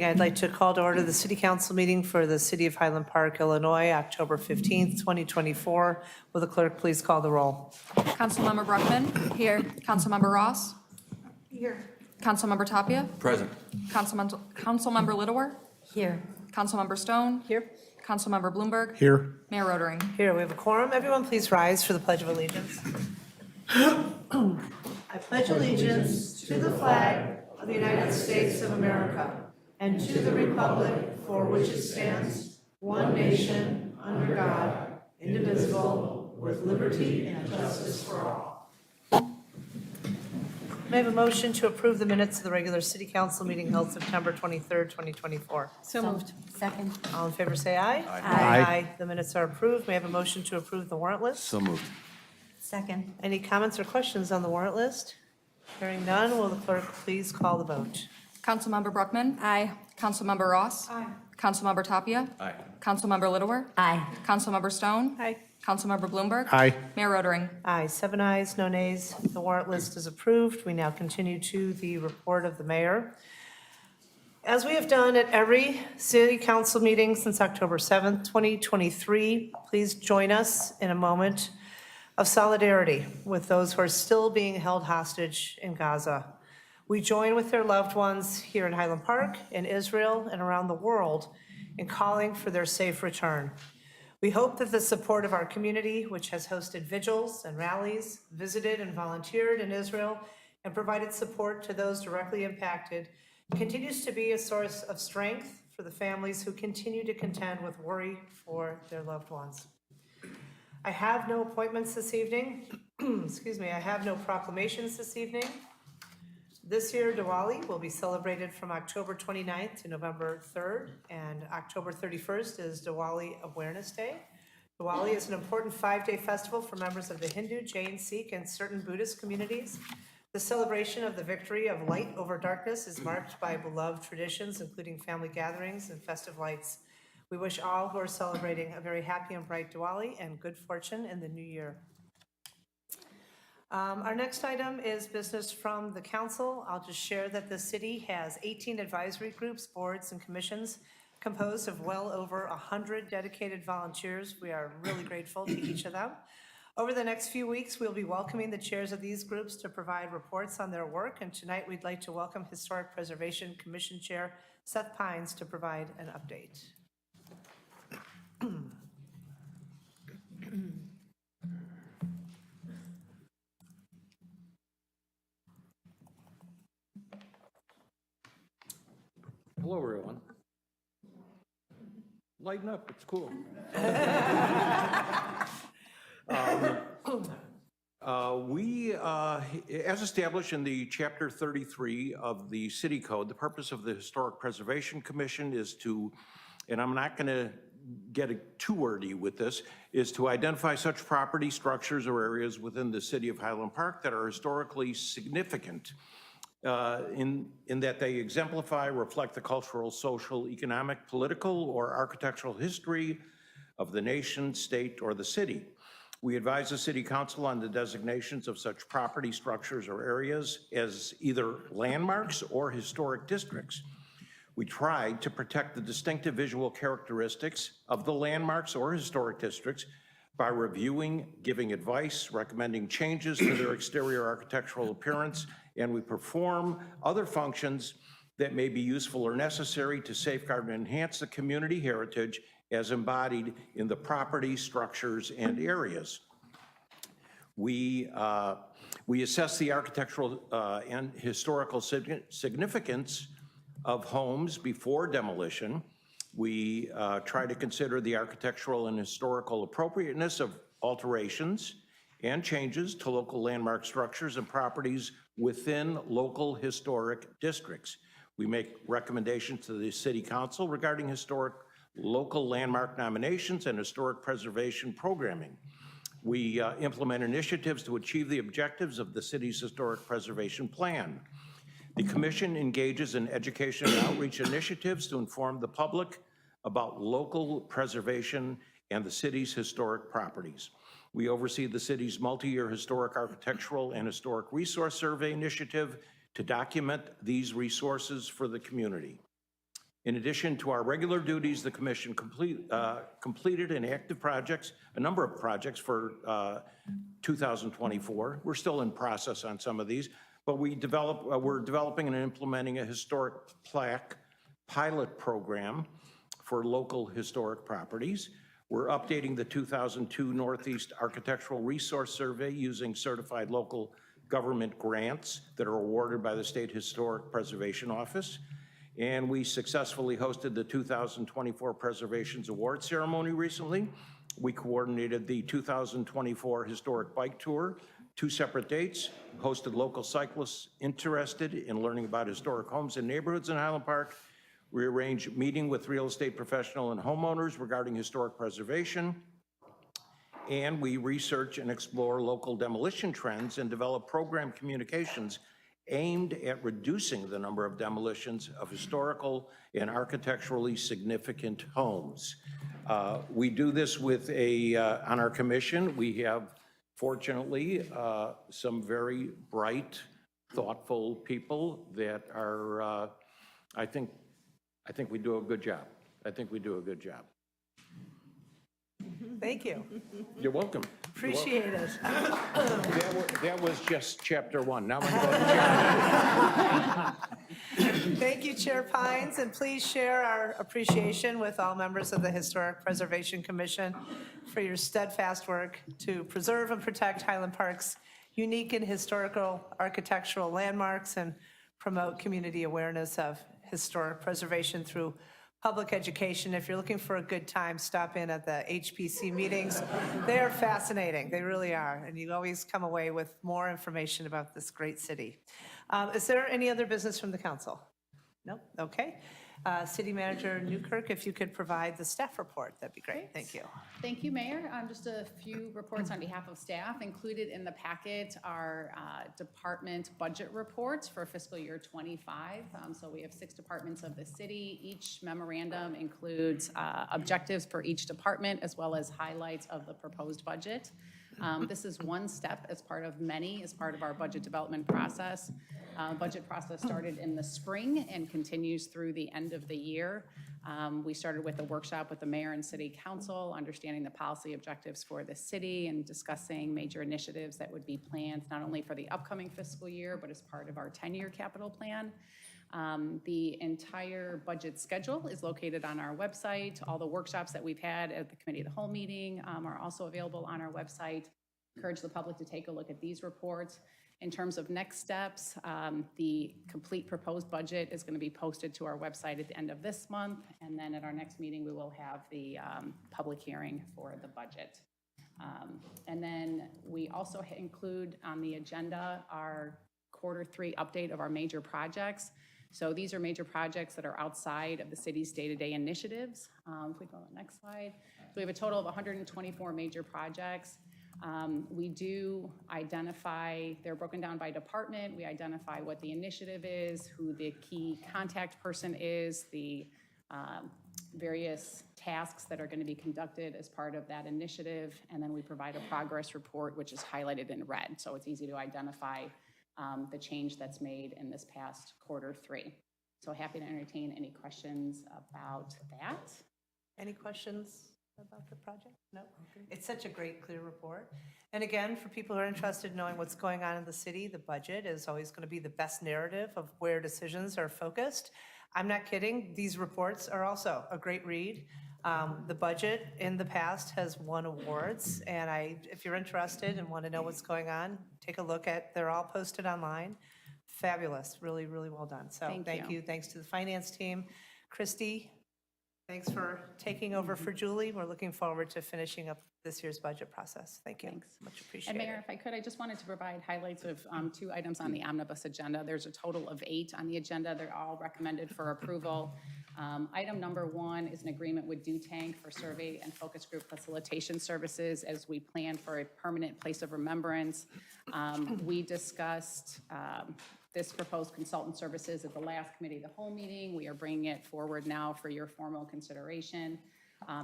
I'd like to call to order the City Council meeting for the City of Highland Park, Illinois, October 15th, 2024. Will the clerk please call the roll? Councilmember Bruckman. Here. Councilmember Ross. Here. Councilmember Tapia. Present. Councilmember Littlewer. Here. Councilmember Stone. Here. Councilmember Bloomberg. Here. Mayor Rotering. Here, we have a quorum. Everyone please rise for the Pledge of Allegiance. I pledge allegiance to the flag of the United States of America and to the republic for which it stands, one nation, under God, indivisible, with liberty and justice for all. May I have a motion to approve the minutes of the regular City Council meeting held September 23rd, 2024? So moved. Second. All in favor say aye. Aye. The minutes are approved. May I have a motion to approve the warrant list? So moved. Second. Any comments or questions on the warrant list? Hearing none, will the clerk please call the vote? Councilmember Bruckman. Aye. Councilmember Ross. Aye. Councilmember Tapia. Aye. Councilmember Littlewer. Aye. Councilmember Stone. Aye. Councilmember Bloomberg. Aye. Mayor Rotering. Aye, 7 ayes, no nays. The warrant list is approved. We now continue to the report of the mayor. As we have done at every city council meeting since October 7th, 2023, please join us in a moment of solidarity with those who are still being held hostage in Gaza. We join with their loved ones here in Highland Park, in Israel, and around the world in calling for their safe return. We hope that the support of our community, which has hosted vigils and rallies, visited and volunteered in Israel, and provided support to those directly impacted, continues to be a source of strength for the families who continue to contend with worry for their loved ones. I have no appointments this evening. Excuse me, I have no proclamations this evening. This year, Diwali will be celebrated from October 29th to November 3rd, and October 31st is Diwali Awareness Day. Diwali is an important 5-day festival for members of the Hindu, Jain, Sikh, and certain Buddhist communities. The celebration of the victory of light over darkness is marked by beloved traditions, including family gatherings and festive lights. We wish all who are celebrating a very happy and bright Diwali and good fortune in the new year. Our next item is business from the council. I'll just share that the city has 18 advisory groups, boards, and commissions composed of well over 100 dedicated volunteers. We are really grateful to each of them. Over the next few weeks, we'll be welcoming the chairs of these groups to provide reports on their work, and tonight we'd like to welcome Historic Preservation Commission Chair Seth Pines to provide an update. Hello, everyone. Lighten up, it's cool. As established in the Chapter 33 of the City Code, the purpose of the Historic Preservation Commission is to, and I'm not going to get too wordy with this, is to identify such property, structures, or areas within the city of Highland Park that are historically significant in that they exemplify, reflect the cultural, social, economic, political, or architectural history of the nation, state, or the city. We advise the City Council on the designations of such property, structures, or areas as either landmarks or historic districts. We try to protect the distinctive visual characteristics of the landmarks or historic districts by reviewing, giving advice, recommending changes to their exterior architectural appearance, and we perform other functions that may be useful or necessary to safeguard and enhance the community heritage as embodied in the property, structures, and areas. We assess the architectural and historical significance of homes before demolition. We try to consider the architectural and historical appropriateness of alterations and changes to local landmark structures and properties within local historic districts. We make recommendations to the City Council regarding historic local landmark nominations and historic preservation programming. We implement initiatives to achieve the objectives of the city's historic preservation plan. The Commission engages in education and outreach initiatives to inform the public about local preservation and the city's historic properties. We oversee the city's multi-year historic architectural and historic resource survey initiative to document these resources for the community. In addition to our regular duties, the commission completed a number of projects for 2024. We're still in process on some of these, but we're developing and implementing a historic plaque pilot program for local historic properties. We're updating the 2002 Northeast Architectural Resource Survey using certified local government grants that are awarded by the State Historic Preservation Office. And we successfully hosted the 2024 Preservations Award ceremony recently. We coordinated the 2024 Historic Bike Tour, 2 separate dates, hosted local cyclists interested in learning about historic homes and neighborhoods in Highland Park. We arranged meeting with real estate professional and homeowners regarding historic preservation. And we research and explore local demolition trends and develop program communications aimed at reducing the number of demolitions of historical and architecturally significant homes. We do this with on our commission, we have, fortunately, some very bright, thoughtful people that are, I think we do a good job. I think we do a good job. Thank you. You're welcome. Appreciate it. That was just chapter 1. Now I'm going to chapter 2. Thank you, Chair Pines, and please share our appreciation with all members of the Historic Preservation Commission for your steadfast work to preserve and protect Highland Park's unique and historical architectural landmarks and promote community awareness of historic preservation through public education. If you're looking for a good time, stop in at the HPC meetings. They are fascinating, they really are, and you always come away with more information about this great city. Is there any other business from the council? No? Okay. City Manager Newkirk, if you could provide the staff report, that'd be great. Thank you. Thank you, Mayor. Just a few reports on behalf of staff. Included in the packet are department budget reports for fiscal year 25. So we have 6 departments of the city. Each memorandum includes objectives for each department as well as highlights of the proposed budget. This is one step as part of many, as part of our budget development process. Budget process started in the spring and continues through the end of the year. We started with a workshop with the mayor and city council, understanding the policy objectives for the city and discussing major initiatives that would be planned not only for the upcoming fiscal year, but as part of our 10-year capital plan. The entire budget schedule is located on our website. All the workshops that we've had at the Committee of the Whole meeting are also available on our website. Encourage the public to take a look at these reports. In terms of next steps, the complete proposed budget is going to be posted to our website at the end of this month, and then at our next meeting, we will have the public hearing for the budget. And then we also include on the agenda our Q3 update of our major projects. So these are major projects that are outside of the city's day-to-day initiatives. If we go to the next slide. So we have a total of 124 major projects. We do identify, they're broken down by department. We identify what the initiative is, who the key contact person is, the various tasks that are going to be conducted as part of that initiative, and then we provide a progress report, which is highlighted in red. So it's easy to identify the change that's made in this past Q3. So happy to entertain any questions about that. Any questions about the project? No? It's such a great, clear report. And again, for people who are interested in knowing what's going on in the city, the budget is always going to be the best narrative of where decisions are focused. I'm not kidding. These reports are also a great read. The budget in the past has won awards, and if you're interested and want to know what's going on, take a look at, they're all posted online. Fabulous, really, really well done. So thank you. Thanks to the finance team. Christy, thanks for taking over for Julie. We're looking forward to finishing up this year's budget process. Thank you. Thanks. Much appreciated. And Mayor, if I could, I just wanted to provide highlights of 2 items on the omnibus agenda. There's a total of 8 on the agenda. They're all recommended for approval. Item number 1 is an agreement with DuTank for survey and focus group facilitation services as we plan for a permanent place of remembrance. We discussed this proposed consultant services at the last Committee of the Whole meeting. We are bringing it forward now for your formal consideration.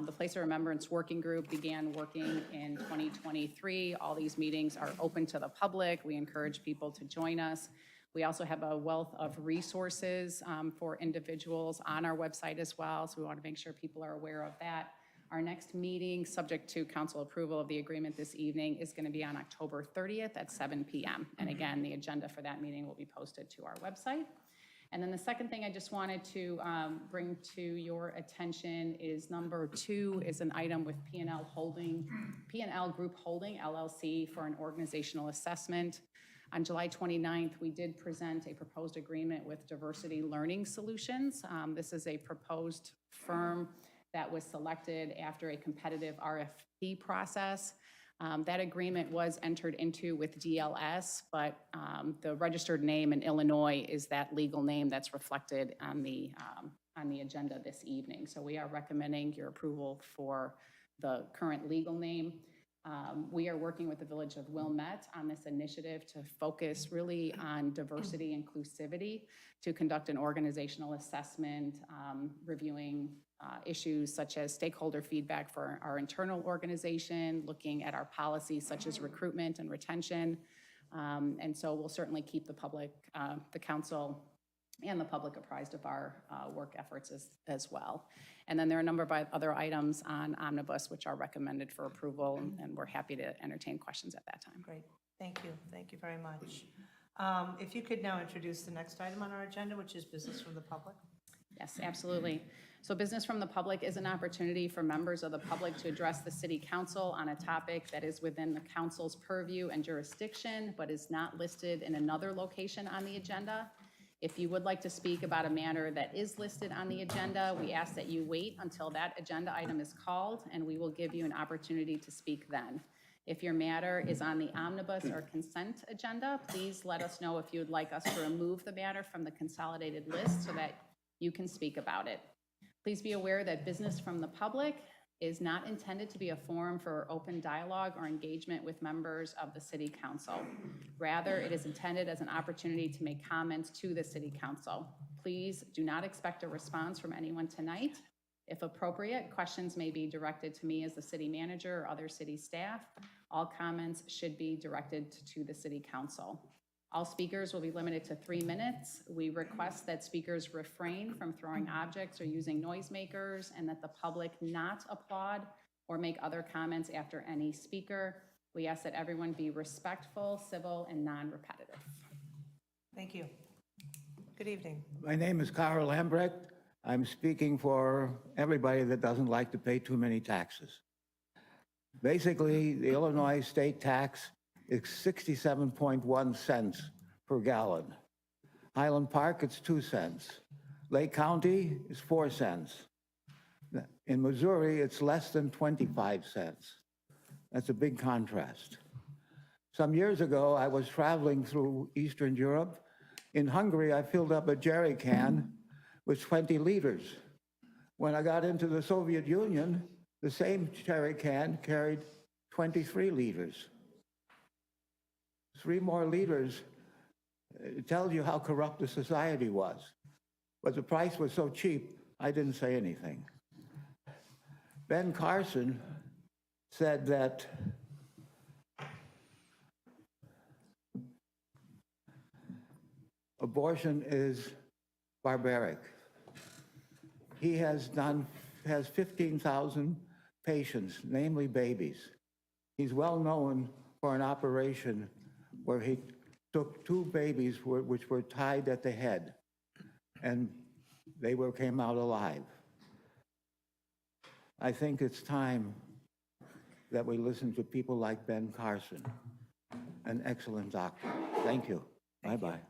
The Place of Remembrance Working Group began working in 2023. All these meetings are open to the public. We encourage people to join us. We also have a wealth of resources for individuals on our website as well, so we want to make sure people are aware of that. Our next meeting, subject to council approval of the agreement this evening, is going to be on October 30th at 7 p.m. And again, the agenda for that meeting will be posted to our website. And then the second thing I just wanted to bring to your attention is number 2 is an item with P&L Group Holding, LLC, for an organizational assessment. On July 29th, we did present a proposed agreement with Diversity Learning Solutions. This is a proposed firm that was selected after a competitive RFP process. That agreement was entered into with DLS, but the registered name in Illinois is that legal name that's reflected on the agenda this evening. So we are recommending your approval for the current legal name. We are working with the Village of Wilmette on this initiative to focus really on diversity, inclusivity, to conduct an organizational assessment, reviewing issues such as stakeholder feedback for our internal organization, looking at our policies such as recruitment and retention. And so we'll certainly keep the public, the council, and the public apprised of our work efforts as well. And then there are a number of other items on Omnibus which are recommended for approval, and we're happy to entertain questions at that time. Great, thank you very much. If you could now introduce the next item on our agenda, which is business from the public. Yes, absolutely. So business from the public is an opportunity for members of the public to address the city council on a topic that is within the council's purview and jurisdiction, but is not listed in another location on the agenda. If you would like to speak about a matter that is listed on the agenda, we ask that you wait until that agenda item is called, and we will give you an opportunity to speak then. If your matter is on the omnibus or consent agenda, please let us know if you would like us to remove the matter from the consolidated list so that you can speak about it. Please be aware that business from the public is not intended to be a forum for open dialogue or engagement with members of the city council. Rather, it is intended as an opportunity to make comments to the city council. Please do not expect a response from anyone tonight. If appropriate, questions may be directed to me as the city manager or other city staff. All comments should be directed to the city council. All speakers will be limited to 3 minutes. We request that speakers refrain from throwing objects or using noisemakers, and that the public not applaud or make other comments after any speaker. We ask that everyone be respectful, civil, and non-repetitive. Thank you. Good evening. My name is Carl Lambrecht. I'm speaking for everybody that doesn't like to pay too many taxes. Basically, the Illinois state tax is 67.1 cents per gallon. Highland Park, it's 2 cents. Lake County is 4 cents. In Missouri, it's less than 25 cents. That's a big contrast. Some years ago, I was traveling through Eastern Europe. In Hungary, I filled up a jerry can with 20 liters. When I got into the Soviet Union, the same jerry can carried 23 liters. 3 more liters. It tells you how corrupt the society was. But the price was so cheap, I didn't say anything. Ben Carson said that abortion is barbaric. He has 15,000 patients, namely babies. He's well known for an operation where he took 2 babies which were tied at the head, and they came out alive. I think it's time that we listen to people like Ben Carson, an excellent doctor. Thank you. Bye-bye.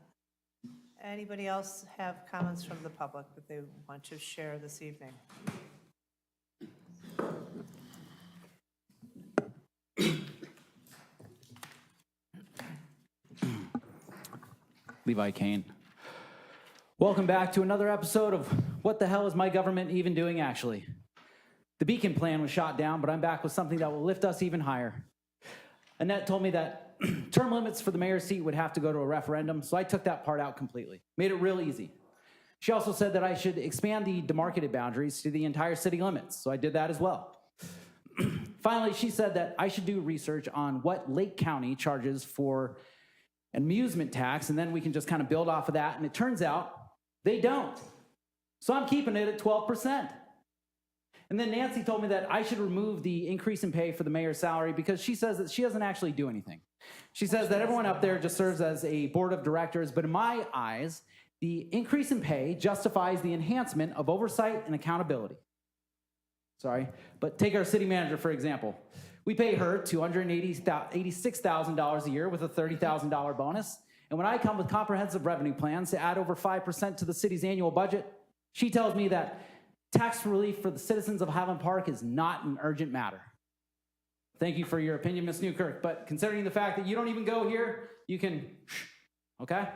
Anybody else have comments from the public that they want to share this evening? Levi Kane. Welcome back to another episode of What the Hell is My Government Even Doing, Actually? The Beacon Plan was shot down, but I'm back with something that will lift us even higher. Annette told me that term limits for the mayor's seat would have to go to a referendum, so I took that part out completely. Made it real easy. She also said that I should expand the demarcated boundaries to the entire city limits, so I did that as well. Finally, she said that I should do research on what Lake County charges for amusement tax, and then we can just kind of build off of that. And it turns out they don't. So I'm keeping it at 12%. And then Nancy told me that I should remove the increase in pay for the mayor's salary because she says that she doesn't actually do anything. She says that everyone up there just serves as a board of directors, but in my eyes, the increase in pay justifies the enhancement of oversight and accountability. Sorry, but take our city manager, for example. We pay her $286,000 a year with a $30,000 bonus. And when I come with comprehensive revenue plans to add over 5% to the city's annual budget, she tells me that tax relief for the citizens of Highland Park is not an urgent matter. Thank you for your opinion, Ms. Newkirk, but considering the fact that you don't even go here, you can, okay?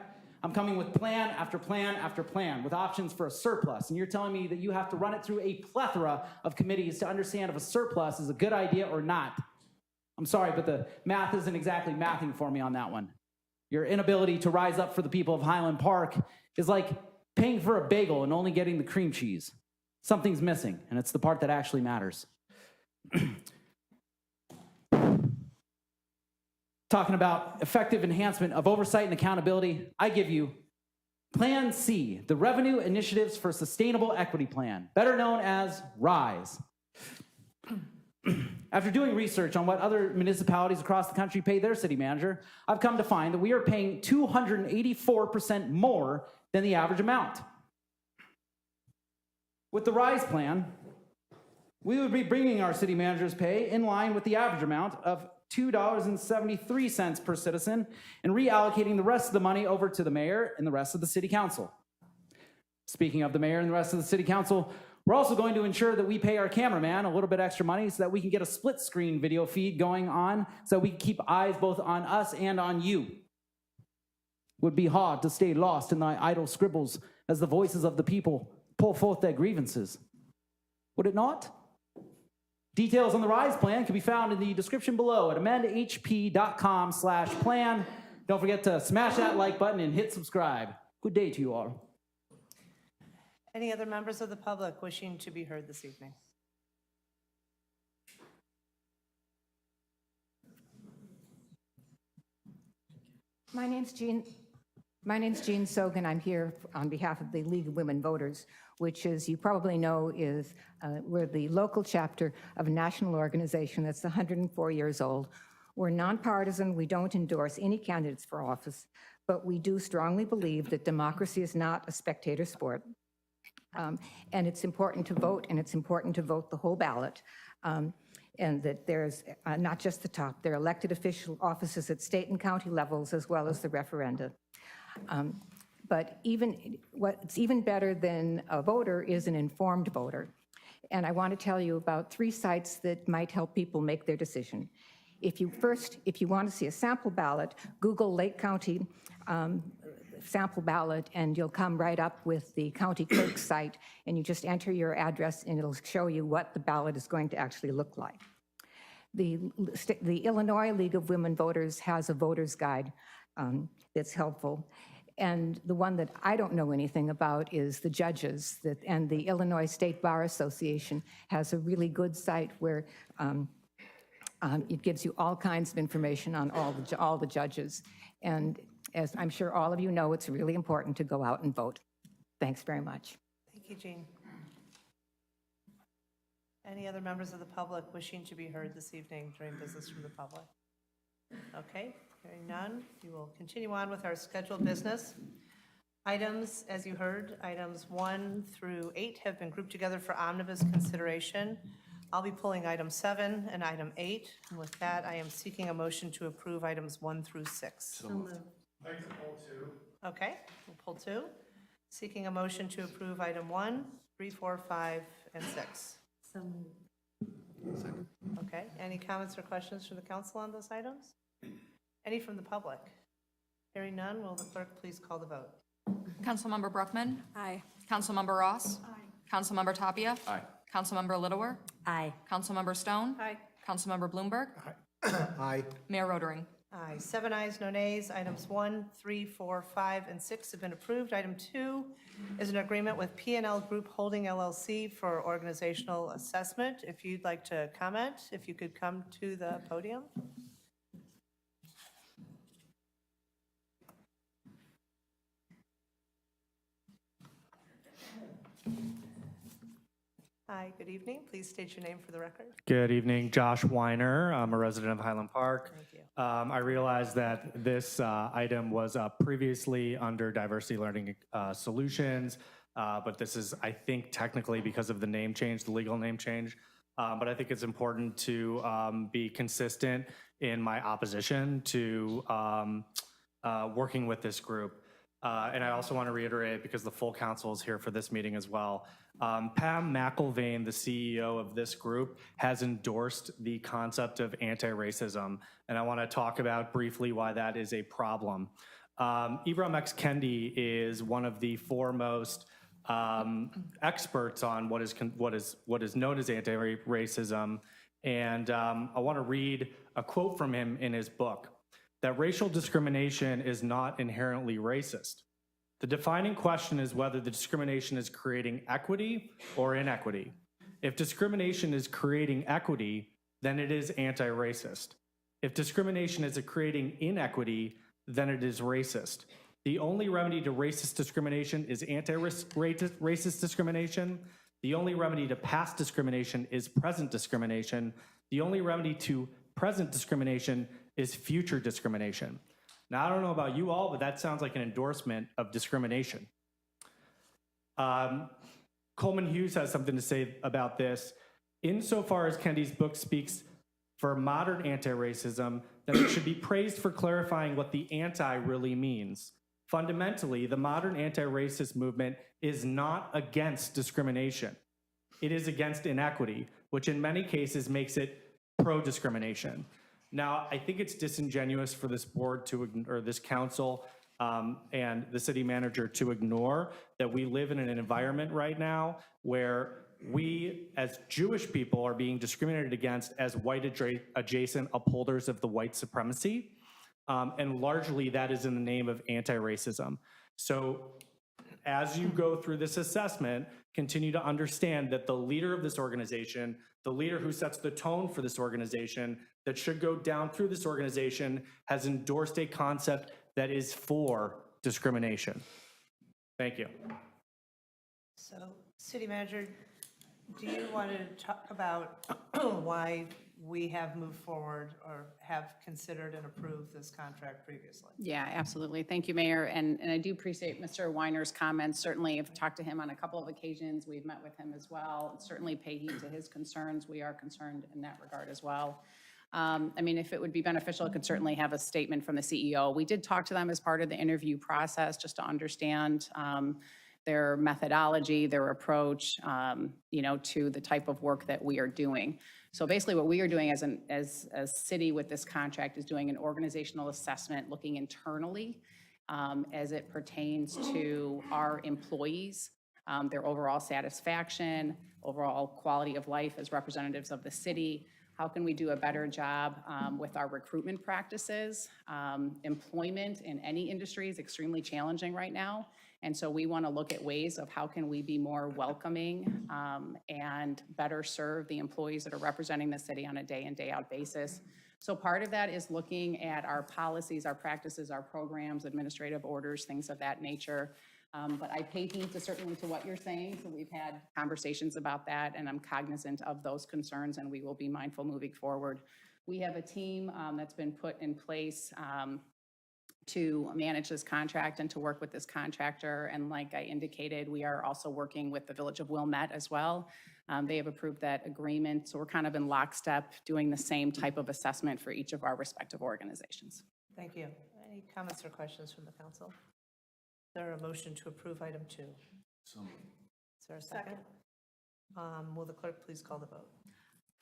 I'm coming with plan after plan after plan with options for a surplus, and you're telling me that you have to run it through a plethora of committees to understand if a surplus is a good idea or not. I'm sorry, but the math isn't exactly mathing for me on that one. Your inability to rise up for the people of Highland Park is like paying for a bagel and only getting the cream cheese. Something's missing, and it's the part that actually matters. Talking about effective enhancement of oversight and accountability, I give you Plan C, the Revenue Initiatives for Sustainable Equity Plan, better known as RISE. After doing research on what other municipalities across the country pay their city manager, I've come to find that we are paying 284% more than the average amount. With the RISE plan, we would be bringing our city manager's pay in line with the average amount of $2.73 per citizen and reallocating the rest of the money over to the mayor and the rest of the city council. Speaking of the mayor and the rest of the city council, we're also going to ensure that we pay our cameraman a little bit extra money so that we can get a split screen video feed going on so we can keep eyes both on us and on you. Would be hard to stay lost in thy idle scribbles as the voices of the people pour forth their grievances. Would it not? Details on the RISE plan can be found in the description below at amendahp.com/plan. Don't forget to smash that like button and hit subscribe. Good day to you all. Any other members of the public wishing to be heard this evening? My name's Jean Sogan. I'm here on behalf of the League of Women Voters, which, as you probably know, is we're the local chapter of a national organization that's 104 years old. We're nonpartisan. We don't endorse any candidates for office, but we do strongly believe that democracy is not a spectator sport. And it's important to vote, and it's important to vote the whole ballot. And that there's not just the top, there are elected official offices at state and county levels as well as the referenda. But what's even better than a voter is an informed voter. And I want to tell you about 3 sites that might help people make their decision. If you want to see a sample ballot, Google Lake County sample ballot, and you'll come right up with the county clerk's site, and you just enter your address, and it'll show you what the ballot is going to actually look like. The Illinois League of Women Voters has a voter's guide that's helpful. And the one that I don't know anything about is the judges, and the Illinois State Bar Association has a really good site where it gives you all kinds of information on all the judges. And as I'm sure all of you know, it's really important to go out and vote. Thanks very much. Thank you, Jean. Any other members of the public wishing to be heard this evening during business from the public? Okay, hearing none, we will continue on with our scheduled business. Items, as you heard, items 1 through 8 have been grouped together for omnibus consideration. I'll be pulling item 7 and item 8. And with that, I am seeking a motion to approve items 1 through 6. So moved. I'd like to pull 2. Okay, we'll pull 2. Seeking a motion to approve item 1, 3, 4, 5, and 6. So moved. Okay, any comments or questions from the council on those items? Any from the public? Hearing none, will the clerk please call the vote? Councilmember Bruckman. Aye. Councilmember Ross. Aye. Councilmember Tapia. Aye. Councilmember Littlewer. Aye. Councilmember Stone. Aye. Councilmember Bloomberg. Aye. Mayor Rotering. Aye, 7 ayes, no nays. Items 1, 3, 4, 5, and 6 have been approved. Item 2 is an agreement with P&L Group Holding LLC for organizational assessment. If you'd like to comment, if you could come to the podium. Hi, good evening. Please state your name for the record. Good evening, Josh Weiner. I'm a resident of Highland Park. Thank you. I realize that this item was previously under Diversity Learning Solutions, but this is, I think, technically because of the name change, the legal name change. But I think it's important to be consistent in my opposition to working with this group. And I also want to reiterate, because the full council is here for this meeting as well, Pam McIlvaine, the CEO of this group, has endorsed the concept of anti-racism, and I want to talk about briefly why that is a problem. Ibram X. Kendi is one of the foremost experts on what is known as anti-racism, and I want to read a quote from him in his book, that racial discrimination is not inherently racist. The defining question is whether the discrimination is creating equity or inequity. If discrimination is creating equity, then it is anti-racist. If discrimination is creating inequity, then it is racist. The only remedy to racist discrimination is anti-racist discrimination. The only remedy to past discrimination is present discrimination. The only remedy to present discrimination is future discrimination. Now, I don't know about you all, but that sounds like an endorsement of discrimination. Coleman Hughes has something to say about this. Insofar as Kendi's book speaks for modern anti-racism, then it should be praised for clarifying what the anti really means. Fundamentally, the modern anti-racist movement is not against discrimination. It is against inequity, which in many cases makes it pro-discrimination. Now, I think it's disingenuous for this board or this council and the city manager to ignore that we live in an environment right now where we, as Jewish people, are being discriminated against as white adjacent upholders of the white supremacy. And largely that is in the name of anti-racism. So as you go through this assessment, continue to understand that the leader of this organization, the leader who sets the tone for this organization, that should go down through this organization, has endorsed a concept that is for discrimination. Thank you. So, City Manager, do you want to talk about why we have moved forward or have considered and approved this contract previously? Yeah, absolutely. Thank you, Mayor. And I do appreciate Mr. Weiner's comments. Certainly, I've talked to him on a couple of occasions. We've met with him as well. Certainly pay heed to his concerns. We are concerned in that regard as well. I mean, if it would be beneficial, I could certainly have a statement from the CEO. We did talk to them as part of the interview process just to understand their methodology, their approach, to the type of work that we are doing. So basically what we are doing as a city with this contract is doing an organizational assessment, looking internally as it pertains to our employees, their overall satisfaction, overall quality of life as representatives of the city. How can we do a better job with our recruitment practices? Employment in any industry is extremely challenging right now. And so we want to look at ways of how can we be more welcoming and better serve the employees that are representing the city on a day in, day out basis. So part of that is looking at our policies, our practices, our programs, administrative orders, things of that nature. But I pay heed certainly to what you're saying. So we've had conversations about that, and I'm cognizant of those concerns, and we will be mindful moving forward. We have a team that's been put in place to manage this contract and to work with this contractor. And like I indicated, we are also working with the Village of Wilmette as well. They have approved that agreement. So we're kind of in lockstep doing the same type of assessment for each of our respective organizations. Thank you. Any comments or questions from the council? Is there a motion to approve item 2? Is there a second? Will the clerk please call the vote?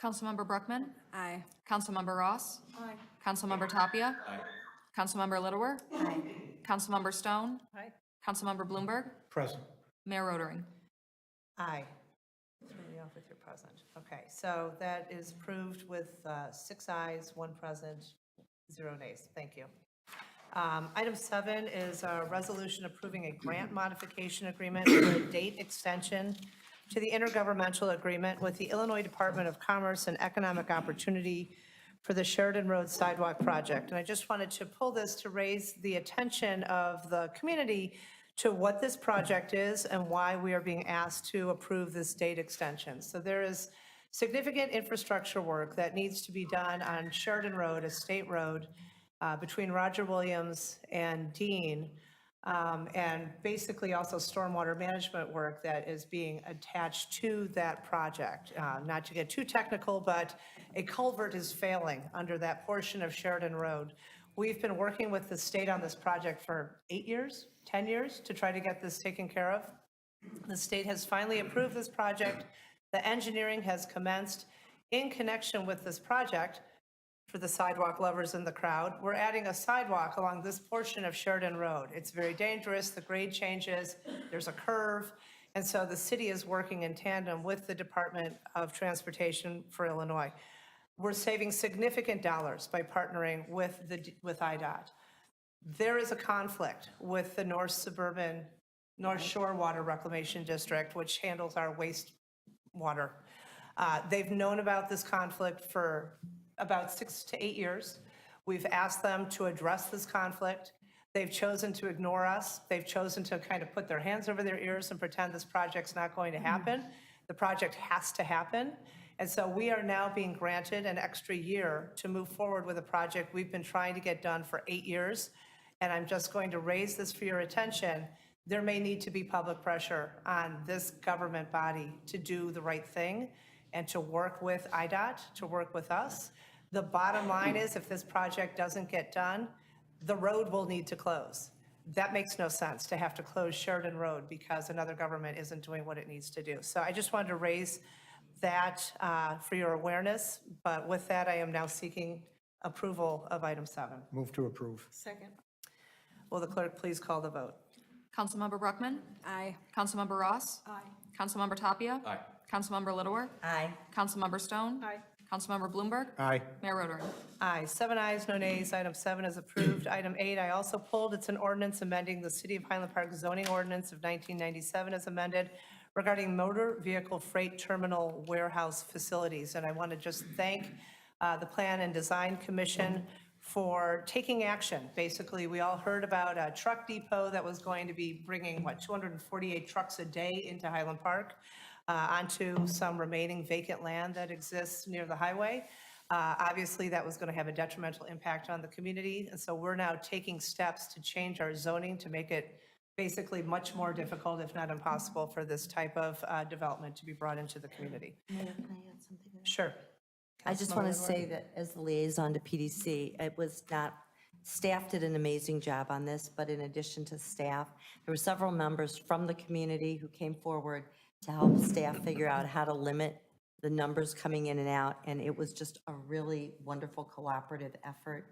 Councilmember Brookman? Aye. Councilmember Ross? Aye. Councilmember Tapia? Aye. Councilmember Littlewer? Aye. Councilmember Stone? Aye. Councilmember Bloomberg? Present. Mayor Rotering? Aye. Throw me off with your present. Okay, so that is approved with 6 ayes, 1 present, 0 nays. Thank you. Item 7 is a resolution approving a grant modification agreement for a date extension to the intergovernmental agreement with the Illinois Department of Commerce and Economic Opportunity for the Sheridan Road Sidewalk Project. And I just wanted to pull this to raise the attention of the community to what this project is and why we are being asked to approve this date extension. So there is significant infrastructure work that needs to be done on Sheridan Road, a state road, between Roger Williams and Dean, and basically also stormwater management work that is being attached to that project. Not to get too technical, but a culvert is failing under that portion of Sheridan Road. We've been working with the state on this project for 8 years, 10 years, to try to get this taken care of. The state has finally approved this project. The engineering has commenced. In connection with this project, for the sidewalk lovers in the crowd, we're adding a sidewalk along this portion of Sheridan Road. It's very dangerous, the grade changes, there's a curve, and so the city is working in tandem with the Department of Transportation for Illinois. We're saving significant dollars by partnering with IDOT. There is a conflict with the North Shore Water Reclamation District, which handles our wastewater. They've known about this conflict for about 6 to 8 years. We've asked them to address this conflict. They've chosen to ignore us. They've chosen to kind of put their hands over their ears and pretend this project's not going to happen. The project has to happen. And so we are now being granted an extra year to move forward with a project we've been trying to get done for 8 years. And I'm just going to raise this for your attention. There may need to be public pressure on this government body to do the right thing and to work with IDOT, to work with us. The bottom line is, if this project doesn't get done, the road will need to close. That makes no sense, to have to close Sheridan Road because another government isn't doing what it needs to do. So I just wanted to raise that for your awareness. But with that, I am now seeking approval of item 7. Move to approve. Second. Will the clerk please call the vote? Councilmember Brookman? Aye. Councilmember Ross? Aye. Councilmember Tapia? Aye. Councilmember Littlewer? Aye. Councilmember Stone? Aye. Councilmember Bloomberg? Aye. Mayor Rotering? Aye, 7 ayes, no nays. Item 7 is approved. Item 8, I also pulled. It's an ordinance amending the City of Highland Park zoning ordinance of 1997 as amended regarding motor vehicle freight terminal warehouse facilities. And I want to just thank the Plan and Design Commission for taking action. Basically, we all heard about a truck depot that was going to be bringing, 248 trucks a day into Highland Park, onto some remaining vacant land that exists near the highway. Obviously, that was going to have a detrimental impact on the community, and so we're now taking steps to change our zoning to make it basically much more difficult, if not impossible, for this type of development to be brought into the community. Mayor, can I add something to that? Sure. I just want to say that as the liaison to PDC, staff did an amazing job on this, but in addition to staff, there were several members from the community who came forward to help staff figure out how to limit the numbers coming in and out, and it was just a really wonderful cooperative effort,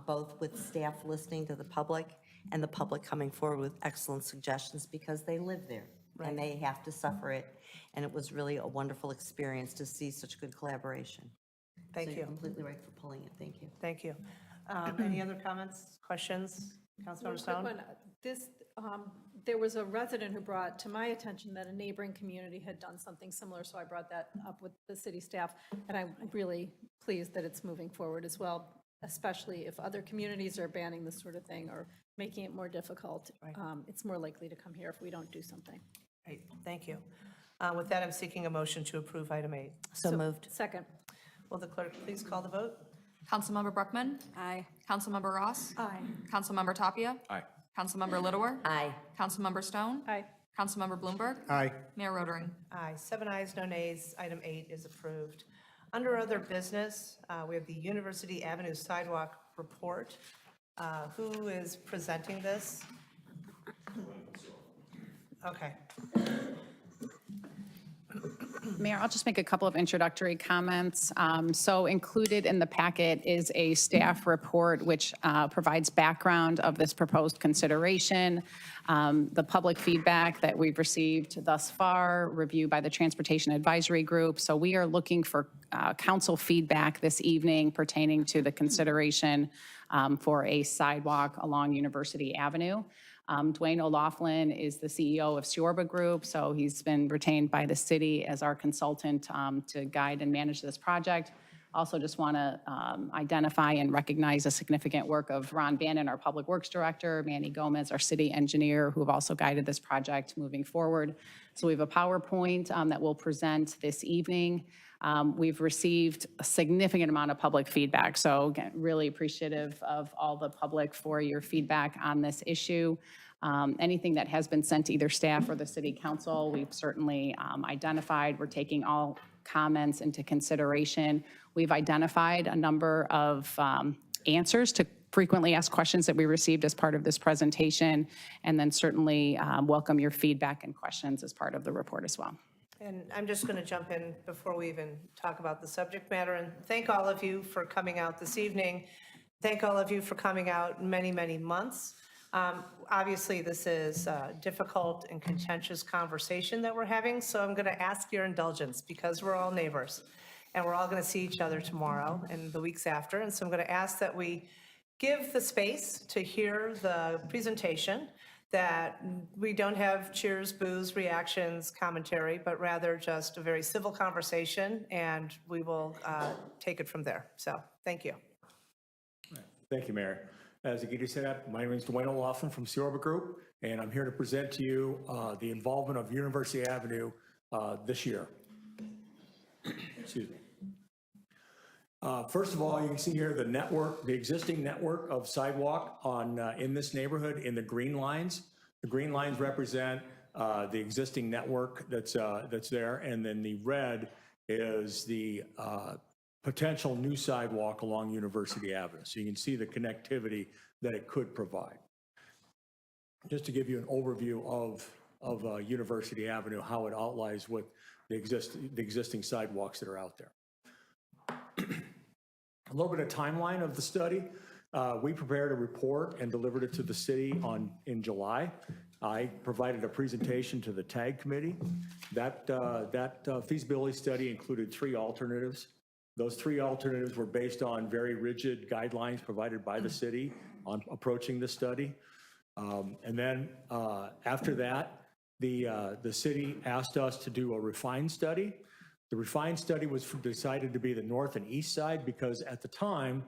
both with staff listening to the public and the public coming forward with excellent suggestions because they live there and they have to suffer it. And it was really a wonderful experience to see such good collaboration. Thank So you. you're completely right for pulling it. Thank you. Thank you. Any other comments, questions? Councilmember Stone? There was a resident who brought to my attention that a neighboring community had done something similar, so I brought that up with the city staff, and I'm really pleased that it's moving forward as well, especially if other communities are banning this sort of thing or making it more difficult. It's more likely to come here if we don't do something. Great, thank you. With that, I'm seeking a motion to approve item 8. So moved. Second. Will the clerk please call the vote? Councilmember Brookman? Aye. Councilmember Ross? Aye. Councilmember Tapia? Aye. Councilmember Littlewer? Aye. Councilmember Stone? Aye. Councilmember Bloomberg? Aye. Mayor Rotering? Aye, 7 ayes, no nays. Item 8 is approved. Under other business, we have the University Avenue Sidewalk Report. Who is presenting this? Okay. Mayor, I'll just make a couple of introductory comments. So included in the packet is a staff report which provides background of this proposed consideration, the public feedback that we've received thus far, review by the Transportation Advisory Group. So we are looking for council feedback this evening pertaining to the consideration for a sidewalk along University Avenue. Dwayne O'Laughlin is the CEO of Siorba Group, so he's been retained by the city as our consultant to guide and manage this project. Also just want to identify and recognize the significant work of Ron Bannon, our Public Works Director, Manny Gomez, our city engineer, who have also guided this project moving forward. So we have a PowerPoint that we'll present this evening. We've received a significant amount of public feedback, so again, really appreciative of all the public for your feedback on this issue. Anything that has been sent to either staff or the city council, we've certainly identified. We're taking all comments into consideration. We've identified a number of answers to frequently asked questions that we received as part of this presentation, and then certainly welcome your feedback and questions as part of the report as well. And I'm just going to jump in before we even talk about the subject matter and thank all of you for coming out this evening. Thank all of you for coming out many, many months. Obviously, this is a difficult and contentious conversation that we're having, so I'm going to ask your indulgence because we're all neighbors and we're all going to see each other tomorrow and the weeks after. And so I'm going to ask that we give the space to hear the presentation, that we don't have cheers, boos, reactions, commentary, but rather just a very civil conversation, and we will take it from there. So thank you. Thank you, Mayor. As Agita said, my name is Dwayne O'Laughlin from Sea Orbit Group, and I'm here to present to you the involvement of University Avenue this year. Excuse me. First of all, you can see here the network, the existing network of sidewalk on in this neighborhood in the green lines. The green lines represent the existing network that's there, and then the red is the potential new sidewalk along University Avenue. So you can see the connectivity that it could provide. Just to give you an overview of University Avenue, how it outlines with the existing sidewalks that are out there. A little bit of timeline of the study. We prepared a report and delivered it to the city in July. I provided a presentation to the TAG committee. That feasibility study included 3 alternatives. Those 3 alternatives were based on very rigid guidelines provided by the city on approaching the study. And then after that, the city asked us to do a refined study. The refined study was decided to be the north and east side because at the time,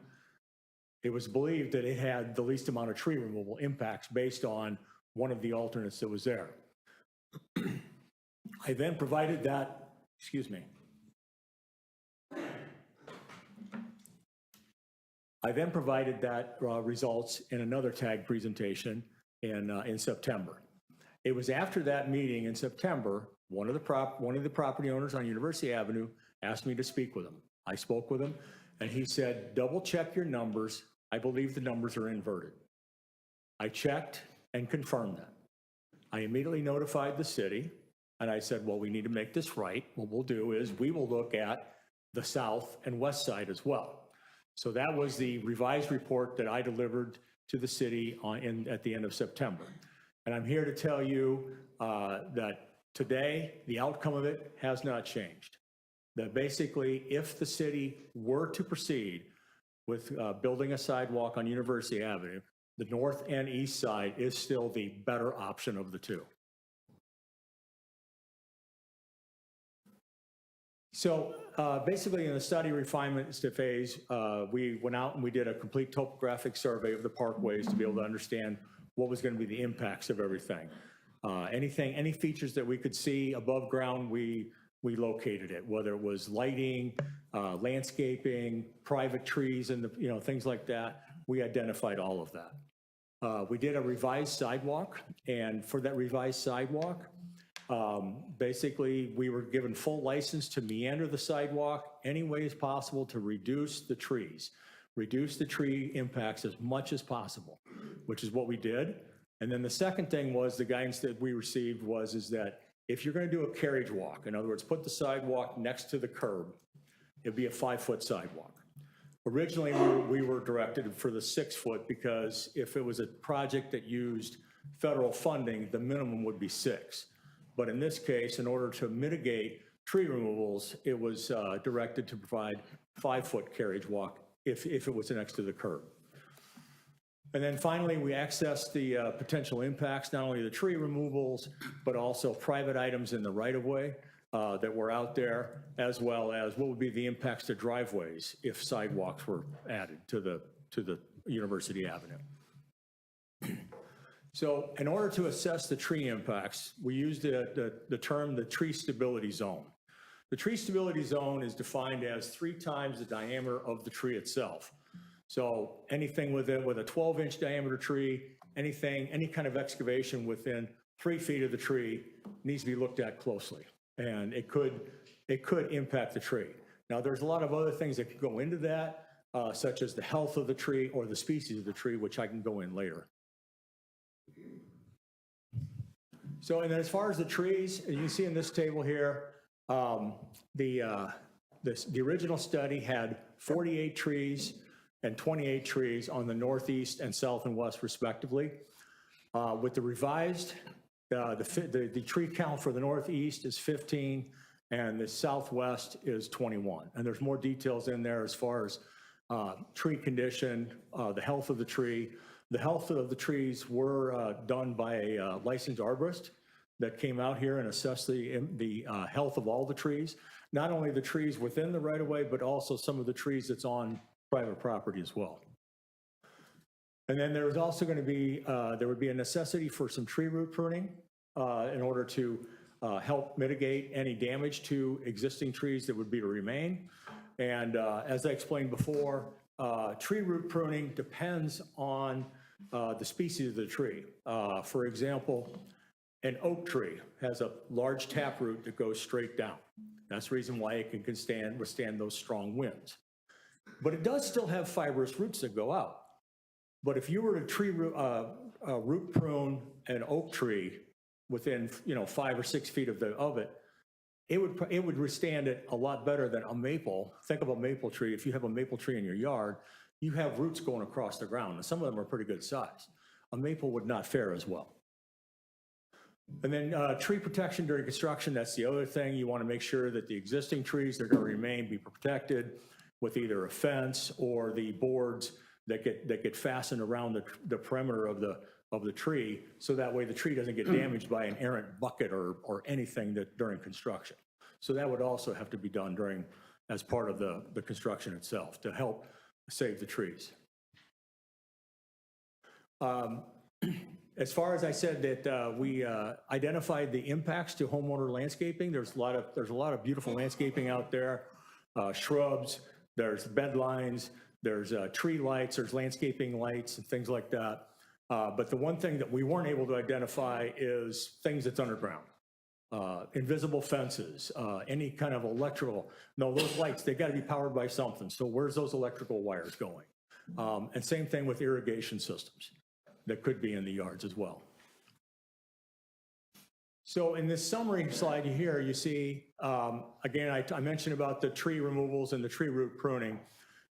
it was believed that it had the least amount of tree removal impacts based on one of the alternates that was there. I then provided that, excuse me. I then provided that results in another TAG presentation in September. It was after that meeting in September, one of the property owners on University Avenue asked me to speak with him. I spoke with him, and he said, double check your numbers. I believe the numbers are inverted. I checked and confirmed that. I immediately notified the city, and I said, well, we need to make this right. What we'll do is we will look at the south and west side as well. So that was the revised report that I delivered to the city at the end of September. And I'm here to tell you that today, the outcome of it has not changed. That basically, if the city were to proceed with building a sidewalk on University Avenue, the north and east side is still the better option of the 2. So basically in the study refinement phase, we went out and we did a complete topographic survey of the parkways to be able to understand what was going to be the impacts of everything. Any features that we could see above ground, we located it, whether it was lighting, landscaping, private trees, and things like that. We identified all of that. We did a revised sidewalk, and for that revised sidewalk, basically we were given full license to meander the sidewalk any way as possible to reduce the trees, reduce the tree impacts as much as possible, which is what we did. And then the second thing was the guidance that we received is that if you're going to do a carriage walk, in other words, put the sidewalk next to the curb, it'd be a 5-foot sidewalk. Originally, we were directed for the 6-foot because if it was a project that used federal funding, the minimum would be 6. But in this case, in order to mitigate tree removals, it was directed to provide 5-foot carriage walk if it was next to the curb. And then finally, we accessed the potential impacts, not only the tree removals, but also private items in the right-of-way. that were out there, as well as what would be the impacts to driveways if sidewalks were added to the University Avenue. So in order to assess the tree impacts, we used the term the tree stability zone. The tree stability zone is defined as 3 times the diameter of the tree itself. So anything with a 12-inch diameter tree, any kind of excavation within 3 feet of the tree needs to be looked at closely, and it could impact the tree. Now, there's a lot of other things that could go into that, such as the health of the tree or the species of the tree, which I can go in later. So, and then as far as the trees, you see in this table here, the original study had 48 trees and 28 trees on the northeast and south and west respectively. With the revised, the tree count for the northeast is 15 and the southwest is 21. And there's more details in there as far as tree condition, the health of the tree. The health of the trees were done by a licensed arborist that came out here and assessed the health of all the trees, not only the trees within the right-of-way, but also some of the trees that's on private property as well. And then there was also going to be, there would be a necessity for some tree root pruning in order to help mitigate any damage to existing trees that would be to remain. And as I explained before, tree root pruning depends on the species of the tree. For example, an oak tree has a large taproot that goes straight down. That's the reason why it can withstand those strong winds. But it does still have fibrous roots that go out. But if you were to root prune an oak tree within 5 or 6 feet of it, it would withstand it a lot better than a maple. Think of a maple tree. If you have a maple tree in your yard, you have roots going across the ground, and some of them are pretty good size. A maple would not fare as well. And then tree protection during construction, that's the other thing. You want to make sure that the existing trees that are going to remain be protected with either a fence or the boards that get fastened around the perimeter of the tree, so that way the tree doesn't get damaged by an errant bucket or anything during construction. So that would also have to be done as part of the construction itself to help save the trees. As far as I said that we identified the impacts to homeowner landscaping, there's a lot of beautiful landscaping out there, shrubs, there's bed lines, there's tree lights, there's landscaping lights and things like that. But the one thing that we weren't able to identify is things that's underground. Invisible fences, any kind of electrical. No, those lights, they got to be powered by something. So where's those electrical wires going? And same thing with irrigation systems that could be in the yards as well. So in this summary slide here, you see, again, I mentioned about the tree removals and the tree root pruning,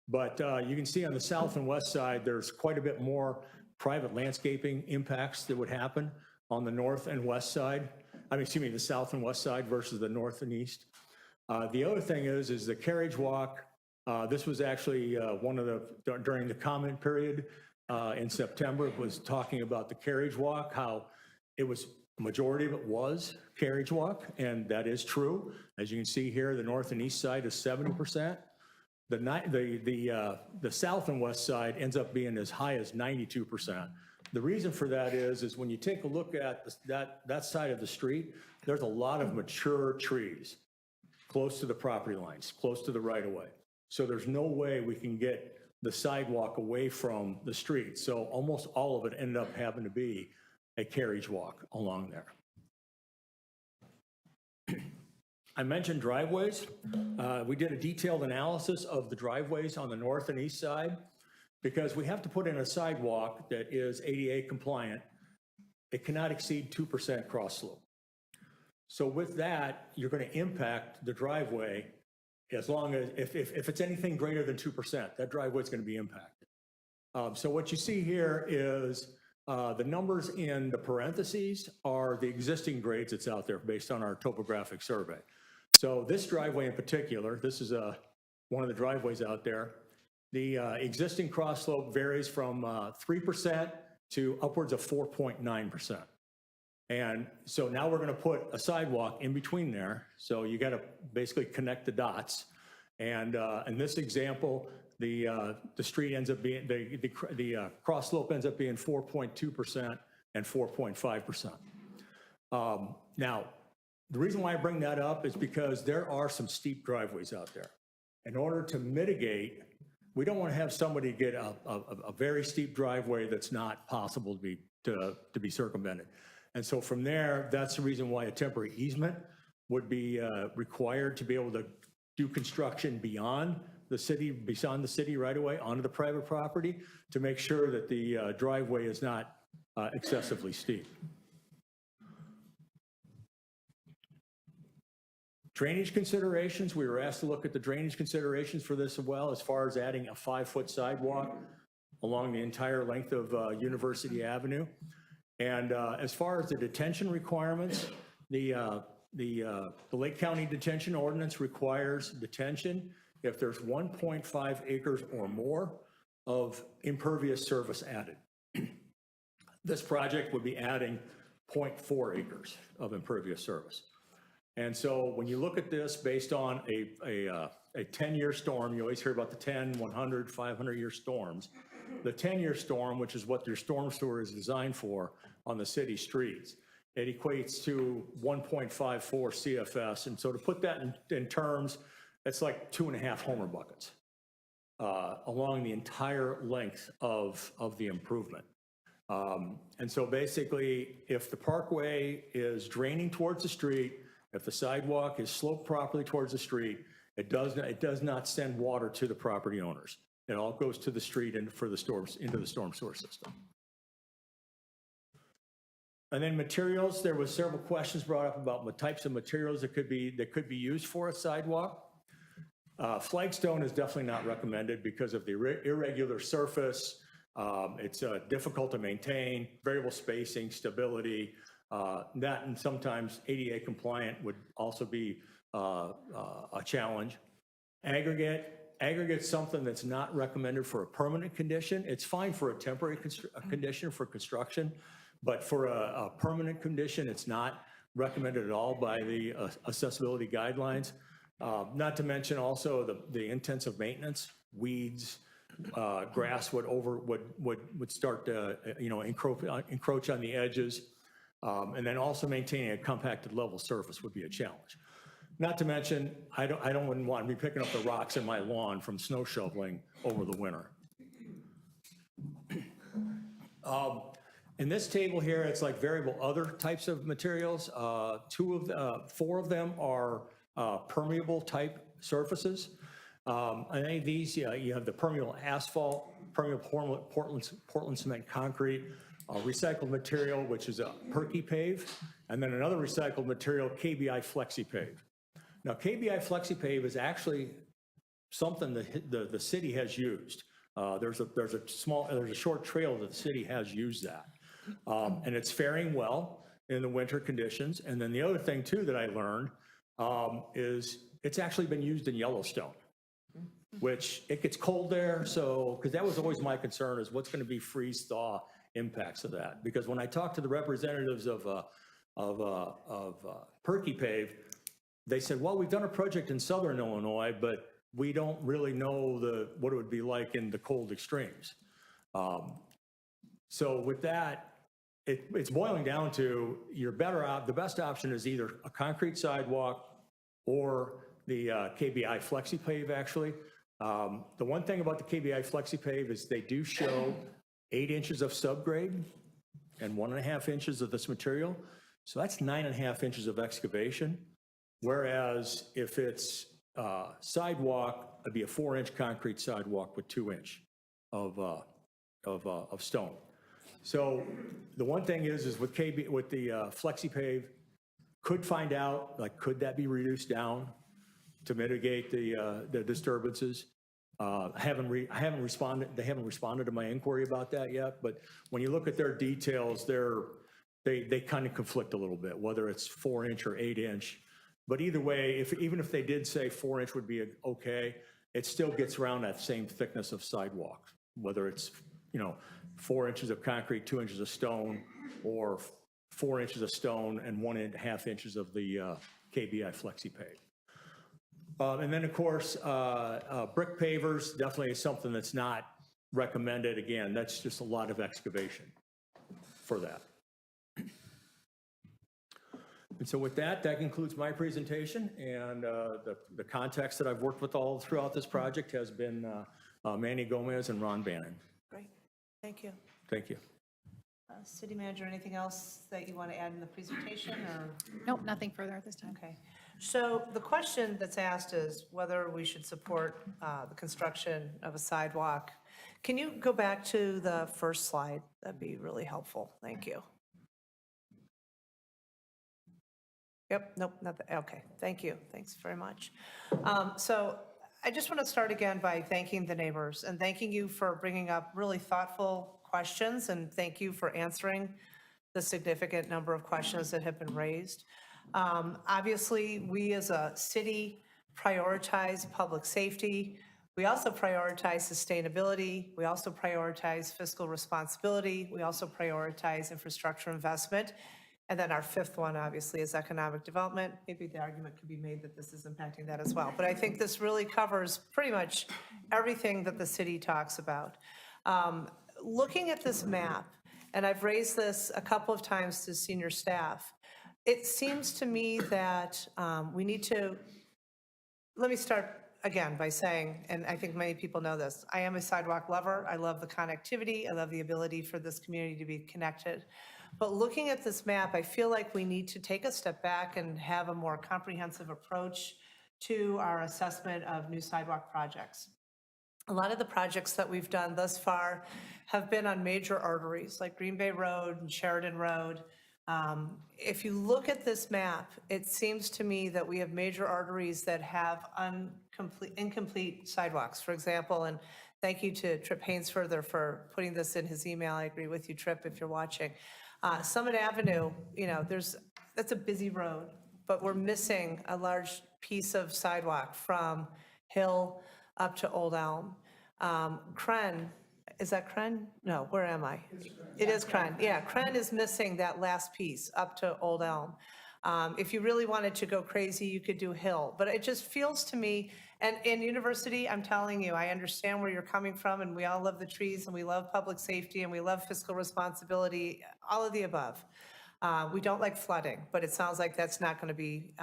but you can see on the south and west side, there's quite a bit more private landscaping impacts that would happen on the north and west side. The south and west side versus the north and east. The other thing is the carriage walk. This was actually during the comment period in September, it was talking about the carriage walk, how the majority of it was carriage walk, and that is true. As you can see here, the north and east side is 70%. The south and west side ends up being as high as 92%. The reason for that is when you take a look at that side of the street, there's a lot of mature trees close to the property lines, close to the right-of-way. So there's no way we can get the sidewalk away from the street. So almost all of it ended up having to be a carriage walk along there. I mentioned driveways. We did a detailed analysis of the driveways on the north and east side because we have to put in a sidewalk that is ADA compliant. It cannot exceed 2% cross slope. So with that, you're going to impact the driveway as long as, if it's anything greater than 2%, that driveway is going to be impacted. So what you see here is the numbers in the parentheses are the existing grades that's out there based on our topographic survey. So this driveway in particular, this is one of the driveways out there. The existing cross slope varies from 3% to upwards of 4.9%. And so now we're going to put a sidewalk in between there. So you got to basically connect the dots. And in this example, the street ends up being, the cross slope ends up being 4.2% and 4.5%. Now, the reason why I bring that up is because there are some steep driveways out there. In order to mitigate, we don't want to have somebody get a very steep driveway that's not possible to be circumvented. And so from there, that's the reason why a temporary easement would be required to be able to do construction beyond the city right away onto the private property to make sure that the driveway is not excessively steep. Drainage considerations, we were asked to look at the drainage considerations for this as well, as far as adding a 5-foot sidewalk along the entire length of University Avenue. And as far as the detention requirements, the Lake County Detention Ordinance requires detention if there's 1.5 acres or more of impervious surface added. This project would be adding 0.4 acres of impervious surface. And so when you look at this based on a 10-year storm, you always hear about the 10, 100, 500-year storms. The 10-year storm, which is what your storm sewer is designed for on the city streets, it equates to 1.54 CFS. And so to put that in terms, it's like 2.5 Homer buckets along the entire length of the improvement. And so basically, if the parkway is draining towards the street, if the sidewalk is sloped properly towards the street, it does not send water to the property owners. It all goes to the street and for the storms into the storm sewer system. And then materials, there was several questions brought up about the types of materials that could be used for a sidewalk. Flagstone is definitely not recommended because of the irregular surface. It's difficult to maintain, variable spacing, stability. That and sometimes ADA compliant would also be a challenge. Aggregate's something that's not recommended for a permanent condition. It's fine for a temporary condition for construction, but for a permanent condition, it's not recommended at all by the accessibility guidelines. Not to mention also the intensive maintenance, weeds, grass would start to encroach on the edges. And then also maintaining a compacted level surface would be a challenge. Not to mention, I don't want to be picking up the rocks in my lawn from snow shoveling over the winter. In this table here, it's like variable other types of materials. 4 of them are permeable type surfaces. I think these, you have the permeable asphalt, permeable Portland cement concrete, recycled material, which is a perky pave, and then another recycled material, KBI FlexiPave. Now, KBI FlexiPave is actually something that the city has used. There's a short trail that the city has used that, and it's faring well in the winter conditions. And then the other thing too that I learned is it's actually been used in Yellowstone, which it gets cold there. So, because that was always my concern, is what's going to be freeze thaw impacts of that. Because when I talked to the representatives of Perky Pave, they said, well, we've done a project in Southern Illinois, but we don't really know what it would be like in the cold extremes. So with that, it's boiling down to the best option is either a concrete sidewalk or the KBI FlexiPave actually. The one thing about the KBI FlexiPave is they do show 8 inches of subgrade and 1.5 inches of this material. So that's 9.5 inches of excavation. Whereas if it's sidewalk, it'd be a 4-inch concrete sidewalk with 2 inch of stone. So the one thing is with the FlexiPave, could find out, like, could that be reduced down to mitigate the disturbances? They haven't responded to my inquiry about that yet, but when you look at their details, they kind of conflict a little bit, whether it's 4-inch or 8-inch. But either way, even if they did say 4-inch would be okay, it still gets around that same thickness of sidewalk, whether it's 4 inches of concrete, 2 inches of stone, or 4 inches of stone and 1.5 inches of the KBI flexi pave. And then, of course, brick pavers definitely is something that's not recommended. Again, that's just a lot of excavation for that. And so with that, that concludes my presentation. And the context that I've worked with all throughout this project has been Manny Gomez and Ron Bannon. Great, thank you. Thank you. City Manager, anything else that you want to add in the presentation, or? Nope, nothing further at this time. Okay, so the question that's asked is whether we should support the construction of a sidewalk. Can you go back to the first slide? That'd be really helpful, thank you. Yep, nope, nothing, okay, thank you, thanks very much. So I just want to start again by thanking the neighbors and thanking you for bringing up really thoughtful questions, and thank you for answering the significant number of questions that have been raised. Obviously, we as a city prioritize public safety. We also prioritize sustainability. We also prioritize fiscal responsibility. We also prioritize infrastructure investment. And then our fifth one, obviously, is economic development. Maybe the argument could be made that this is impacting that as well. But I think this really covers pretty much everything that the city talks about. Looking at this map, and I've raised this a couple of times to senior staff, it seems to me that we need to, let me start again by saying, and I think many people know this, I am a sidewalk lover. I love the connectivity. I love the ability for this community to be connected. But looking at this map, I feel like we need to take a step back and have a more comprehensive approach to our assessment of new sidewalk projects. A lot of the projects that we've done thus far have been on major arteries like Green Bay Road and Sheridan Road. If you look at this map, it seems to me that we have major arteries that have incomplete sidewalks, for example, and thank you to Tripp Hainsfurther for putting this in his email. I agree with you, Tripp, if you're watching. Summit Avenue, you know, that's a busy road, but we're missing a large piece of sidewalk from Hill up to Old Elm. Kren, is that Kren? No, where am I? It is Kren. Yeah, Kren is missing that last piece up to Old Elm. If you really wanted to go crazy, you could do Hill. But it just feels to me, and in University, I'm telling you, I understand where you're coming from, and we all love the trees, and we love public safety, and we love fiscal responsibility, all of the above. We don't like flooding, but it sounds like that's not going to be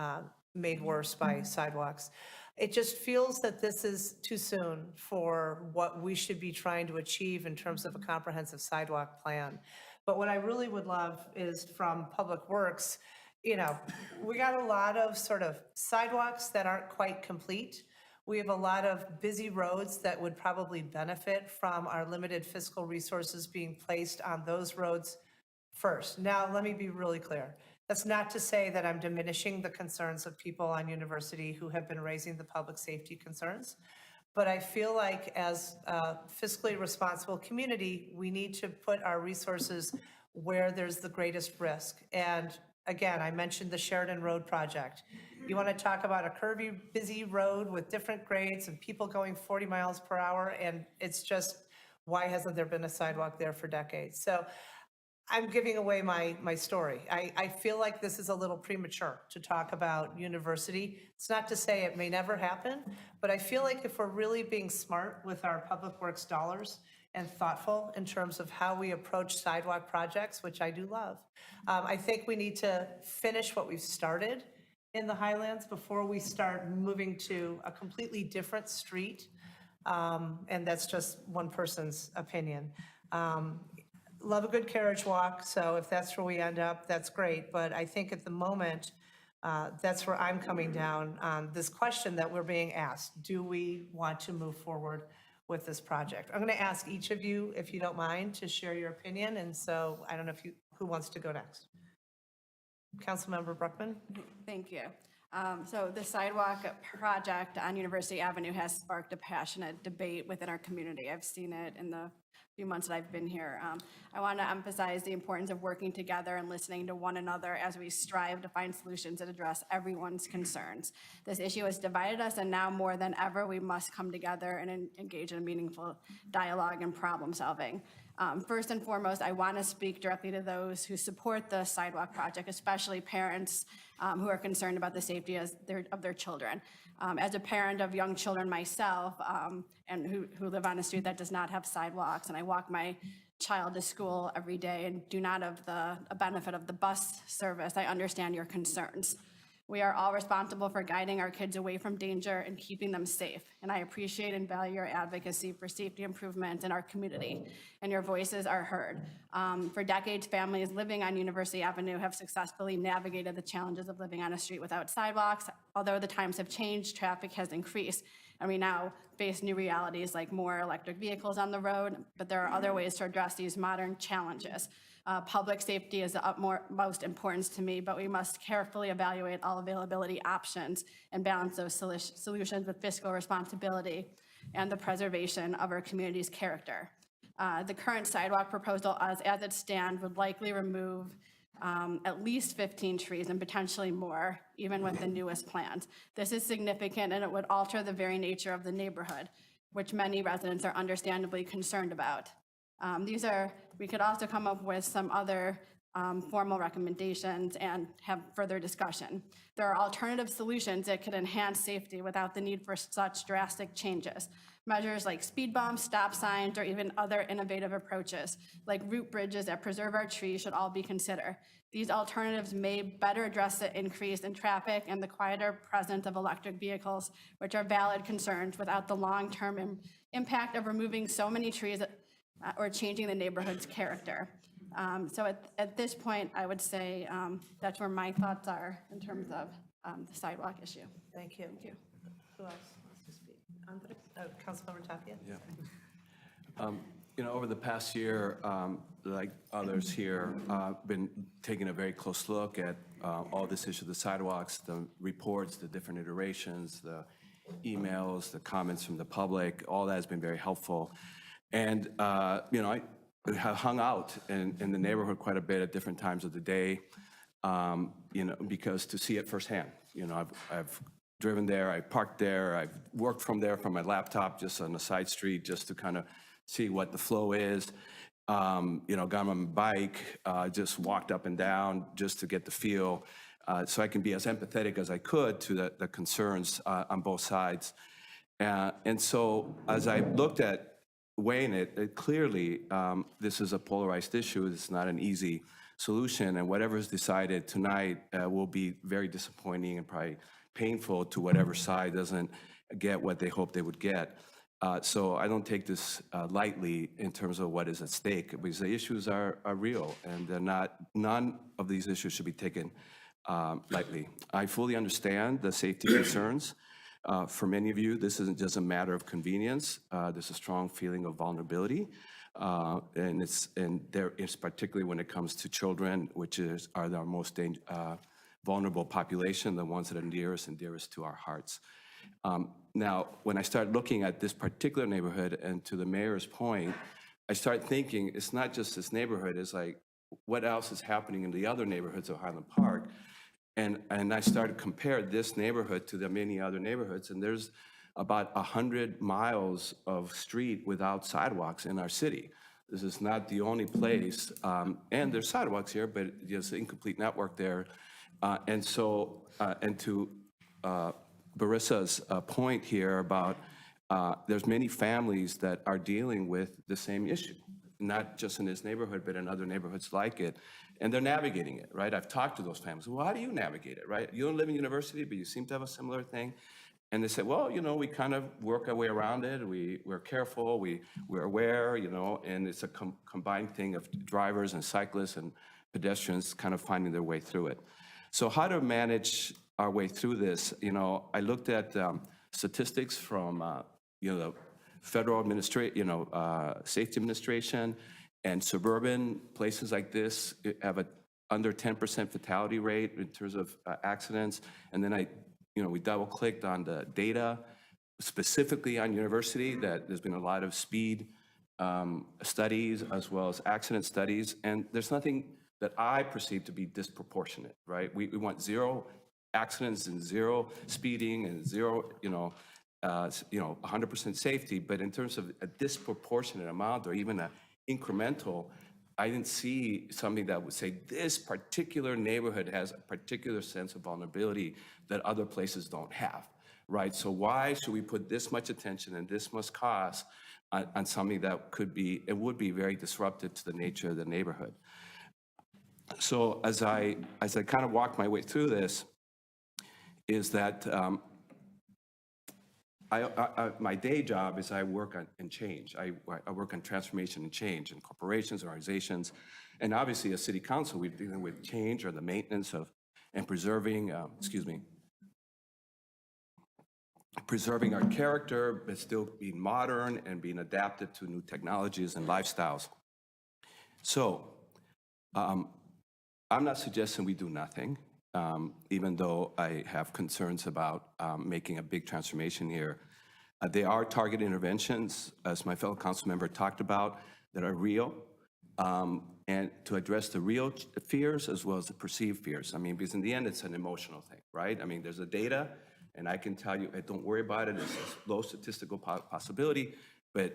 made worse by sidewalks. It just feels that this is too soon for what we should be trying to achieve in terms of a comprehensive sidewalk plan. But what I really would love is from Public Works, you know, we got a lot of sort of sidewalks that aren't quite complete. We have a lot of busy roads that would probably benefit from our limited fiscal resources being placed on those roads first. Now, let me be really clear. That's not to say that I'm diminishing the concerns of people on University who have been raising the public safety concerns. But I feel like as a fiscally responsible community, we need to put our resources where there's the greatest risk. And again, I mentioned the Sheridan Road project. You want to talk about a curvy, busy road with different grades and people going 40 miles per hour, and it's just, why hasn't there been a sidewalk there for decades? So I'm giving away my story. I feel like this is a little premature to talk about University. It's not to say it may never happen, but I feel like if we're really being smart with our public works dollars and thoughtful in terms of how we approach sidewalk projects, which I do love, I think we need to finish what we've started in the Highlands before we start moving to a completely different street. And that's just one person's opinion. Love a good carriage walk, so if that's where we end up, that's great. But I think at the moment, that's where I'm coming down on this question that we're being asked. Do we want to move forward with this project? I'm going to ask each of you, if you don't mind, to share your opinion. And so I don't know who wants to go next. Councilmember Bruckman? Thank you. So the sidewalk project on University Avenue has sparked a passionate debate within our community. I've seen it in the few months that I've been here. I want to emphasize the importance of working together and listening to one another as we strive to find solutions that address everyone's concerns. This issue has divided us, and now more than ever, we must come together and engage in meaningful dialogue and problem solving. First and foremost, I want to speak directly to those who support the sidewalk project, especially parents who are concerned about the safety of their children. As a parent of young children myself, and who live on a street that does not have sidewalks, and I walk my child to school every day and do not have the benefit of the bus service, I understand your concerns. We are all responsible for guiding our kids away from danger and keeping them safe. And I appreciate and value your advocacy for safety improvements in our community, and your voices are heard. For decades, families living on University Avenue have successfully navigated the challenges of living on a street without sidewalks. Although the times have changed, traffic has increased, and we now face new realities like more electric vehicles on the road, but there are other ways to address these modern challenges. Public safety is of utmost importance to me, but we must carefully evaluate all availability options and balance those solutions with fiscal responsibility and the preservation of our community's character. The current sidewalk proposal, as it stands, would likely remove at least 15 trees and potentially more, even with the newest plans. This is significant, and it would alter the very nature of the neighborhood, which many residents are understandably concerned about. We could also come up with some other formal recommendations and have further discussion. There are alternative solutions that could enhance safety without the need for such drastic changes. Measures like speed bumps, stop signs, or even other innovative approaches, like root bridges that preserve our trees, should all be considered. These alternatives may better address the increase in traffic and the quieter presence of electric vehicles, which are valid concerns, without the long-term impact of removing so many trees or changing the neighborhood's character. So at this point, I would say that's where my thoughts are in terms of the sidewalk issue. Thank you. Thank you. Who else wants to speak? Andre? Councilmember Tapia? Yeah. You know, over the past year, like others here, been taking a very close look at all this issue of the sidewalks, the reports, the different iterations, the emails, the comments from the public. All that has been very helpful. And, you know, I have hung out in the neighborhood quite a bit at different times of the day, you know, because to see it firsthand. You know, I've driven there, I parked there, I've worked from there from my laptop just on a side street just to kind of see what the flow is. You know, got on my bike, just walked up and down just to get the feel, so I can be as empathetic as I could to the concerns on both sides. And so as I looked at weighing it, clearly this is a polarized issue. It's not an easy solution, and whatever is decided tonight will be very disappointing and probably painful to whatever side doesn't get what they hope they would get. So I don't take this lightly in terms of what is at stake, because the issues are real, and they're not, none of these issues should be taken lightly. I fully understand the safety concerns. For many of you, this isn't just a matter of convenience. There's a strong feeling of vulnerability, and there is particularly when it comes to children, which are our most vulnerable population, the ones that are nearest and dearest to our hearts. Now, when I start looking at this particular neighborhood, and to the mayor's point, I start thinking it's not just this neighborhood, it's like, what else is happening in the other neighborhoods of Highland Park? And I started to compare this neighborhood to the many other neighborhoods, and there's about 100 miles of street without sidewalks in our city. This is not the only place, and there's sidewalks here, but there's an incomplete network there. And so, and to Barissa's point here about there's many families that are dealing with the same issue, not just in this neighborhood, but in other neighborhoods like it. And they're navigating it, right? I've talked to those families. Well, how do you navigate it, right? You don't live in university, but you seem to have a similar thing. And they say, well, you know, we kind of work our way around it. We're careful, we're aware, you know, and it's a combined thing of drivers and cyclists and pedestrians kind of finding their way through it. So how to manage our way through this? You know, I looked at statistics from, you know, the Federal Safety Administration, and suburban places like this have a under 10% fatality rate in terms of accidents. And then we double clicked on the data specifically on university, that there's been a lot of speed studies as well as accident studies. And there's nothing that I perceive to be disproportionate, right? We want zero accidents and zero speeding and zero, 100% safety. But in terms of a disproportionate amount or even a incremental. I didn't see something that would say this particular neighborhood has a particular sense of vulnerability that other places don't have, right? So why should we put this much attention and this much cost on something that it would be very disruptive to the nature of the neighborhood? So as I kind of walk my way through this, is that my day job is I work in change. I work on transformation and change in corporations, organizations, and obviously as city council, we're dealing with change or the maintenance of and preserving, preserving our character, but still being modern and being adapted to new technologies and lifestyles. So I'm not suggesting we do nothing, even though I have concerns about making a big transformation here. There are target interventions, as my fellow council member talked about, that are real, and to address the real fears as well as the perceived fears. I mean, because in the end, it's an emotional thing, right? I mean, there's a data, and I can tell you, don't worry about it, it's a low statistical possibility, but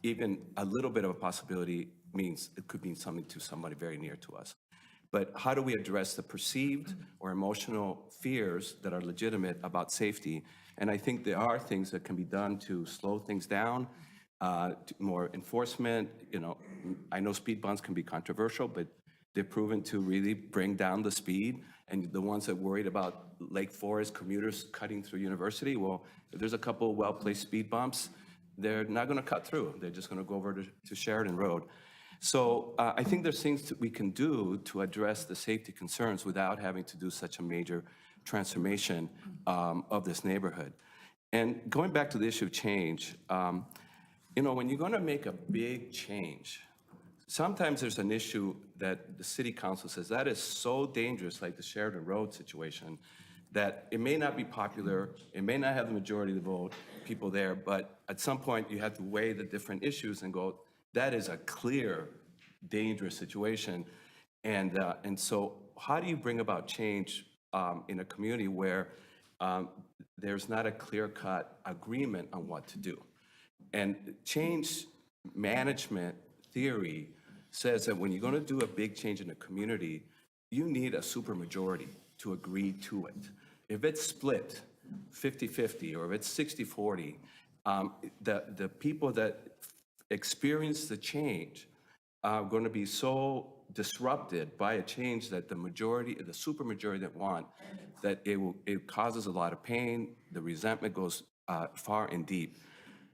even a little bit of a possibility means it could mean something to somebody very near to us. But how do we address the perceived or emotional fears that are legitimate about safety? And I think there are things that can be done to slow things down, more enforcement. You know, I know speed bumps can be controversial, but they're proven to really bring down the speed. And the ones that worried about Lake Forest commuters cutting through University, well, if there's a couple of well-placed speed bumps, they're not going to cut through. They're just going to go over to Sheridan Road. So I think there's things that we can do to address the safety concerns without having to do such a major transformation of this neighborhood. And going back to the issue of change, you know, when you're going to make a big change, sometimes there's an issue that the city council says that is so dangerous, like the Sheridan Road situation, that it may not be popular, it may not have the majority of the vote, people there, but at some point you have to weigh the different issues and go, that is a clear, dangerous situation. And so how do you bring about change in a community where there's not a clear-cut agreement on what to do? And change management theory says that when you're going to do a big change in a community, you need a supermajority to agree to it. If it's split 50-50 or if it's 60-40, the people that experience the change are going to be so disrupted by a change that the majority, the supermajority that want, that it causes a lot of pain, the resentment goes far and deep.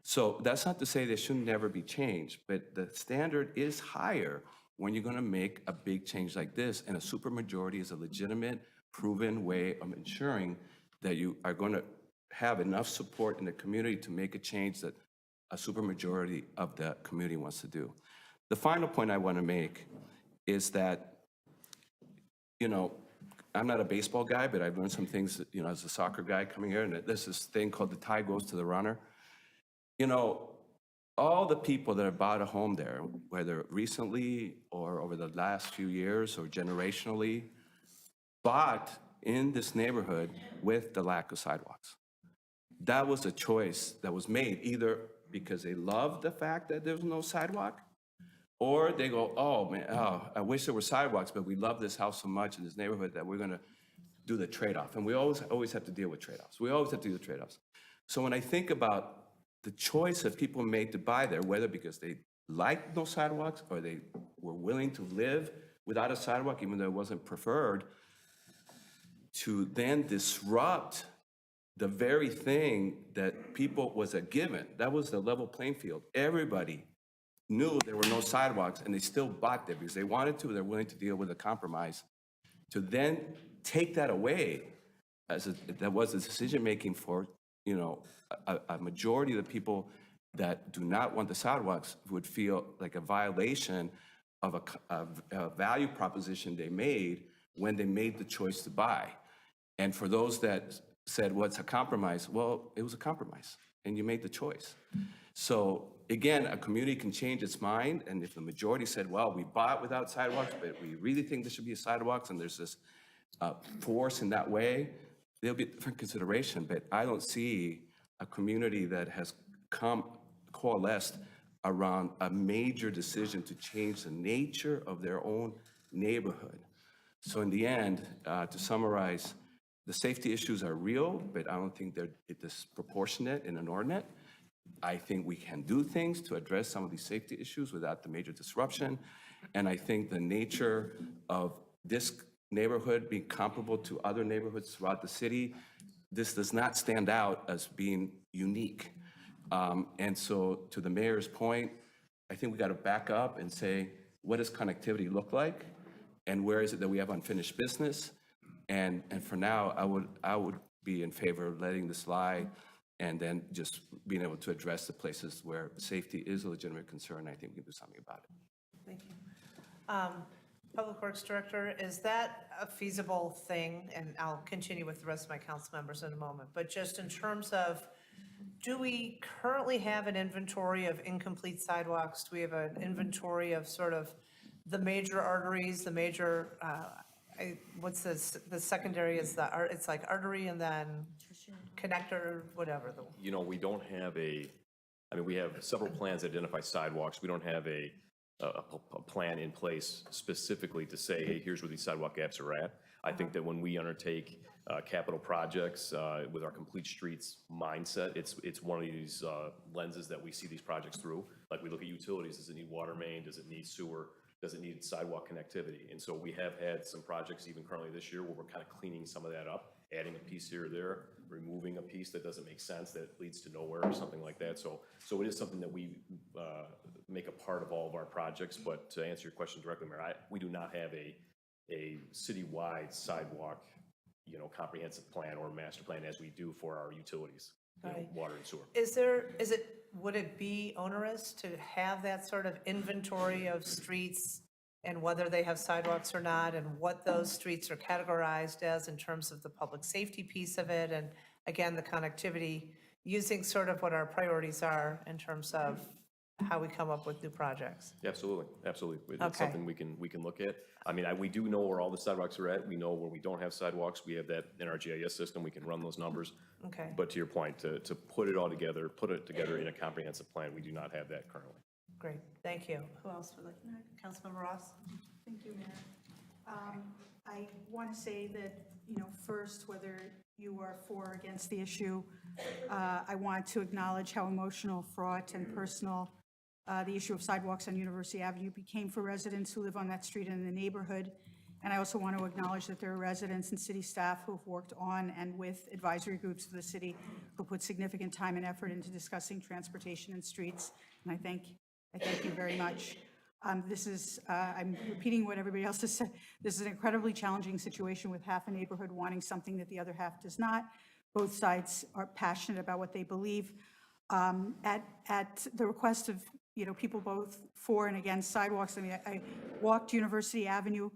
So that's not to say there should never be change, but the standard is higher when you're going to make a big change like this, and a supermajority is a legitimate, proven way of ensuring that you are going to have enough support in the community to make a change that a supermajority of the community wants to do. The final point I want to make is that, you know, I'm not a baseball guy, but I've learned some things, you know, as a soccer guy coming here, and there's this thing called the tie goes to the runner. You know, all the people that have bought a home there, whether recently or over the last few years or generationally, bought in this neighborhood with the lack of sidewalks. That was a choice that was made, either because they love the fact that there's no sidewalk, or they go, oh man, I wish there were sidewalks, but we love this house so much in this neighborhood that we're gonna do the trade-off. And we always have to deal with trade-offs. We always have to do the trade-offs. So when I think about the choice that people made to buy there, whether because they liked no sidewalks or they were willing to live without a sidewalk, even though it wasn't preferred, to then disrupt the very thing that people was a given. That was the level playing field. Everybody knew there were no sidewalks, and they still bought there because they wanted to, they're willing to deal with a compromise. To then take that away, that was the decision-making for, you know, a majority of the people that do not want the sidewalks would feel like a violation of a value proposition they made when they made the choice to buy. And for those that said, what's a compromise? Well, it was a compromise, and you made the choice. So again, a community can change its mind, and if the majority said, well, we bought without sidewalks, but we really think there should be sidewalks, and there's this force in that way, there'll be a different consideration. But I don't see a community that has coalesced around a major decision to change the nature of their own neighborhood. So in the end, to summarize, the safety issues are real, but I don't think they're disproportionate and inordinate. I think we can do things to address some of these safety issues without the major disruption. And I think the nature of this neighborhood being comparable to other neighborhoods throughout the city, this does not stand out as being unique. And so to the mayor's point, I think we got to back up and say, what does connectivity look like? And where is it that we have unfinished business? And for now, I would be in favor of letting this lie and then just being able to address the places where safety is a legitimate concern. I think we can do something about it. Thank you. Public Works Director, is that a feasible thing? And I'll continue with the rest of my council members in a moment, but just in terms of, do we currently have an inventory of incomplete sidewalks? Do we have an inventory of sort of the major arteries, the major, what's this, the secondary is the, it's like artery and then connector, whatever. You know, we don't have we have several plans that identify sidewalks. We don't have a plan in place specifically to say, hey, here's where these sidewalk gaps are at. I think that when we undertake capital projects with our complete streets mindset, it's one of these lenses that we see these projects through. Like we look at utilities, does it need water main? Does it need sewer? Does it need sidewalk connectivity? And so we have had some projects even currently this year where we're kind of cleaning some of that up, adding a piece here or there, removing a piece that doesn't make sense, that leads to nowhere or something like that. So it is something that we make a part of all of our projects. But to answer your question directly, Mayor, we do not have a citywide sidewalk, comprehensive plan or master plan as we do for our utilities, water and sewer. Would it be onerous to have that sort of inventory of streets and whether they have sidewalks or not, and what those streets are categorized as in terms of the public safety piece of it, and again, the connectivity, using sort of what our priorities are in terms of how we come up with new projects? Absolutely. It's Okay. something we can look at. I mean, we do know where all the sidewalks are at. We know where we don't have sidewalks. We have that in our GIS system. We can run those numbers. Okay. But to your point, to put it together in a comprehensive plan, we do not have that currently. Great, thank you. Who else would like, Councilmember Ross? Thank you, Mayor. I want to say that, first, whether you are for or against the issue, I want to acknowledge how emotional, fraught, and personal the issue of sidewalks on University Avenue became for residents who live on that street and in the neighborhood. And I also want to acknowledge that there are residents and city staff who have worked on and with advisory groups of the city who put significant time and effort into discussing transportation and streets. And I thank you very much. This is, I'm repeating what everybody else has said, this is an incredibly challenging situation with half a neighborhood wanting something that the other half does not. Both sides are passionate about what they believe. At the request of people both for and against sidewalks, I mean, I walked University Avenue.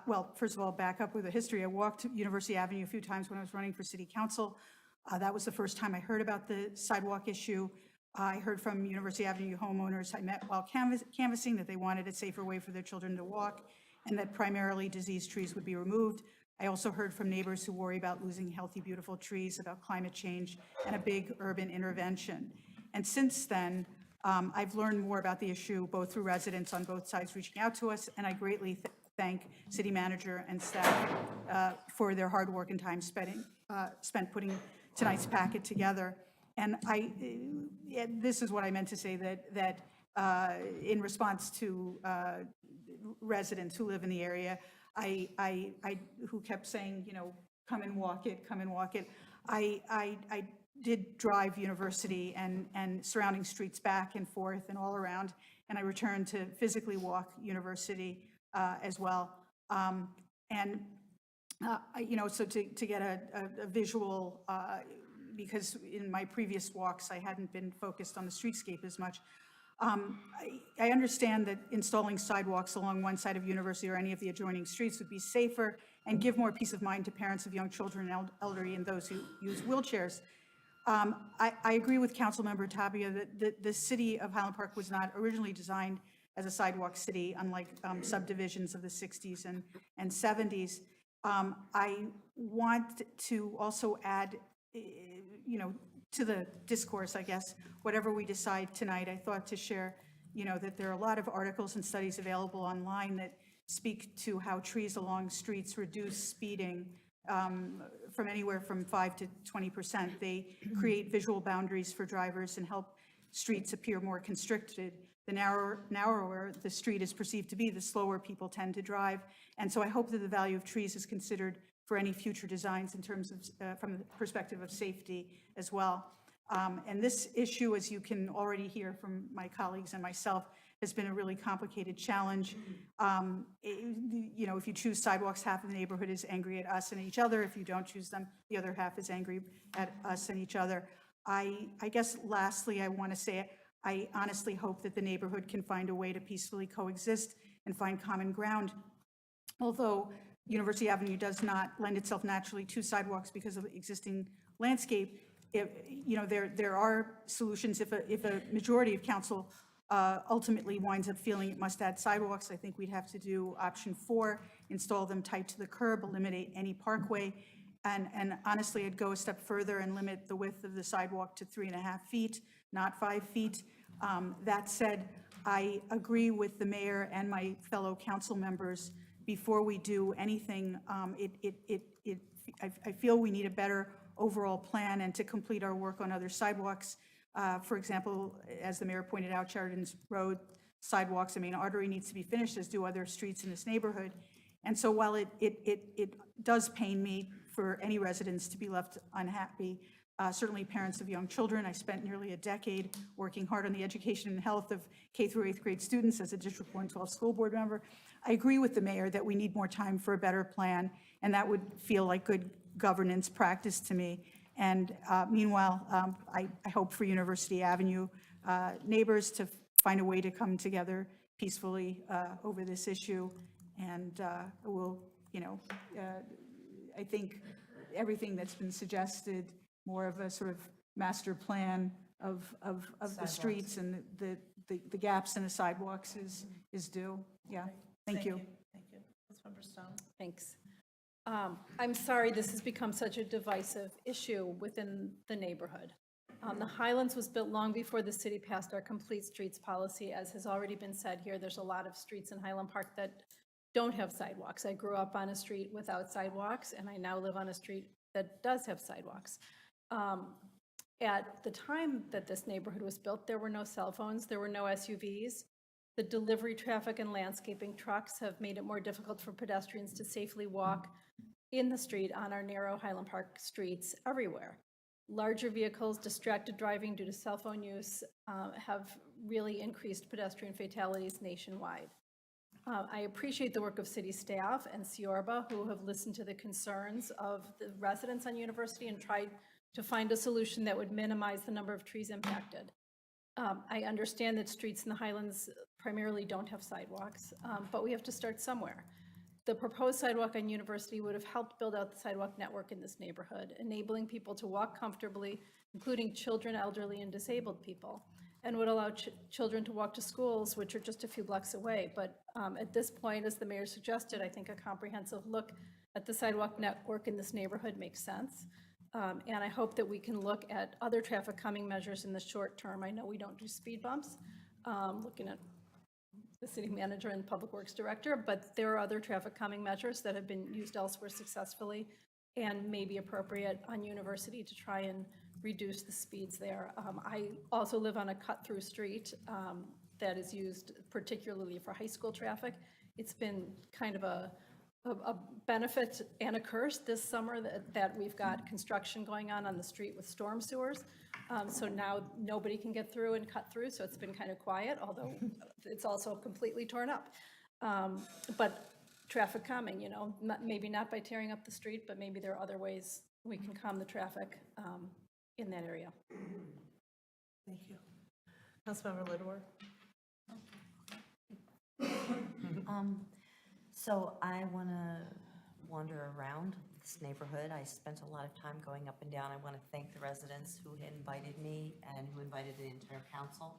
Well, first of all, back up with the history. I walked University Avenue a few times when I was running for city council. That was the first time I heard about the sidewalk issue. I heard from University Avenue homeowners I met while canvassing that they wanted a safer way for their children to walk and that primarily diseased trees would be removed. I also heard from neighbors who worry about losing healthy, beautiful trees, about climate change, and a big urban intervention. And since then, I've learned more about the issue, both through residents on both sides reaching out to us, and I greatly thank city manager and staff for their hard work and time spent putting tonight's packet together. And this is what I meant to say, that in response to residents who live in the area, who kept saying, come and walk it, come and walk it. I did drive University and surrounding streets back and forth and all around, and I returned to physically walk University as well. So to get a visual, because in my previous walks, I hadn't been focused on the streetscape as much. I understand that installing sidewalks along one side of University or any of the adjoining streets would be safer and give more peace of mind to parents of young children and elderly and those who use wheelchairs. I agree with Councilmember Tapia that the city of Highland Park was not originally designed as a sidewalk city, unlike subdivisions of the 60s and 70s. I want to also add, to the discourse, I guess, whatever we decide tonight, I thought to share, that there are a lot of articles and studies available online that speak to how trees along streets reduce speeding from anywhere from 5 to 20%. They create visual boundaries for drivers and help streets appear more constricted. The narrower the street is perceived to be, the slower people tend to drive. And so I hope that the value of trees is considered for any future designs in terms of, from the perspective of safety as well. And this issue, as you can already hear from my colleagues and myself, has been a really complicated challenge. If you choose sidewalks, half of the neighborhood is angry at us and each other. If you don't choose them, the other half is angry at us and each other. I guess lastly, I want to say, I honestly hope that the neighborhood can find a way to peacefully coexist and find common ground. Although University Avenue does not lend itself naturally to sidewalks because of the existing landscape, there are solutions. If a majority of council ultimately winds up feeling it must add sidewalks, I think we'd have to do option 4, install them tight to the curb, eliminate any parkway. And honestly, I'd go a step further and limit the width of the sidewalk to 3.5 feet, not 5 feet. That said, I agree with the mayor and my fellow council members. Before we do anything, I feel we need a better overall plan and to complete our work on other sidewalks. For example, as the mayor pointed out, Sheridan's Road sidewalks, the main artery needs to be finished, as do other streets in this neighborhood. And so while it does pain me for any residents to be left unhappy, certainly parents of young children, I spent nearly a decade working hard on the education and health of K through 8th grade students as a District 112 school board member. I agree with the mayor that we need more time for a better plan, and that would feel like good governance practice to me. And meanwhile, I hope for University Avenue neighbors to find a way to come together peacefully over this issue. And I think everything that's been suggested, more of a sort of master plan of the streets and the gaps in the sidewalks is due. Yeah, thank you. Thank you. Councilmember Stone. Thanks. I'm sorry this has become such a divisive issue within the neighborhood. The Highlands was built long before the city passed our complete streets policy. As has already been said here, there's a lot of streets in Highland Park that don't have sidewalks. I grew up on a street without sidewalks, and I now live on a street that does have sidewalks. At the time that this neighborhood was built, there were no cell phones, there were no SUVs. The delivery traffic and landscaping trucks have made it more difficult for pedestrians to safely walk in the street on our narrow Highland Park streets everywhere. Larger vehicles, distracted driving due to cell phone use have really increased pedestrian fatalities nationwide. I appreciate the work of city staff and Ciorba, who have listened to the concerns of the residents on University and tried to find a solution that would minimize the number of trees impacted. I understand that streets in the Highlands primarily don't have sidewalks, but we have to start somewhere. The proposed sidewalk on University would have helped build out the sidewalk network in this neighborhood, enabling people to walk comfortably, including children, elderly, and disabled people, and would allow children to walk to schools, which are just a few blocks away. But at this point, as the mayor suggested, I think a comprehensive look at the sidewalk network in this neighborhood makes sense. And I hope that we can look at other traffic calming measures in the short term. I know we don't do speed bumps, looking at the city manager and public works director, but there are other traffic calming measures that have been used elsewhere successfully and may be appropriate on University to try and reduce the speeds there. I also live on a cut-through street that is used particularly for high school traffic. It's been kind of a benefit and a curse this summer that we've got construction going on the street with storm sewers. So now nobody can get through and cut through, so it's been kind of quiet, although it's also completely torn up. But traffic calming, maybe not by tearing up the street, but maybe there are other ways we can calm the traffic in that area. Thank you. Councilmember Lidward. So I want to wander around this neighborhood. I spent a lot of time going up and down. I want to thank the residents who invited me and who invited the entire council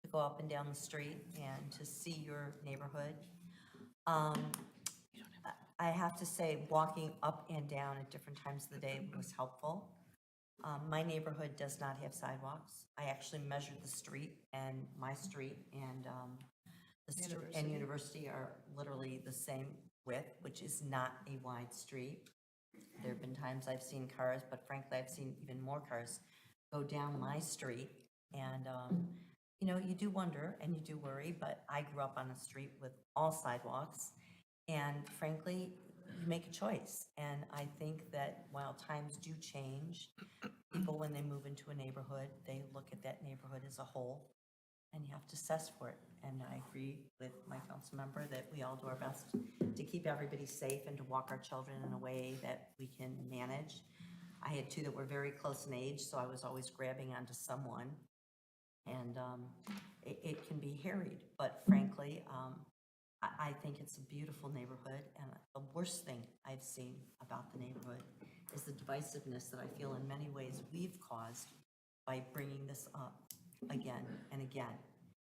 to go up and down the street and to see your neighborhood. I have to say, walking up and down at different times of the day was helpful. My neighborhood does not have sidewalks. I actually measured the street, and my street and University are literally the same width, which is not a wide street. There have been times I've seen cars, but frankly, I've seen even more cars go down my street. And, you do wonder and you do worry, but I grew up on a street with all sidewalks. And frankly, you make a choice. And I think that while times do change, people, when they move into a neighborhood, they look at that neighborhood as a whole, and you have to assess for it. And I agree with my council member that we all do our best to keep everybody safe and to walk our children in a way that we can manage. I had two that were very close in age, so I was always grabbing onto someone. And it can be harried, but frankly, I think it's a beautiful neighborhood, and the worst thing I've seen about the neighborhood is the divisiveness that I feel in many ways we've caused by bringing this up again and again.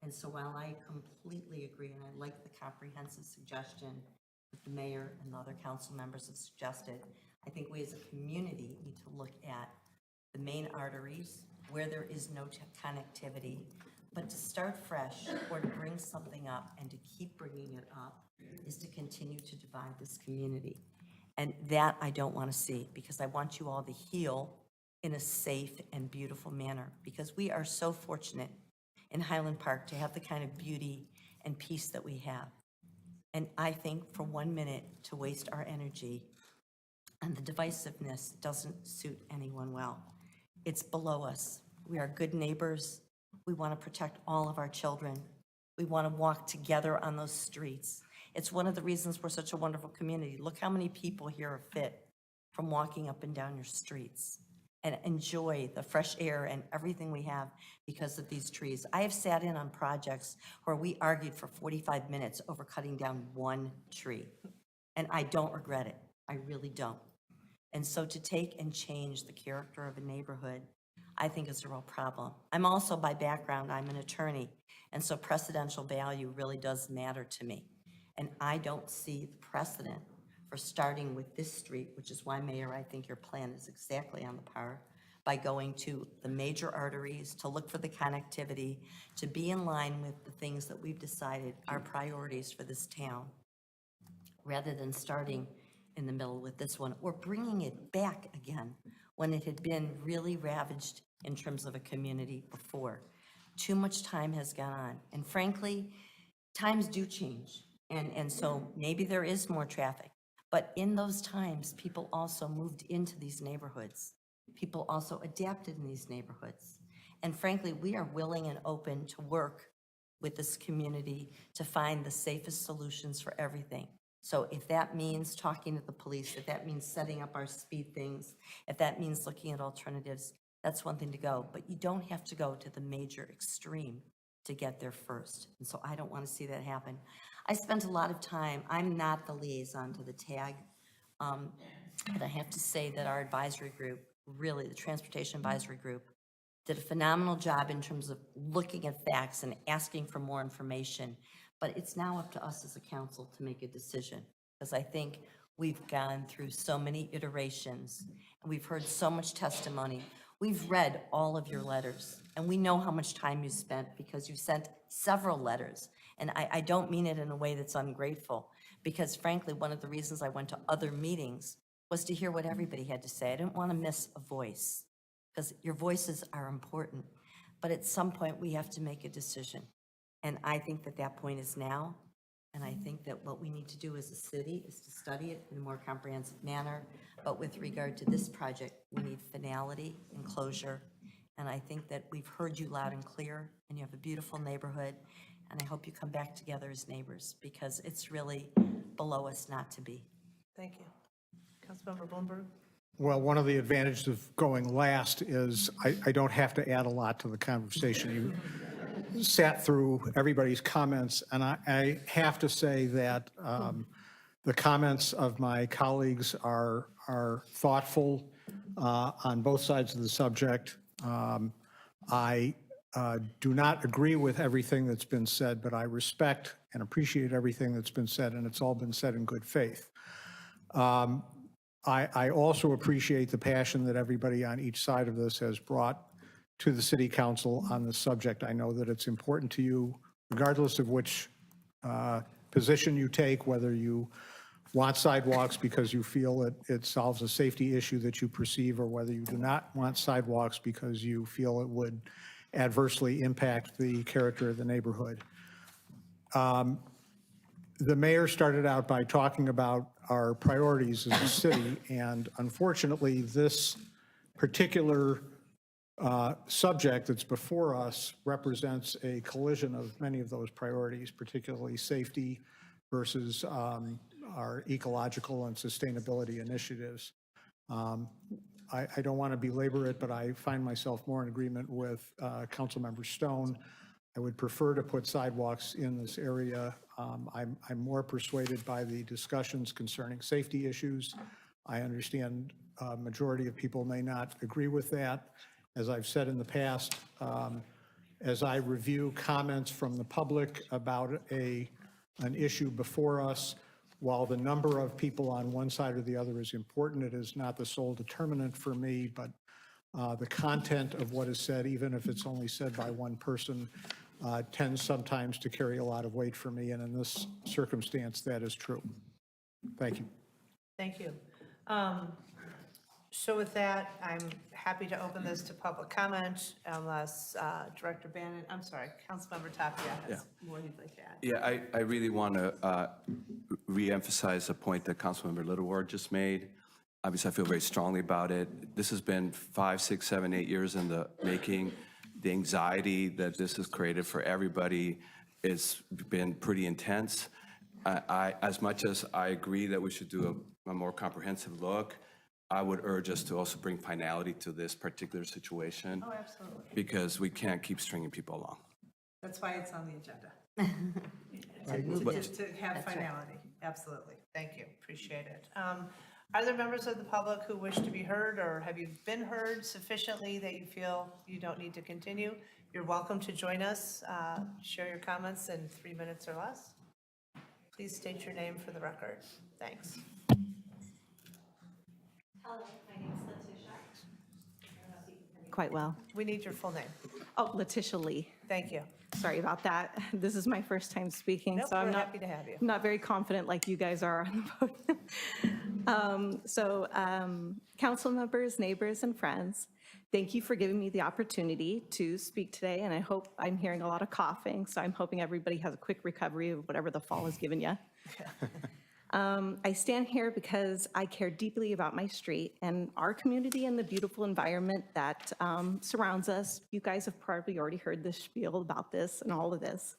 And so while I completely agree, and I like the comprehensive suggestion that the mayor and the other council members have suggested, I think we as a community need to look at the main arteries where there is no connectivity, but to start fresh or to bring something up and to keep bringing it up is to continue to divide this community. And that I don't want to see, because I want you all to heal in a safe and beautiful manner, because we are so fortunate in Highland Park to have the kind of beauty and peace that we have. And I think for 1 minute to waste our energy and the divisiveness doesn't suit anyone well. It's below us. We are good neighbors. We want to protect all of our children. We want to walk together on those streets. It's one of the reasons we're such a wonderful community. Look how many people here are fit from walking up and down your streets and enjoy the fresh air and everything we have because of these trees. I have sat in on projects where we argued for 45 minutes over cutting down one tree, and I don't regret it. I really don't. And so to take and change the character of a neighborhood, I think is a real problem. I'm also, by background, I'm an attorney, and so precedential value really does matter to me. And I don't see the precedent for starting with this street, which is why, Mayor, I think your plan is exactly on the par, by going to the major arteries, to look for the connectivity, to be in line with the things that we've decided are priorities for this town, rather than starting in the middle with this one, or bringing it back again when it had been really ravaged in terms of a community before. Too much time has gone on, and frankly, times do change, and so maybe there is more traffic, but in those times, people also moved into these neighborhoods. People also adapted in these neighborhoods, and frankly, we are willing and open to work with this community to find the safest solutions for everything. So if that means talking to the police, if that means setting up our speed things, if that means looking at alternatives, that's one thing to go. But you don't have to go to the major extreme to get there first. And so I don't want to see that happen. I spent a lot of time, I'm not the liaison to the TAG, but I have to say that our advisory group, really the Transportation Advisory Group, did a phenomenal job in terms of looking at facts and asking for more information. But it's now up to us as a council to make a decision, because I think we've gone through so many iterations, and we've heard so much testimony. We've read all of your letters, and we know how much time you spent, because you sent several letters. And I don't mean it in a way that's ungrateful, because frankly, one of the reasons I went to other meetings was to hear what everybody had to say. I didn't want to miss a voice, because your voices are important. But at some point, we have to make a decision. And I think that that point is now, and I think that what we need to do as a city is to study it in a more comprehensive manner. But with regard to this project, we need finality and closure. And I think that we've heard you loud and clear, and you have a beautiful neighborhood, and I hope you come back together as neighbors, because it's really below us not to be. Thank you. Councilmember Bloomberg? Well, one of the advantages of going last is I don't have to add a lot to the conversation. You sat through everybody's comments, and I have to say that the comments of my colleagues are thoughtful on both sides of the subject. I do not agree with everything that's been said, but I respect and appreciate everything that's been said, and it's all been said in good faith. I also appreciate the passion that everybody on each side of this has brought to the city council on this subject. I know that it's important to you, regardless of which position you take, whether you want sidewalks because you feel it solves a safety issue that you perceive, or whether you do not want sidewalks because you feel it would adversely impact the character of the neighborhood. The mayor started out by talking about our priorities as a city, and unfortunately, this particular subject that's before us represents a collision of many of those priorities, particularly safety versus our ecological and sustainability initiatives. I don't want to belabor it, but I find myself more in agreement with Councilmember Stone. I would prefer to put sidewalks in this area. I'm more persuaded by the discussions concerning safety issues. I understand a majority of people may not agree with that. As I've said in the past, as I review comments from the public about an issue before us, while the number of people on one side or the other is important, it is not the sole determinant for me, but the content of what is said, even if it's only said by one person, tends sometimes to carry a lot of weight for me, and in this circumstance, that is true. Thank you. Thank you. So with that, I'm happy to open this to public comment unless Director Bannon, I'm sorry, Councilmember Tapia has more he'd like to add. Yeah, I really want to reemphasize a point that Councilmember Littleward just made. Obviously, I feel very strongly about it. This has been 5, 6, 7, 8 years in the making. The anxiety that this has created for everybody has been pretty intense. As much as I agree that we should do a more comprehensive look, I would urge us to also bring finality to this particular situation. Oh, absolutely. Because we can't keep stringing people along. That's why it's on the agenda. To have finality. Absolutely. Thank you. Appreciate it. Are there members of the public who wish to be heard, or have you been heard sufficiently that you feel you don't need to continue? You're welcome to join us. Share your comments in 3 minutes or less. Please state your name for the record. Thanks. Hello, my name is Letitia. Quite well. We need your full name. Oh, Letitia Lee. Thank you. Sorry about that. This is my first time speaking, Nope, so I'm we're not, happy to have you. not very confident like you guys are on the podium. Council members, neighbors, and friends, thank you for giving me the opportunity to speak today, and I hope I'm hearing a lot of coughing, so I'm hoping everybody has a quick recovery of whatever the fall has given you. I stand here because I care deeply about my street and our community and the beautiful environment that surrounds us. You guys have probably already heard this spiel about this and all of this.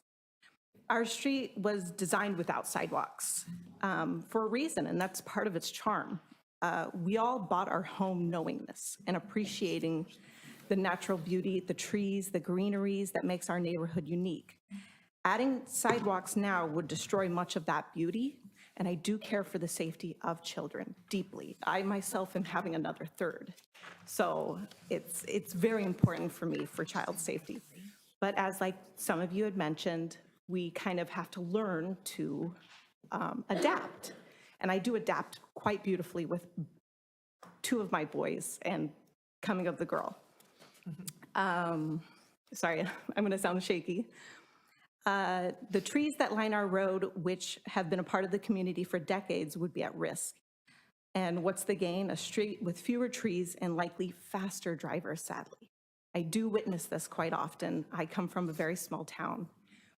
Our street was designed without sidewalks for a reason, and that's part of its charm. We all bought our home knowing this and appreciating the natural beauty, the trees, the greeneries that makes our neighborhood unique. Adding sidewalks now would destroy much of that beauty, and I do care for the safety of children deeply. I myself am having another third, so it's very important for me for child safety. But as like some of you had mentioned, we kind of have to learn to adapt, and I do adapt quite beautifully with 2 of my boys and coming of the girl. Sorry, I'm going to sound shaky. The trees that line our road, which have been a part of the community for decades, would be at risk. And what's the gain? A street with fewer trees and likely faster drivers, sadly. I do witness this quite often. I come from a very small town.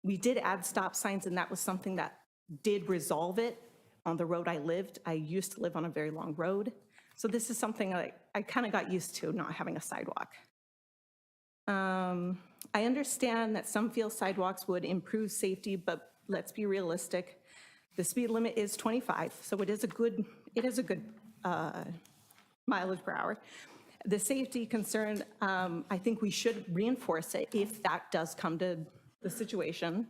We did add stop signs, and that was something that did resolve it on the road I lived. I used to live on a very long road. So this is something I kind of got used to, not having a sidewalk. I understand that some feel sidewalks would improve safety, but let's be realistic. The speed limit is 25, so it is a good mileage per hour. The safety concern, I think we should reinforce it if that does come to the situation.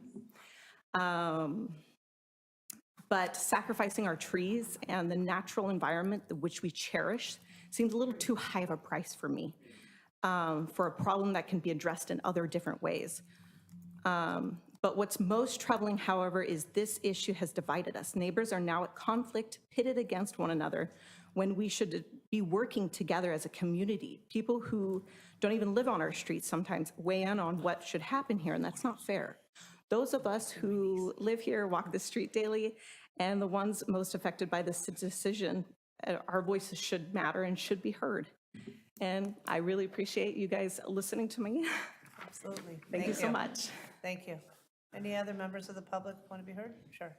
But sacrificing our trees and the natural environment which we cherish seems a little too high of a price for me. For a problem that can be addressed in other different ways. But what's most troubling, however, is this issue has divided us. Neighbors are now at conflict, pitted against one another, when we should be working together as a community. People who don't even live on our streets sometimes weigh in on what should happen here, and that's not fair. Those of us who live here, walk the street daily, and the ones most affected by this decision, our voices should matter and should be heard. And I really appreciate you guys listening to me. Absolutely. Thank you so much. Thank you. Any other members of the public want to be heard? Sure.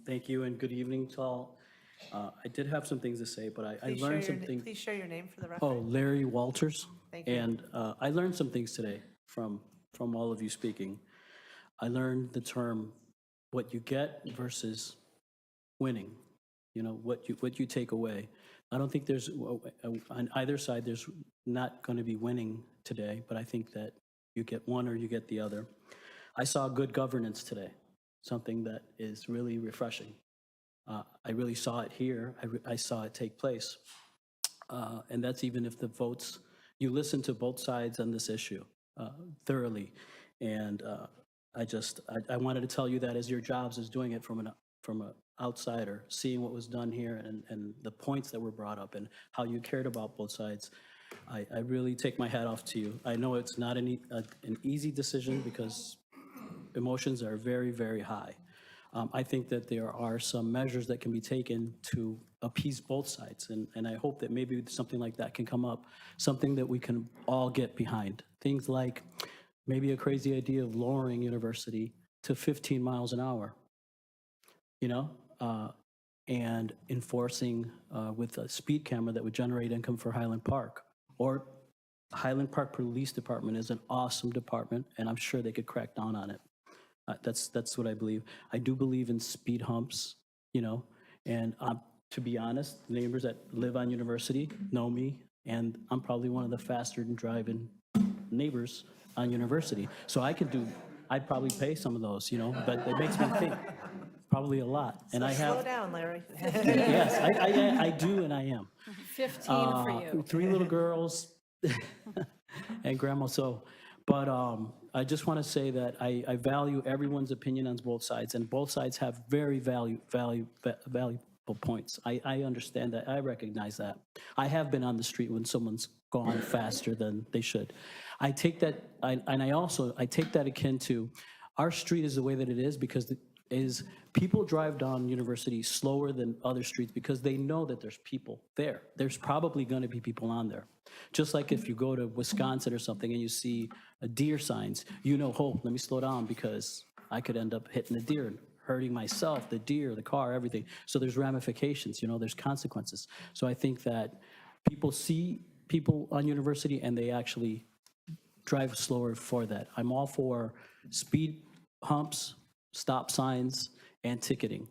Thank you and good evening to all. I did have some things to say, but I learned some things. Please share your name for the record. Oh, Larry Walters. Thank you. And I learned some things today from all of you speaking. I learned the term what you get versus winning, you know, what you take away. I don't think there's, on either side, there's not going to be winning today, but I think that you get one or you get the other. I saw good governance today, something that is really refreshing. I really saw it here. I saw it take place. And that's even if the votes, you listen to both sides on this issue thoroughly. And I wanted to tell you that as your jobs is doing it from an outsider, seeing what was done here and the points that were brought up and how you cared about both sides. I really take my hat off to you. I know it's not an easy decision because emotions are very, very high. I think that there are some measures that can be taken to appease both sides, and I hope that maybe something like that can come up, something that we can all get behind. Things like maybe a crazy idea of lowering university to 15 miles an hour, you know, and enforcing with a speed camera that would generate income for Highland Park. Or Highland Park Police Department is an awesome department, and I'm sure they could crack down on it. That's what I believe. I do believe in speed humps, you know, and to be honest, neighbors that live on University know me, and I'm probably one of the faster than driving neighbors on University. So I'd probably pay some of those, you know, but it makes me think probably a lot. And So I have. slow down, Larry. Yes, I do, and I am. 15 for you. 3 little girls and grandma. But I just want to say that I value everyone's opinion on both sides, and both sides have very valuable points. I understand that. I recognize that. I have been on the street when someone's gone faster than they should. I take that, I take that akin to our street is the way that it is because people drive down University slower than other streets because they know that there's people there. There's probably going to be people on there. Just like if you go to Wisconsin or something and you see a deer signs, you know, oh, let me slow down because I could end up hitting a deer and hurting myself, the deer, the car, everything. So there's ramifications, you know, there's consequences. So I think that people see people on University and they actually drive slower for that. I'm all for speed humps, stop signs, and ticketing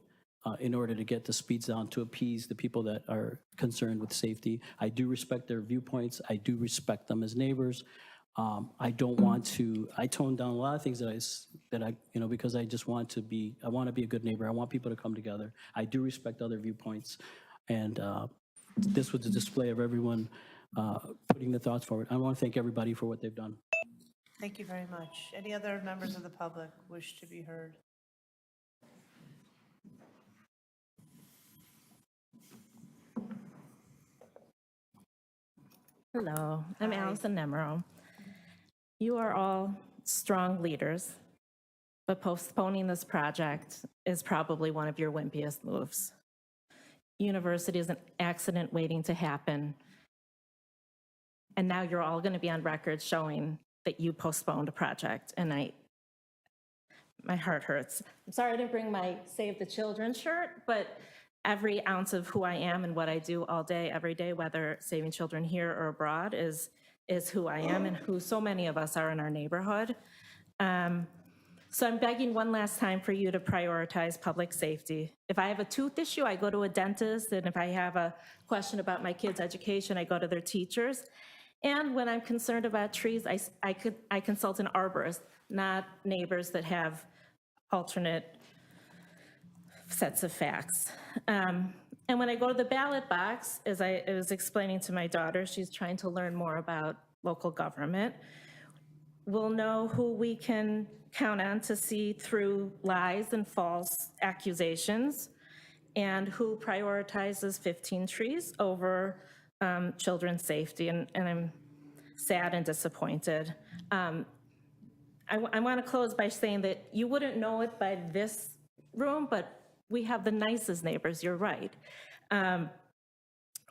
in order to get the speeds down to appease the people that are concerned with safety. I do respect their viewpoints. I do respect them as neighbors. I don't want to, I tone down a lot of things that I you know, because I just want to be, I want to be a good neighbor. I want people to come together. I do respect other viewpoints. And this was a display of everyone putting the thoughts forward. I want to thank everybody for what they've done. Thank you very much. Any other members of the public wish to be heard? Hello, I'm Allison Nemero. You are all strong leaders, but postponing this project is probably one of your wimpiest moves. University is an accident waiting to happen, and now you're all going to be on record showing that you postponed a project, and my heart hurts. I'm sorry I didn't bring my Save the Children shirt, but every ounce of who I am and what I do all day, every day, whether saving children here or abroad, is who I am and who so many of us are in our neighborhood. So I'm begging one last time for you to prioritize public safety. If I have a tooth issue, I go to a dentist, and if I have a question about my kids' education, I go to their teachers. And when I'm concerned about trees, I consult an arborist, not neighbors that have alternate sets of facts. And when I go to the ballot box, as I was explaining to my daughter, she's trying to learn more about local government. We'll know who we can count on to see through lies and false accusations, and who prioritizes 15 trees over children's safety, and I'm sad and disappointed. I want to close by saying that you wouldn't know it by this room, but we have the nicest neighbors, you're right.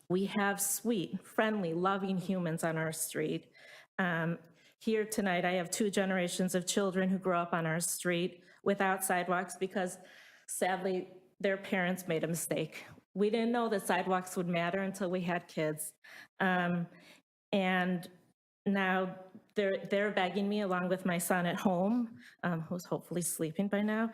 We have sweet, friendly, loving humans on our street. Here tonight, I have 2 generations of children who grew up on our street without sidewalks because sadly, their parents made a mistake. We didn't know that sidewalks would matter until we had kids. And now they're begging me, along with my son at home, who's hopefully sleeping by now.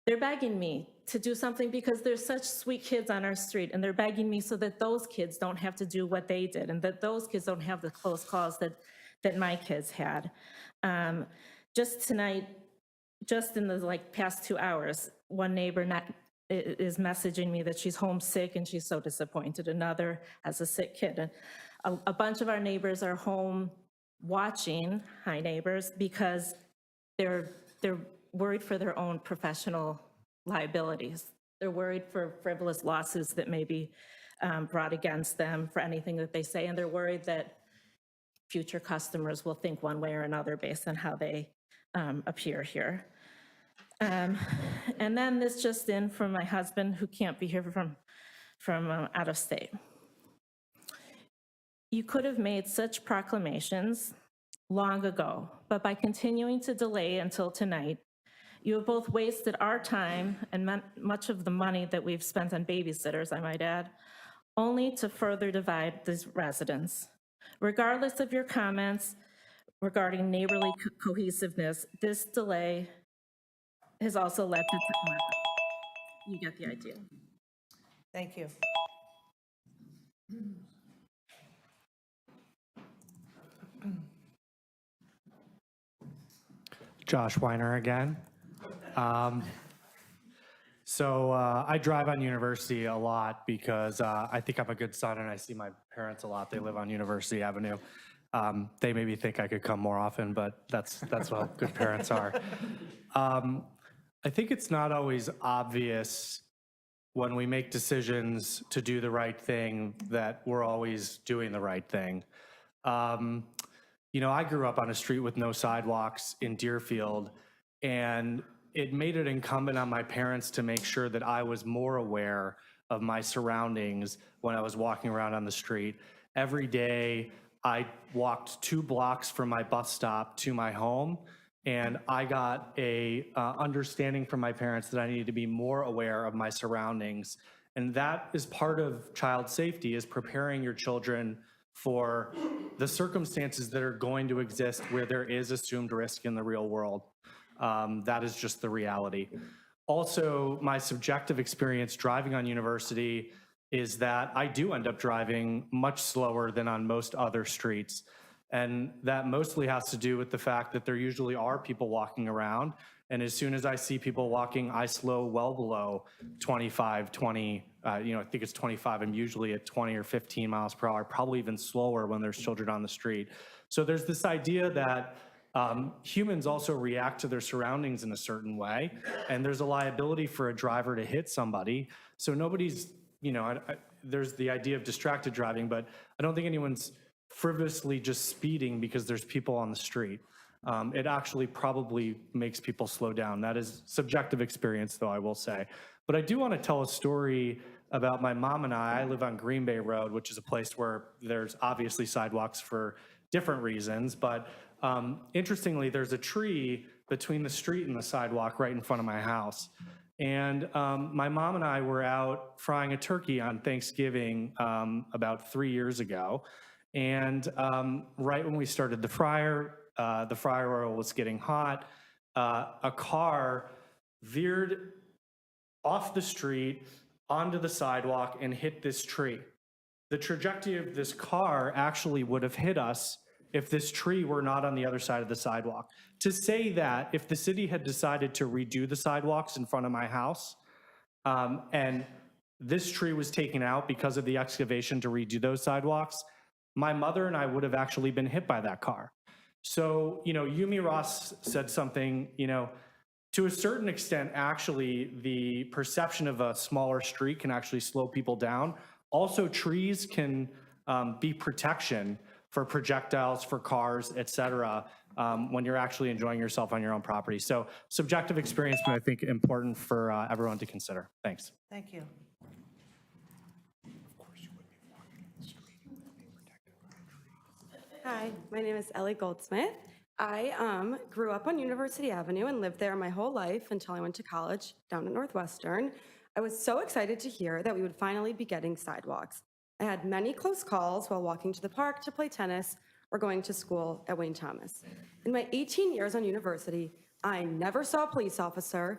They're begging me to do something because there's such sweet kids on our street, and they're begging me so that those kids don't have to do what they did, and that those kids don't have the close calls that my kids had. Just tonight, just in the past 2 hours, one neighbor is messaging me that she's homesick and she's so disappointed. Another has a sick kid. And a bunch of our neighbors are home watching, hi neighbors, because they're worried for their own professional liabilities. They're worried for frivolous lawsuits that may be brought against them for anything that they say, and they're worried that future customers will think one way or another based on how they appear here. And then this just in from my husband, who can't be here from out of state. You could have made such proclamations long ago, but by continuing to delay until tonight, you have both wasted our time and much of the money that we've spent on babysitters, I might add, only to further divide these residents. Regardless of your comments regarding neighborly cohesiveness, this delay has also led to, you get the idea. Thank you. Josh Weiner again. I drive on University a lot because I think I'm a good son and I see my parents a lot. They live on University Avenue. They maybe think I could come more often, but that's what good parents are. I think it's not always obvious when we make decisions to do the right thing that we're always doing the right thing. I grew up on a street with no sidewalks in Deerfield, and it made it incumbent on my parents to make sure that I was more aware of my surroundings when I was walking around on the street. Every day, I walked 2 blocks from my bus stop to my home, and I got a understanding from my parents that I needed to be more aware of my surroundings. And that is part of child safety, is preparing your children for the circumstances that are going to exist where there is assumed risk in the real world. That is just the reality. Also, my subjective experience driving on University is that I do end up driving much slower than on most other streets. And that mostly has to do with the fact that there usually are people walking around. And as soon as I see people walking, I slow well below 25, 20, I think it's 25. I'm usually at 20 or 15 miles per hour, probably even slower when there's children on the street. So there's this idea that humans also react to their surroundings in a certain way, and there's a liability for a driver to hit somebody. So nobody's, there's the idea of distracted driving, but I don't think anyone's frivolously just speeding because there's people on the street. It actually probably makes people slow down. That is subjective experience, though, I will say. But I do want to tell a story about my mom and I. I live on Green Bay Road, which is a place where there's obviously sidewalks for different reasons, but interestingly, there's a tree between the street and the sidewalk right in front of my house. And my mom and I were out frying a turkey on Thanksgiving about 3 years ago. And right when we started the fryer oil was getting hot. A car veered off the street onto the sidewalk and hit this tree. The trajectory of this car actually would have hit us if this tree were not on the other side of the sidewalk. To say that if the city had decided to redo the sidewalks in front of my house, and this tree was taken out because of the excavation to redo those sidewalks, my mother and I would have actually been hit by that car. So, Yumi Ross said something, to a certain extent, actually, the perception of a smaller street can actually slow people down. Also, trees can be protection for projectiles, for cars, et cetera, when you're actually enjoying yourself on your own property. So subjective experience, I think, important for everyone to consider. Thanks. Thank you. Hi, my name is Ellie Goldsmith. I grew up on University Avenue and lived there my whole life until I went to college down at Northwestern. I was so excited to hear that we would finally be getting sidewalks. I had many close calls while walking to the park to play tennis or going to school at Wayne Thomas. In my 18 years on university, I never saw a police officer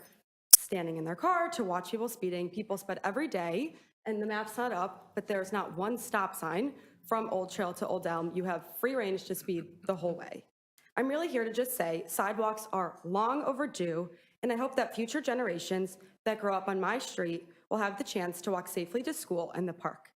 standing in their car to watch people speeding. People sped every day, and the map's not up, but there's not one stop sign from Old Trail to Old Elm. You have free range to speed the whole way. I'm really here to just say sidewalks are long overdue, and I hope that future generations that grow up on my street will have the chance to walk safely to school and the park.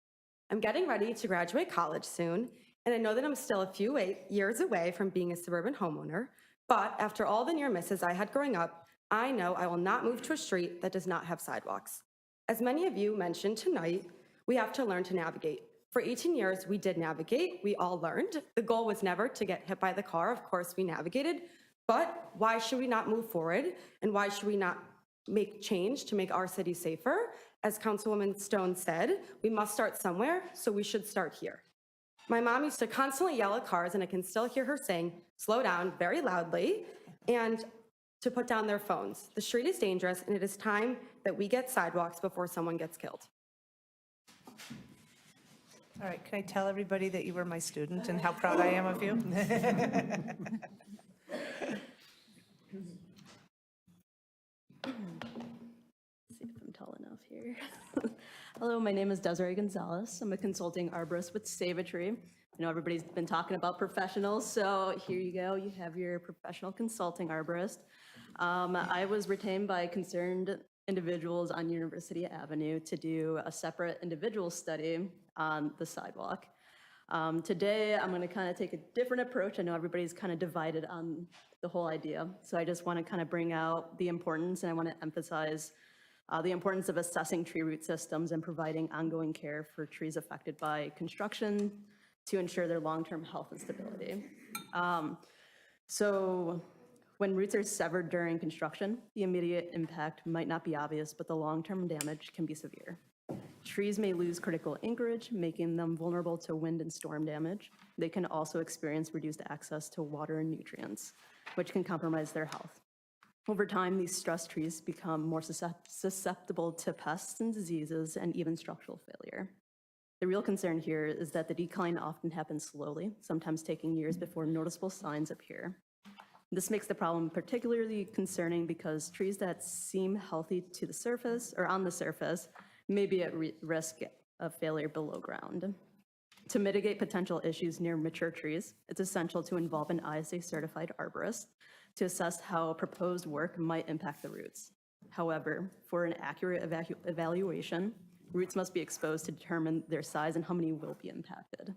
I'm getting ready to graduate college soon, and I know that I'm still a few years away from being a suburban homeowner, but after all the near misses I had growing up, I know I will not move to a street that does not have sidewalks. As many of you mentioned tonight, we have to learn to navigate. For 18 years, we did navigate. We all learned. The goal was never to get hit by the car. Of course, we navigated. But why should we not move forward? And why should we not make change to make our city safer? As Councilwoman Stone said, we must start somewhere, so we should start here. My mom used to constantly yell at cars, and I can still hear her saying, slow down, very loudly, and to put down their phones. The street is dangerous, and it is time that we get sidewalks before someone gets killed. All right, can I tell everybody that you were my student and how proud I am of you? See if I'm tall enough here. Hello, my name is Desiree Gonzalez. I'm a consulting arborist with Save a Tree. I know everybody's been talking about professionals, so here you go. You have your professional consulting arborist. I was retained by concerned individuals on University Avenue to do a separate individual study on the sidewalk. Today, I'm going to kind of take a different approach. I know everybody's kind of divided on the whole idea, so I just want to kind of bring out the importance, and I want to emphasize the importance of assessing tree root systems and providing ongoing care for trees affected by construction to ensure their long-term health and stability. So when roots are severed during construction, the immediate impact might not be obvious, but the long-term damage can be severe. Trees may lose critical anchorage, making them vulnerable to wind and storm damage. They can also experience reduced access to water and nutrients, which can compromise their health. Over time, these stressed trees become more susceptible to pests and diseases and even structural failure. The real concern here is that the decline often happens slowly, sometimes taking years before noticeable signs appear. This makes the problem particularly concerning because trees that seem healthy to the surface or on the surface may be at risk of failure below ground. To mitigate potential issues near mature trees, it's essential to involve an ISA-certified arborist to assess how proposed work might impact the roots. However, for an accurate evaluation, roots must be exposed to determine their size and how many will be impacted.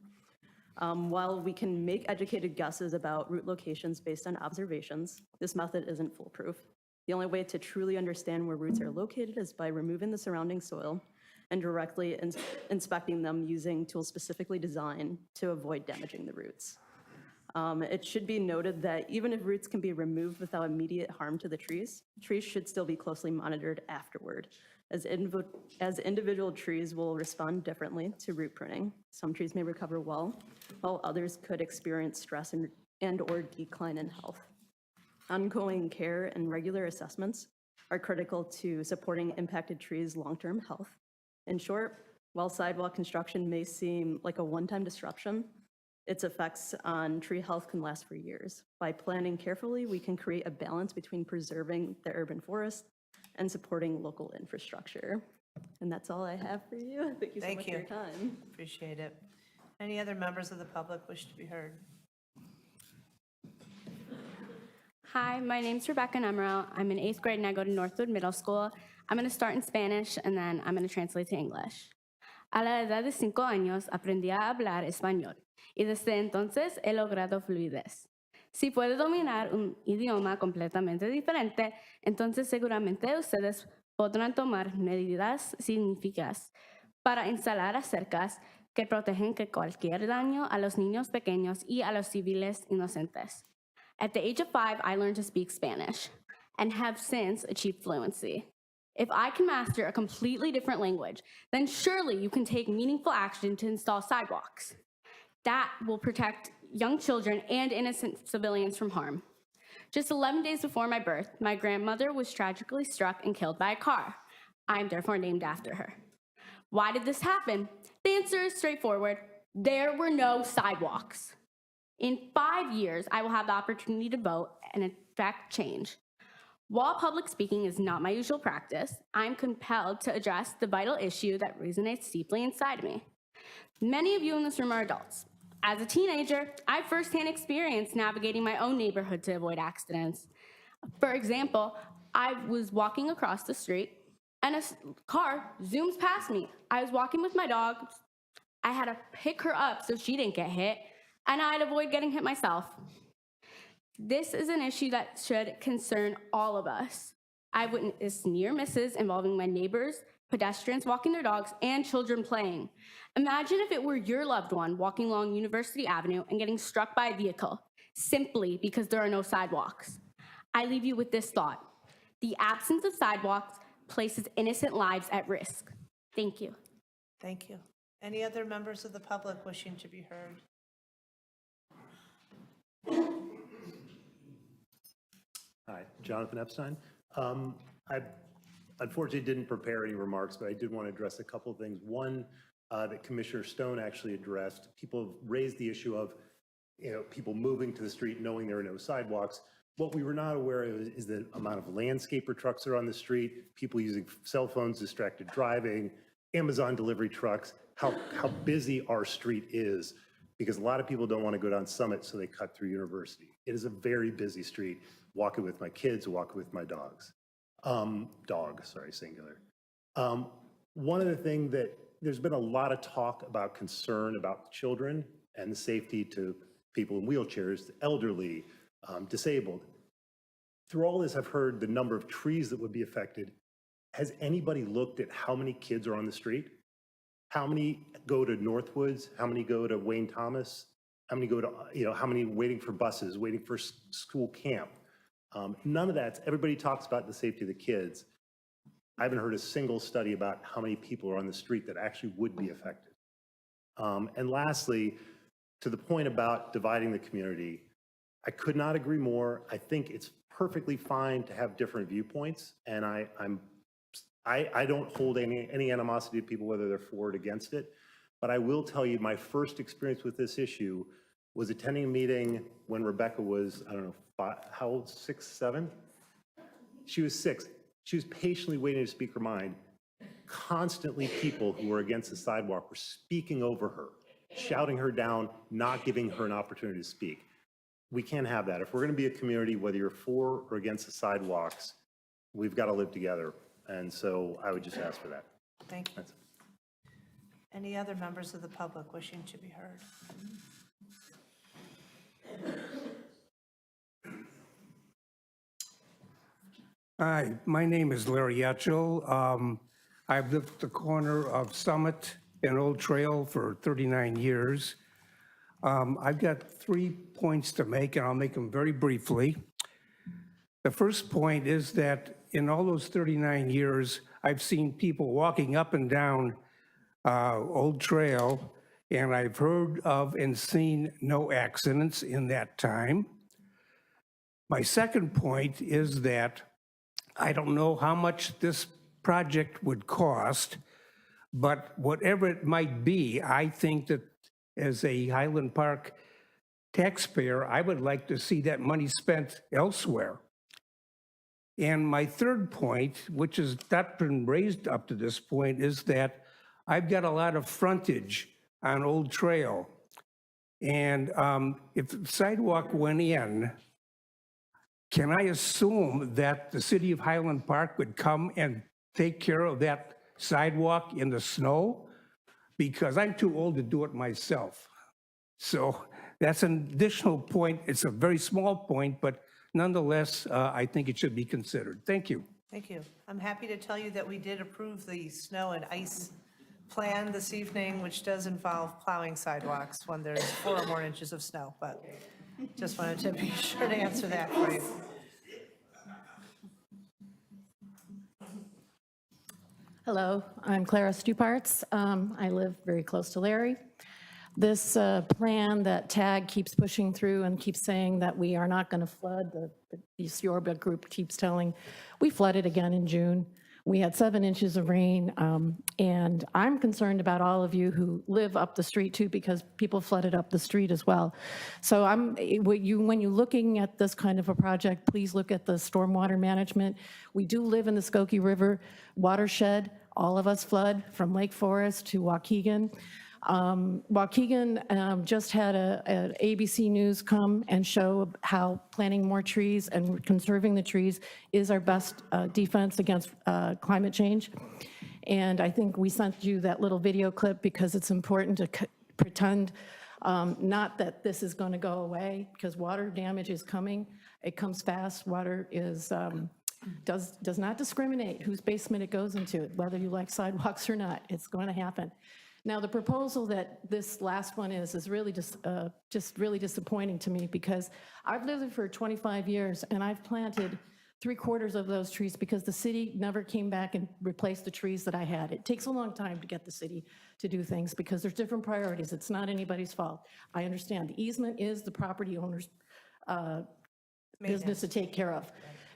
While we can make educated guesses about root locations based on observations, this method isn't foolproof. The only way to truly understand where roots are located is by removing the surrounding soil and directly inspecting them using tools specifically designed to avoid damaging the roots. It should be noted that even if roots can be removed without immediate harm to the trees should still be closely monitored afterward, as individual trees will respond differently to root pruning. Some trees may recover well, while others could experience stress and/or decline in health. Ongoing care and regular assessments are critical to supporting impacted trees' long-term health. In short, while sidewalk construction may seem like a one-time disruption, its effects on tree health can last for years. By planning carefully, we can create a balance between preserving the urban forest and supporting local infrastructure. And that's all I have for you. Thank you so much for your time. Appreciate it. Any other members of the public wish to be heard? Hi, my name's Rebecca Nemro. I'm in 8th grade and I go to Northwood Middle School. I'm going to start in Spanish and then I'm going to translate to English. A la edad de 5 años aprendí a hablar español y desde entonces he logrado fluidez. Si puede dominar un idioma completamente diferente, entonces seguramente ustedes podrán tomar medidas significativas para instalar cercas que protegen de cualquier daño a los niños pequeños y a los civiles inocentes. At the age of 5, I learned to speak Spanish and have since achieved fluency. If I can master a completely different language, then surely you can take meaningful action to install sidewalks. That will protect young children and innocent civilians from harm. Just 11 days before my birth, my grandmother was tragically struck and killed by a car. I am therefore named after her. Why did this happen? The answer is straightforward. There were no sidewalks. In 5 years, I will have the opportunity to vote and affect change. While public speaking is not my usual practice, I'm compelled to address the vital issue that resonates deeply inside me. Many of you in this room are adults. As a teenager, I firsthand experienced navigating my own neighborhood to avoid accidents. For example, I was walking across the street and a car zooms past me. I was walking with my dog. I had to pick her up so she didn't get hit, and I'd avoid getting hit myself. This is an issue that should concern all of us. I've witnessed near misses involving my neighbors, pedestrians walking their dogs, and children playing. Imagine if it were your loved one walking along University Avenue and getting struck by a vehicle simply because there are no sidewalks. I leave you with this thought. The absence of sidewalks places innocent lives at risk. Thank you. Thank you. Any other members of the public wishing to be heard? Hi, Jonathan Epstein. I unfortunately didn't prepare any remarks, but I did want to address a couple of things. One, that Commissioner Stone actually addressed. People have raised the issue of, people moving to the street knowing there are no sidewalks. What we were not aware of is the amount of landscaper trucks that are on the street, people using cell phones, distracted driving, Amazon delivery trucks, how busy our street is, because a lot of people don't want to go down Summit, so they cut through University. It is a very busy street, walking with my kids, walking with my dogs. Singular. One of the things that there's been a lot of talk about concern about children and the safety to people in wheelchairs, the elderly, disabled. Through all this, I've heard the number of trees that would be affected. Has anybody looked at how many kids are on the street? How many go to Northwoods? How many go to Wayne Thomas? How many go to, how many waiting for buses, waiting for school camp? None of that. Everybody talks about the safety of the kids. I haven't heard a single study about how many people are on the street that actually would be affected. And lastly, to the point about dividing the community, I could not agree more. I think it's perfectly fine to have different viewpoints, and I don't hold any animosity to people, whether they're for or against it. But I will tell you, my first experience with this issue was attending a meeting when Rebecca was, I don't know, how old, 6, 7? She was 6. She was patiently waiting to speak her mind. Constantly people who were against the sidewalk were speaking over her, shouting her down, not giving her an opportunity to speak. We can't have that. If we're going to be a community, whether you're for or against the sidewalks, we've got to live together. And so I would just ask for that. Thank you. Any other members of the public wishing to be heard? Hi, my name is Larry Etchell. I've lived at the corner of Summit and Old Trail for 39 years. I've got 3 points to make, and I'll make them very briefly. The first point is that in all those 39 years, I've seen people walking up and down Old Trail, and I've heard of and seen no accidents in that time. My second point is that I don't know how much this project would cost, but whatever it might be, I think that as a Highland Park taxpayer, I would like to see that money spent elsewhere. And my third point, which has not been raised up to this point, is that I've got a lot of frontage on Old Trail. And if the sidewalk went in, can I assume that the city of Highland Park would come and take care of that sidewalk in the snow? Because I'm too old to do it myself. So That's an additional point. It's a very small point, but nonetheless, I think it should be considered. Thank you. Thank you. I'm happy to tell you that we did approve the snow and ice plan this evening, which does involve plowing sidewalks when there's 4 or more inches of snow, but just wanted to be sure to answer that for you. Hello, I'm Clara Stuparts. I live very close to Larry. This plan that TAG keeps pushing through and keeps saying that we are not going to flood, the Yorba group keeps telling, we flooded again in June. We had 7 inches of rain, and I'm concerned about all of you who live up the street too, because people flooded up the street as well. So when you're looking at this kind of a project, please look at the stormwater management. We do live in the Skokie River watershed. All of us flood from Lake Forest to Waukegan. Waukegan just had an ABC News come and show how planting more trees and conserving the trees is our best defense against climate change. And I think we sent you that little video clip because it's important to pretend not that this is going to go away, because water damage is coming. It comes fast. Water is does not discriminate whose basement it goes into, whether you like sidewalks or not. It's going to happen. Now, the proposal that this last one is really just really disappointing to me, because I've lived there for 25 years and I've planted 3/4 of those trees because the city never came back and replaced the trees that I had. It takes a long time to get the city to do things because there's different priorities. It's not anybody's fault. I understand the easement is the property owner's business to take care of.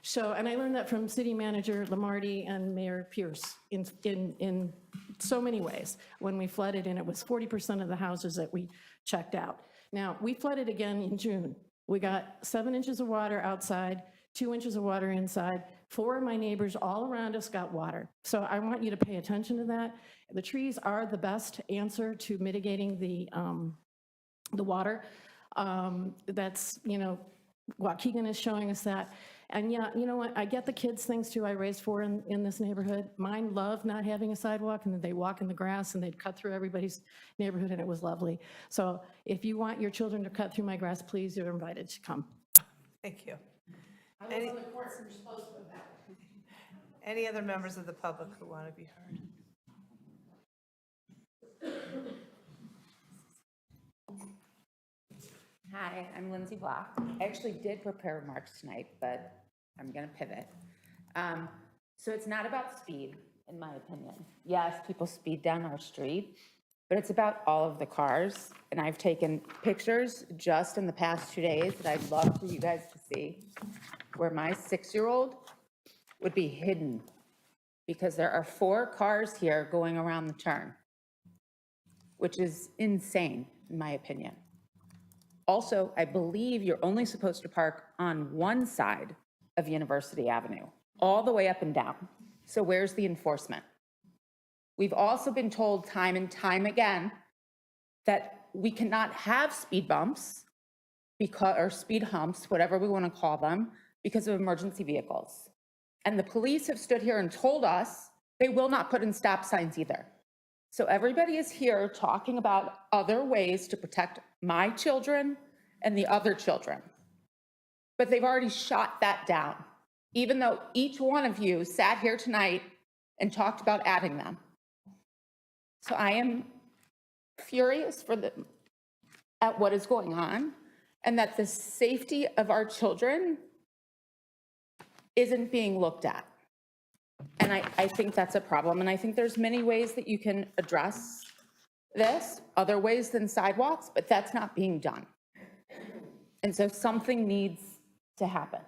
So, and I learned that from City Manager Lamarty and Mayor Pierce in so many ways. When we flooded, and it was 40% of the houses that we checked out. Now, we flooded again in June. We got 7 inches of water outside, 2 inches of water inside. 4 of my neighbors all around us got water. So I want you to pay attention to that. The trees are the best answer to mitigating the water. That's, Waukegan is showing us that. And yeah, you know what, I get the kids' things too. I raised 4 in this neighborhood. Mine love not having a sidewalk, and they walk in the grass and they'd cut through everybody's neighborhood, and it was lovely. So if you want your children to cut through my grass, please, you're invited to come. Thank you. Any other members of the public who want to be heard? Hi, I'm Lindsay Block. I actually did prepare remarks tonight, but I'm going to pivot. So it's not about speed, in my opinion. Yes, people speed down our street, but it's about all of the cars. And I've taken pictures just in the past 2 days that I'd love for you guys to see, where my 6-year-old would be hidden because there are 4 cars here going around the turn, which is insane, in my opinion. Also, I believe you're only supposed to park on one side of University Avenue, all the way up and down. So where's the enforcement? We've also been told time and time again that we cannot have speed bumps or speed humps, whatever we want to call them, because of emergency vehicles. And the police have stood here and told us they will not put in stop signs either. So everybody is here talking about other ways to protect my children and the other children. But they've already shot that down, even though each one of you sat here tonight and talked about adding them. So I am furious at what is going on, and that the safety of our children isn't being looked at. And I think that's a problem, and I think there's many ways that you can address this, other ways than sidewalks, but that's not being done. And so something needs to happen.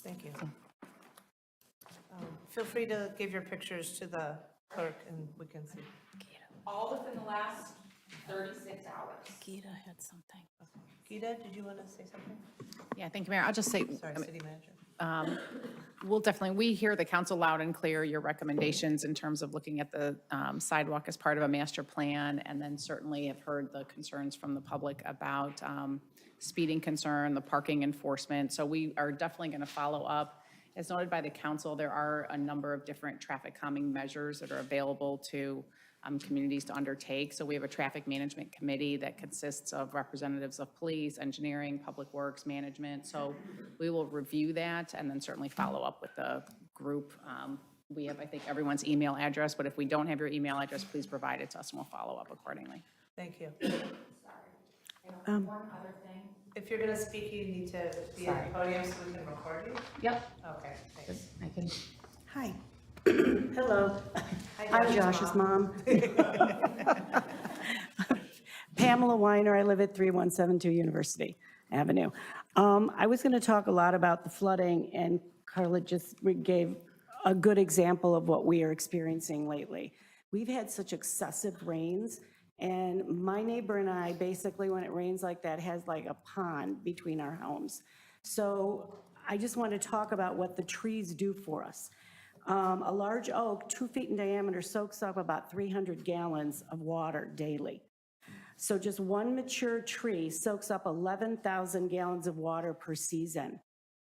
Thank you. Feel free to give your pictures to the clerk and we can see. All within the last 36 hours. Gita had something. Gita, did you want to say something? Yeah, thank you, Mayor. I'll just say, Sorry, City Manager. we hear the council loud and clear, your recommendations in terms of looking at the sidewalk as part of a master plan, and then certainly have heard the concerns from the public about speeding concern, the parking enforcement. So we are definitely going to follow up. As noted by the council, there are a number of different traffic calming measures that are available to communities to undertake. So we have a traffic management committee that consists of representatives of police, engineering, public works, management. So we will review that and then certainly follow up with the group. We have, I think, everyone's email address, but if we don't have your email address, please provide it to us and we'll follow up accordingly. Thank you. One other thing. If you're going to speak, you need to be at the podium so we can record you. Yep. Okay, thanks. I can. Hi. Hello. I'm Josh's mom. Pamela Weiner, I live at 3172 University Avenue. I was going to talk a lot about the flooding, and Carla just gave a good example of what we are experiencing lately. We've had such excessive rains, and my neighbor and I, basically, when it rains like that, has like a pond between our homes. So I just want to talk about what the trees do for us. A large oak, 2 feet in diameter, soaks up about 300 gallons of water daily. So just one mature tree soaks up 11,000 gallons of water per season.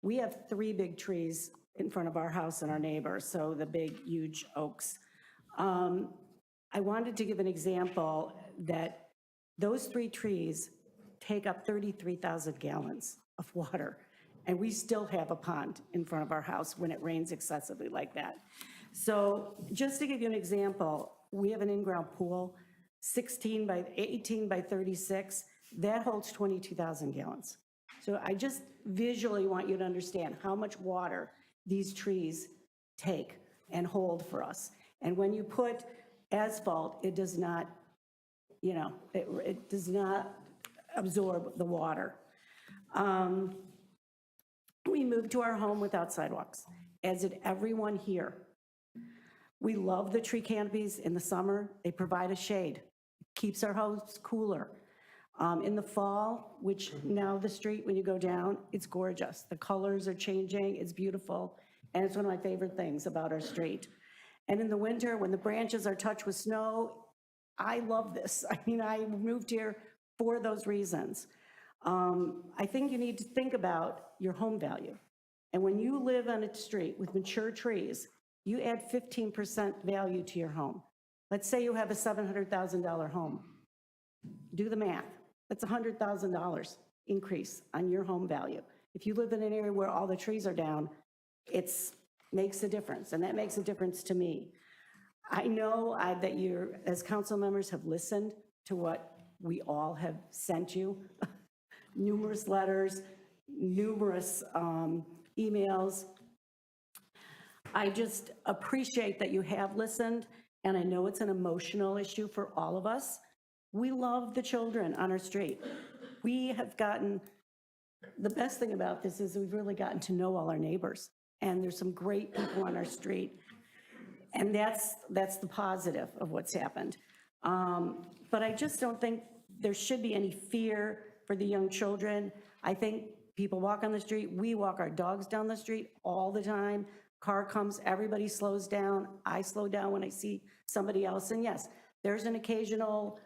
We have 3 big trees in front of our house and our neighbor, so the big, huge oaks. I wanted to give an example that those 3 trees take up 33,000 gallons of water, and we still have a pond in front of our house when it rains excessively like that. So just to give you an example, we have an in-ground pool, 18 by 36, that holds 22,000 gallons. So I just visually want you to understand how much water these trees take and hold for us. And when you put asphalt, it does not, it does not absorb the water. We moved to our home without sidewalks, as did everyone here. We love the tree canopies in the summer. They provide a shade, keeps our house cooler. In the fall, which now the street, when you go down, it's gorgeous. The colors are changing, it's beautiful, and it's one of my favorite things about our street. And in the winter, when the branches are touched with snow, I love this. I mean, I moved here for those reasons. I think you need to think about your home value. And when you live on a street with mature trees, you add 15% value to your home. Let's say you have a $700,000 home. Do the math. That's $100,000 increase on your home value. If you live in an area where all the trees are down, it makes a difference, and that makes a difference to me. I know that you, as council members, have listened to what we all have sent you. Numerous letters, numerous emails. I just appreciate that you have listened, and I know it's an emotional issue for all of us. We love the children on our street. We have gotten, the best thing about this is we've really gotten to know all our neighbors, and there's some great people on our street, and that's the positive of what's happened. But I just don't think there should be any fear for the young children. I think people walk on the street, we walk our dogs down the street all the time. Car comes, everybody slows down. I slow down when I see somebody else, and yes, there's an occasional,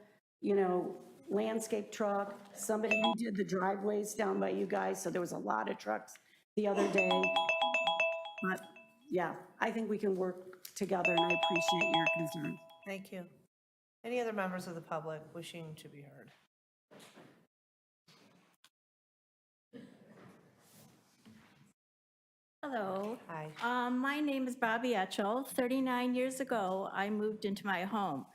landscape truck. Somebody did the driveways down by you guys, so there was a lot of trucks the other day. But yeah, I think we can work together, and I appreciate your concern. Thank you. Any other members of the public wishing to be heard? Hello. Hi. My name is Bobby Etchell. 39 years ago, I moved into my home.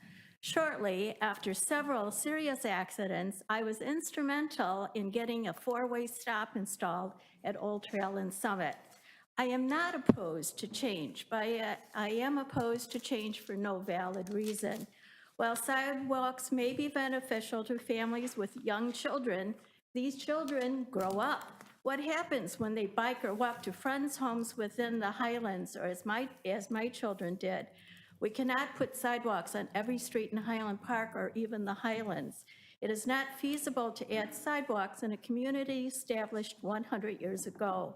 Shortly after several serious accidents, I was instrumental in getting a 4-way stop installed at Old Trail and Summit. I am not opposed to change, but I am opposed to change for no valid reason. While sidewalks may be beneficial to families with young children, these children grow up. What happens when they bike or walk to friends' homes within the Highlands, or as my children did? We cannot put sidewalks on every street in Highland Park or even the Highlands. It is not feasible to add sidewalks in a community established 100 years ago.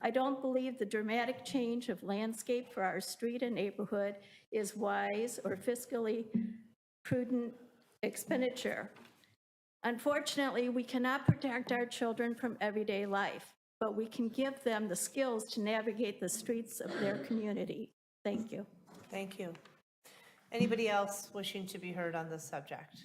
I don't believe the dramatic change of landscape for our street and neighborhood is wise or fiscally prudent expenditure. Unfortunately, we cannot protect our children from everyday life, but we can give them the skills to navigate the streets of their community. Thank you. Thank you. Anybody else wishing to be heard on this subject?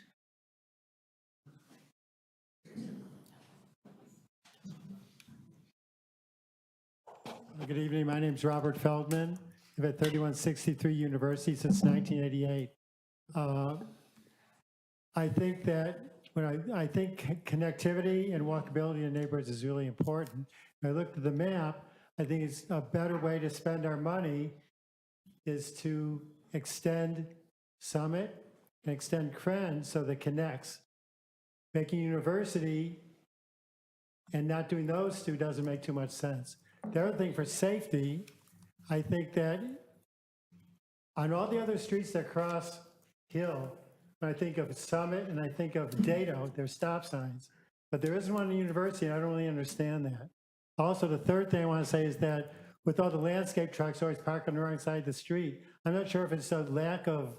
Good evening. My name's Robert Feldman. I've at 3163 University since 1988. I think that I think connectivity and walkability in neighborhoods is really important. When I looked at the map, I think it's a better way to spend our money is to extend Summit and extend Kren so that it connects. Making University and not doing those two doesn't make too much sense. The other thing for safety, I think that on all the other streets that cross Hill, when I think of Summit and I think of Dado, there's stop signs. But there isn't one in University, and I don't really understand that. Also, the third thing I want to say is that with all the landscape trucks always parked on the wrong side of the street, I'm not sure if it's a lack of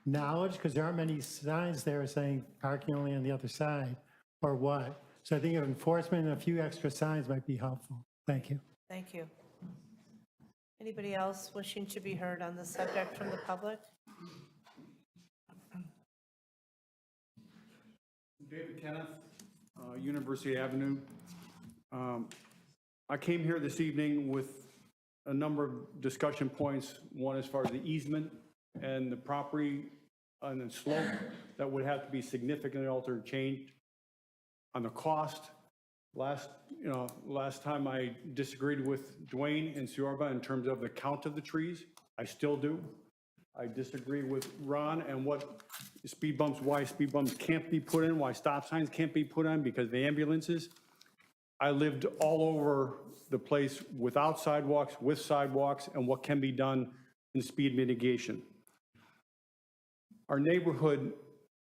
knowledge, because there aren't many signs there saying parking only on the other side, or what. So I think of enforcement and a few extra signs might be helpful. Thank you. Thank you. Anybody else wishing to be heard on this subject from the public? David Kenneth, University Avenue. I came here this evening with a number of discussion points. One as far as the easement and the property on the slope that would have to be significantly altered and changed. On the cost, last time I disagreed with Dwayne and Suarba in terms of the count of the trees. I still do. I disagree with Ron and what speed bumps, why speed bumps can't be put in, why stop signs can't be put on because of the ambulances. I lived all over the place without sidewalks, with sidewalks, and what can be done in speed mitigation. Our neighborhood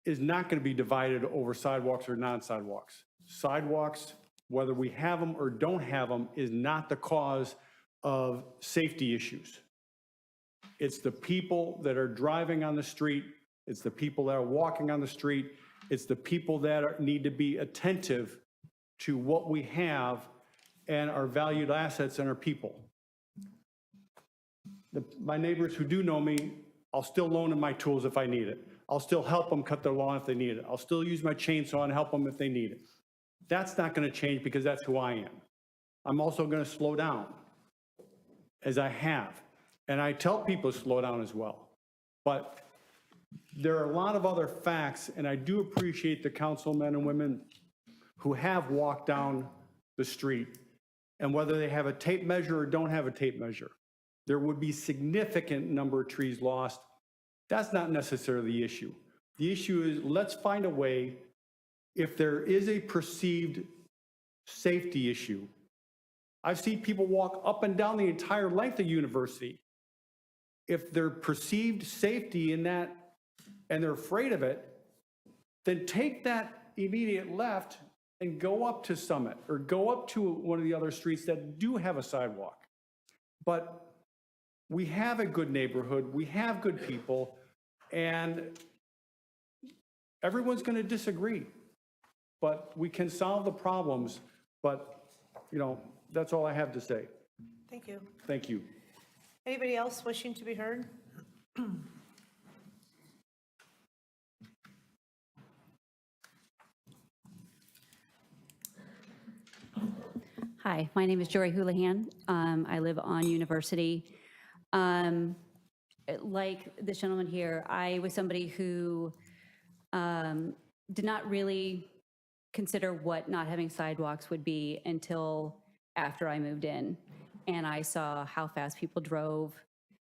is not going to be divided over sidewalks or non-sidewalks. Sidewalks, whether we have them or don't have them, is not the cause of safety issues. It's the people that are driving on the street. It's the people that are walking on the street. It's the people that need to be attentive to what we have and our valued assets and our people. My neighbors who do know me, I'll still loan them my tools if I need it. I'll still help them cut their lawn if they need it. I'll still use my chainsaw and help them if they need it. That's not going to change because that's who I am. I'm also going to slow down, as I have. And I tell people to slow down as well. But there are a lot of other facts, and I do appreciate the councilmen and women who have walked down the street, and whether they have a tape measure or don't have a tape measure, there would be significant number of trees lost. That's not necessarily the issue. The issue is, let's find a way, if there is a perceived safety issue. I've seen people walk up and down the entire length of University. If they're perceived safety in that and they're afraid of it, then take that immediate left and go up to Summit or go up to one of the other streets that do have a sidewalk. But we have a good neighborhood, we have good people, and everyone's going to disagree. But we can solve the problems, but, that's all I have to say. Thank you. Thank you. Anybody else wishing to be heard? Hi, my name is Jory Houlihan. I live on University. Like this gentleman here, I was somebody who did not really consider what not having sidewalks would be until after I moved in. And I saw how fast people drove.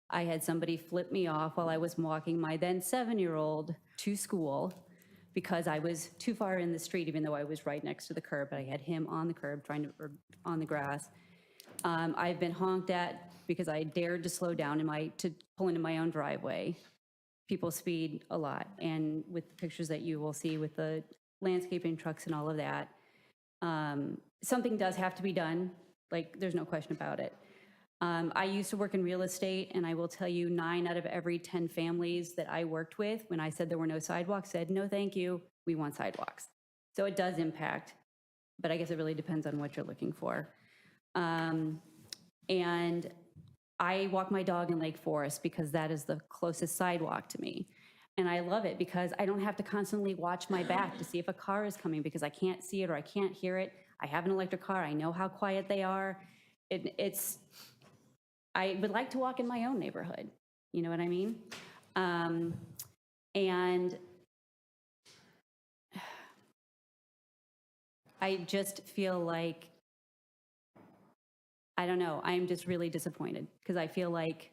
I had somebody flip me off while I was walking my then 7-year-old to school because I was too far in the street, even though I was right next to the curb, but I had him on the curb or on the grass. I've been honked at because I dared to slow down to pull into my own driveway. People speed a lot, and with the pictures that you will see with the landscaping trucks and all of that, something does have to be done. Like, there's no question about it. I used to work in real estate, and I will tell you 9 out of every 10 families that I worked with, when I said there were no sidewalks, said, no, thank you, we want sidewalks. So it does impact, but I guess it really depends on what you're looking for. And I walk my dog in Lake Forest because that is the closest sidewalk to me. And I love it because I don't have to constantly watch my back to see if a car is coming because I can't see it or I can't hear it. I have an electric car. I know how quiet they are. I would like to walk in my own neighborhood. You know what I mean? And I just feel like, I don't know, I'm just really disappointed because I feel like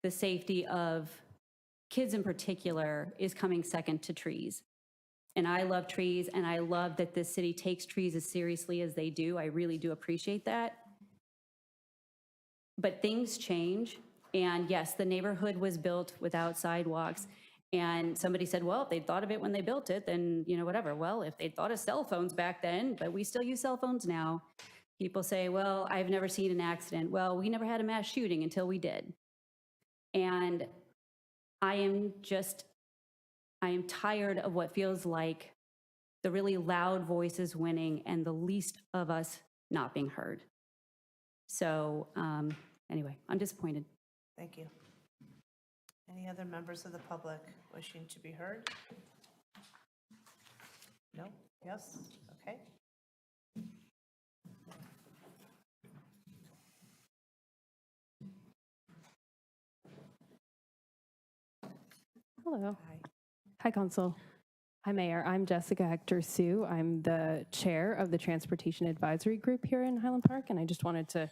the safety of kids in particular is coming second to trees. And I love trees, and I love that this city takes trees as seriously as they do. I really do appreciate that. But things change, and yes, the neighborhood was built without sidewalks, and somebody said, well, if they thought of it when they built it, then, you know, whatever. Well, if they thought of cell phones back then, but we still use cell phones now, people say, well, I've never seen an accident. Well, we never had a mass shooting until we did. And I am tired of what feels like the really loud voices winning and the least of us not being heard. So anyway, I'm disappointed. Thank you. Any other members of the public wishing to be heard? No? Yes? Okay. Hello. Hi, Council. Hi, Mayor. I'm Jessica Hector Sue. I'm the chair of the Transportation Advisory Group here in Highland Park, and I just wanted to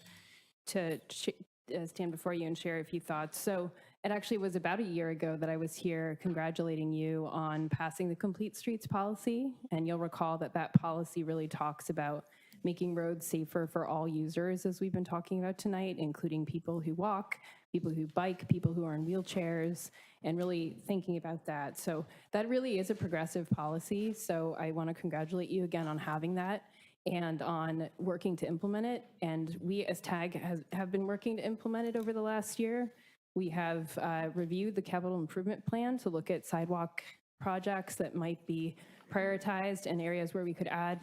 stand before you and share a few thoughts. So it actually was about a year ago that I was here congratulating you on passing the Complete Streets policy, and you'll recall that that policy really talks about making roads safer for all users, as we've been talking about tonight, including people who walk, people who bike, people who are in wheelchairs, and really thinking about that. So that really is a progressive policy. So I want to congratulate you again on having that and on working to implement it. And we as TAG have been working to implement it over the last year. We have reviewed the capital improvement plan to look at sidewalk projects that might be prioritized and areas where we could add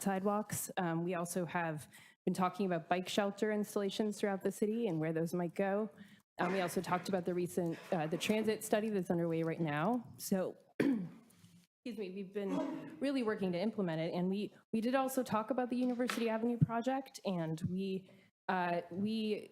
sidewalks. We also have been talking about bike shelter installations throughout the city and where those might go. We also talked about the recent, the transit study that's underway right now. So, excuse me, we've been really working to implement it. And we did also talk about the University Avenue project, and we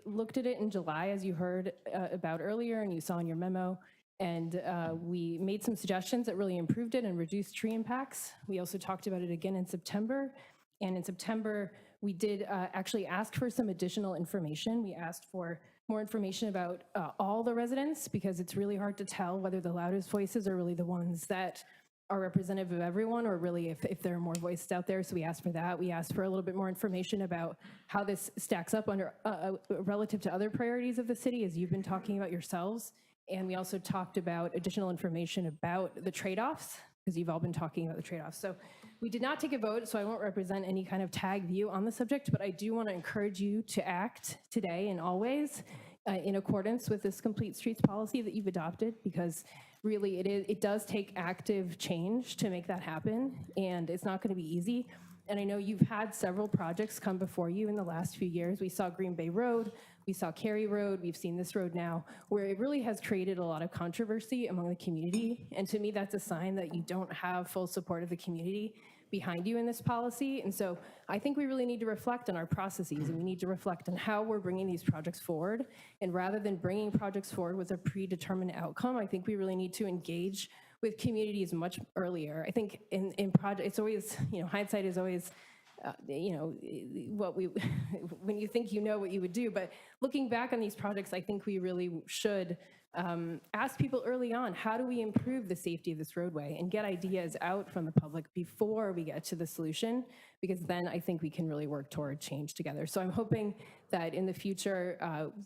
looked at it in July, as you heard about earlier and you saw in your memo. And we made some suggestions that really improved it and reduced tree impacts. We also talked about it again in September. And in September, we did actually ask for some additional information. We asked for more information about all the residents, because it's really hard to tell whether the loudest voices are really the ones that are representative of everyone, or really if there are more voices out there. So we asked for that. We asked for a little bit more information about how this stacks up under relative to other priorities of the city, as you've been talking about yourselves. And we also talked about additional information about the trade-offs, because you've all been talking about the trade-offs. So we did not take a vote, so I won't represent any kind of TAG view on the subject, but I do want to encourage you to act today and always in accordance with this Complete Streets policy that you've adopted, because really it does take active change to make that happen, and it's not going to be easy. And I know you've had several projects come before you in the last few years. We saw Green Bay Road, we saw Cary Road, we've seen this road now, where it really has created a lot of controversy among the community. And to me, that's a sign that you don't have full support of the community behind you in this policy. And so I think we really need to reflect on our processes, and we need to reflect on how we're bringing these projects forward. And rather than bringing projects forward with a predetermined outcome, I think we really need to engage with communities much earlier. I think in project, it's always, hindsight is always, when you think you know what you would do. But looking back on these projects, I think we really should ask people early on, how do we improve the safety of this roadway, and get ideas out from the public before we get to the solution, because then I think we can really work toward change together. So I'm hoping that in the future,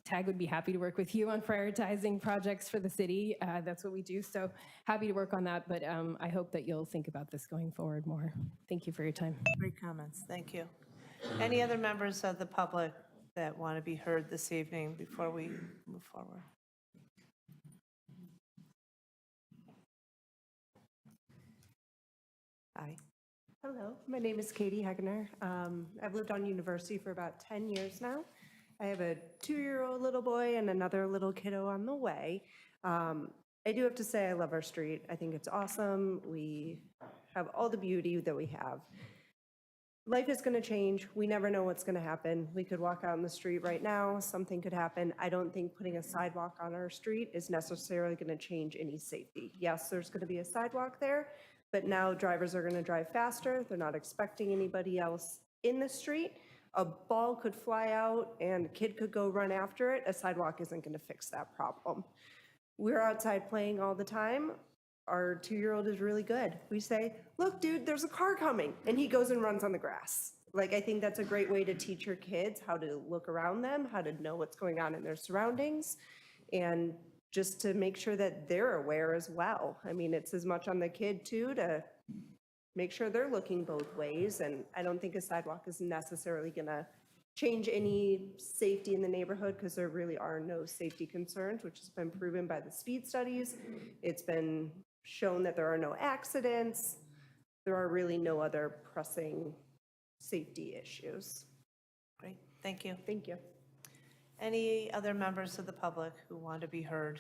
TAG would be happy to work with you on prioritizing projects for the city. That's what we do, so happy to work on that, but I hope that you'll think about this going forward more. Thank you for your time. Great comments, thank you. Any other members of the public that want to be heard this evening before we move forward? Hi. Hello, my name is Katie Hegner. I've lived on University for about 10 years now, I have a 2-year-old little boy and another little kiddo on the way. I do have to say I love our street. I think it's awesome. We have all the beauty that we have. Life is going to change. We never know what's going to happen. We could walk out in the street right now, something could happen. I don't think putting a sidewalk on our street is necessarily going to change any safety. Yes, there's going to be a sidewalk there, but now drivers are going to drive faster. They're not expecting anybody else in the street. A ball could fly out and a kid could go run after it. A sidewalk isn't going to fix that problem. We're outside playing all the time. Our 2-year-old is really good. We say, look, dude, there's a car coming. And he goes and runs on the grass. Like, I think that's a great way to teach your kids how to look around them, how to know what's going on in their surroundings, and just to make sure that they're aware as well. I mean, it's as much on the kid, too, to make sure they're looking both ways. And I don't think a sidewalk is necessarily going to change any safety in the neighborhood, because there really are no safety concerns, which has been proven by the speed studies. It's been shown that there are no accidents. There are really no other pressing safety issues. Great, thank you. Thank you. Any other members of the public who want to be heard?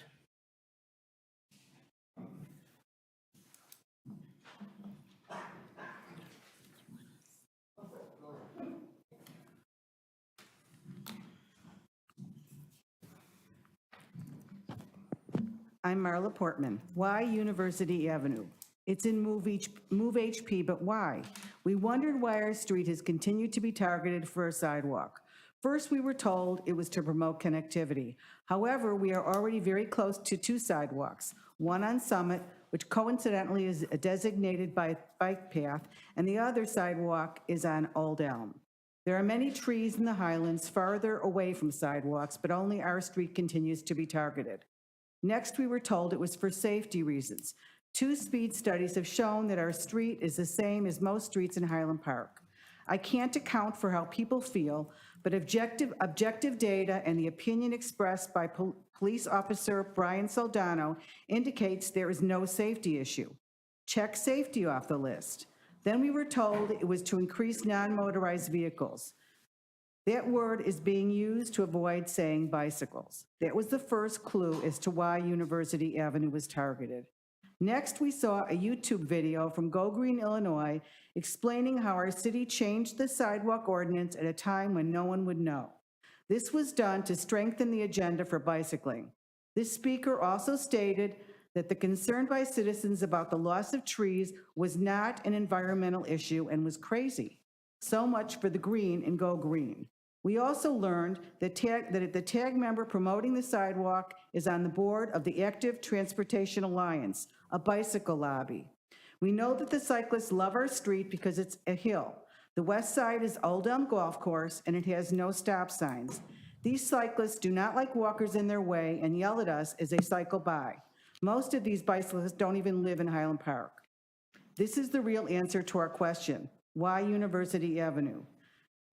I'm Marla Portman. Why University Avenue? It's in Move HP, but why? We wondered why our street has continued to be targeted for a sidewalk. First, we were told it was to promote connectivity. However, we are already very close to 2 sidewalks, one on Summit, which coincidentally is a designated bike path, and the other sidewalk is on Old Elm. There are many trees in the Highlands farther away from sidewalks, but only our street continues to be targeted. Next, we were told it was for safety reasons. 2 speed studies have shown that our street is the same as most streets in Highland Park. I can't account for how people feel, but objective data and the opinion expressed by Police Officer Brian Soldano indicates there is no safety issue. Check safety off the list. Then we were told it was to increase non-motorized vehicles. That word is being used to avoid saying bicycles. That was the first clue as to why University Avenue was targeted. Next, we saw a YouTube video from Go Green, Illinois, explaining how our city changed the sidewalk ordinance at a time when no one would know. This was done to strengthen the agenda for bicycling. This speaker also stated that the concern by citizens about the loss of trees was not an environmental issue and was crazy. So much for the green and Go Green. We also learned that the TAG member promoting the sidewalk is on the board of the Active Transportation Alliance, a bicycle lobby. We know that the cyclists love our street because it's a hill. The west side is Old Elm Golf Course, and it has no stop signs. These cyclists do not like walkers in their way and yell at us as they cycle by. Most of these bicyclists don't even live in Highland Park. This is the real answer to our question. Why University Avenue?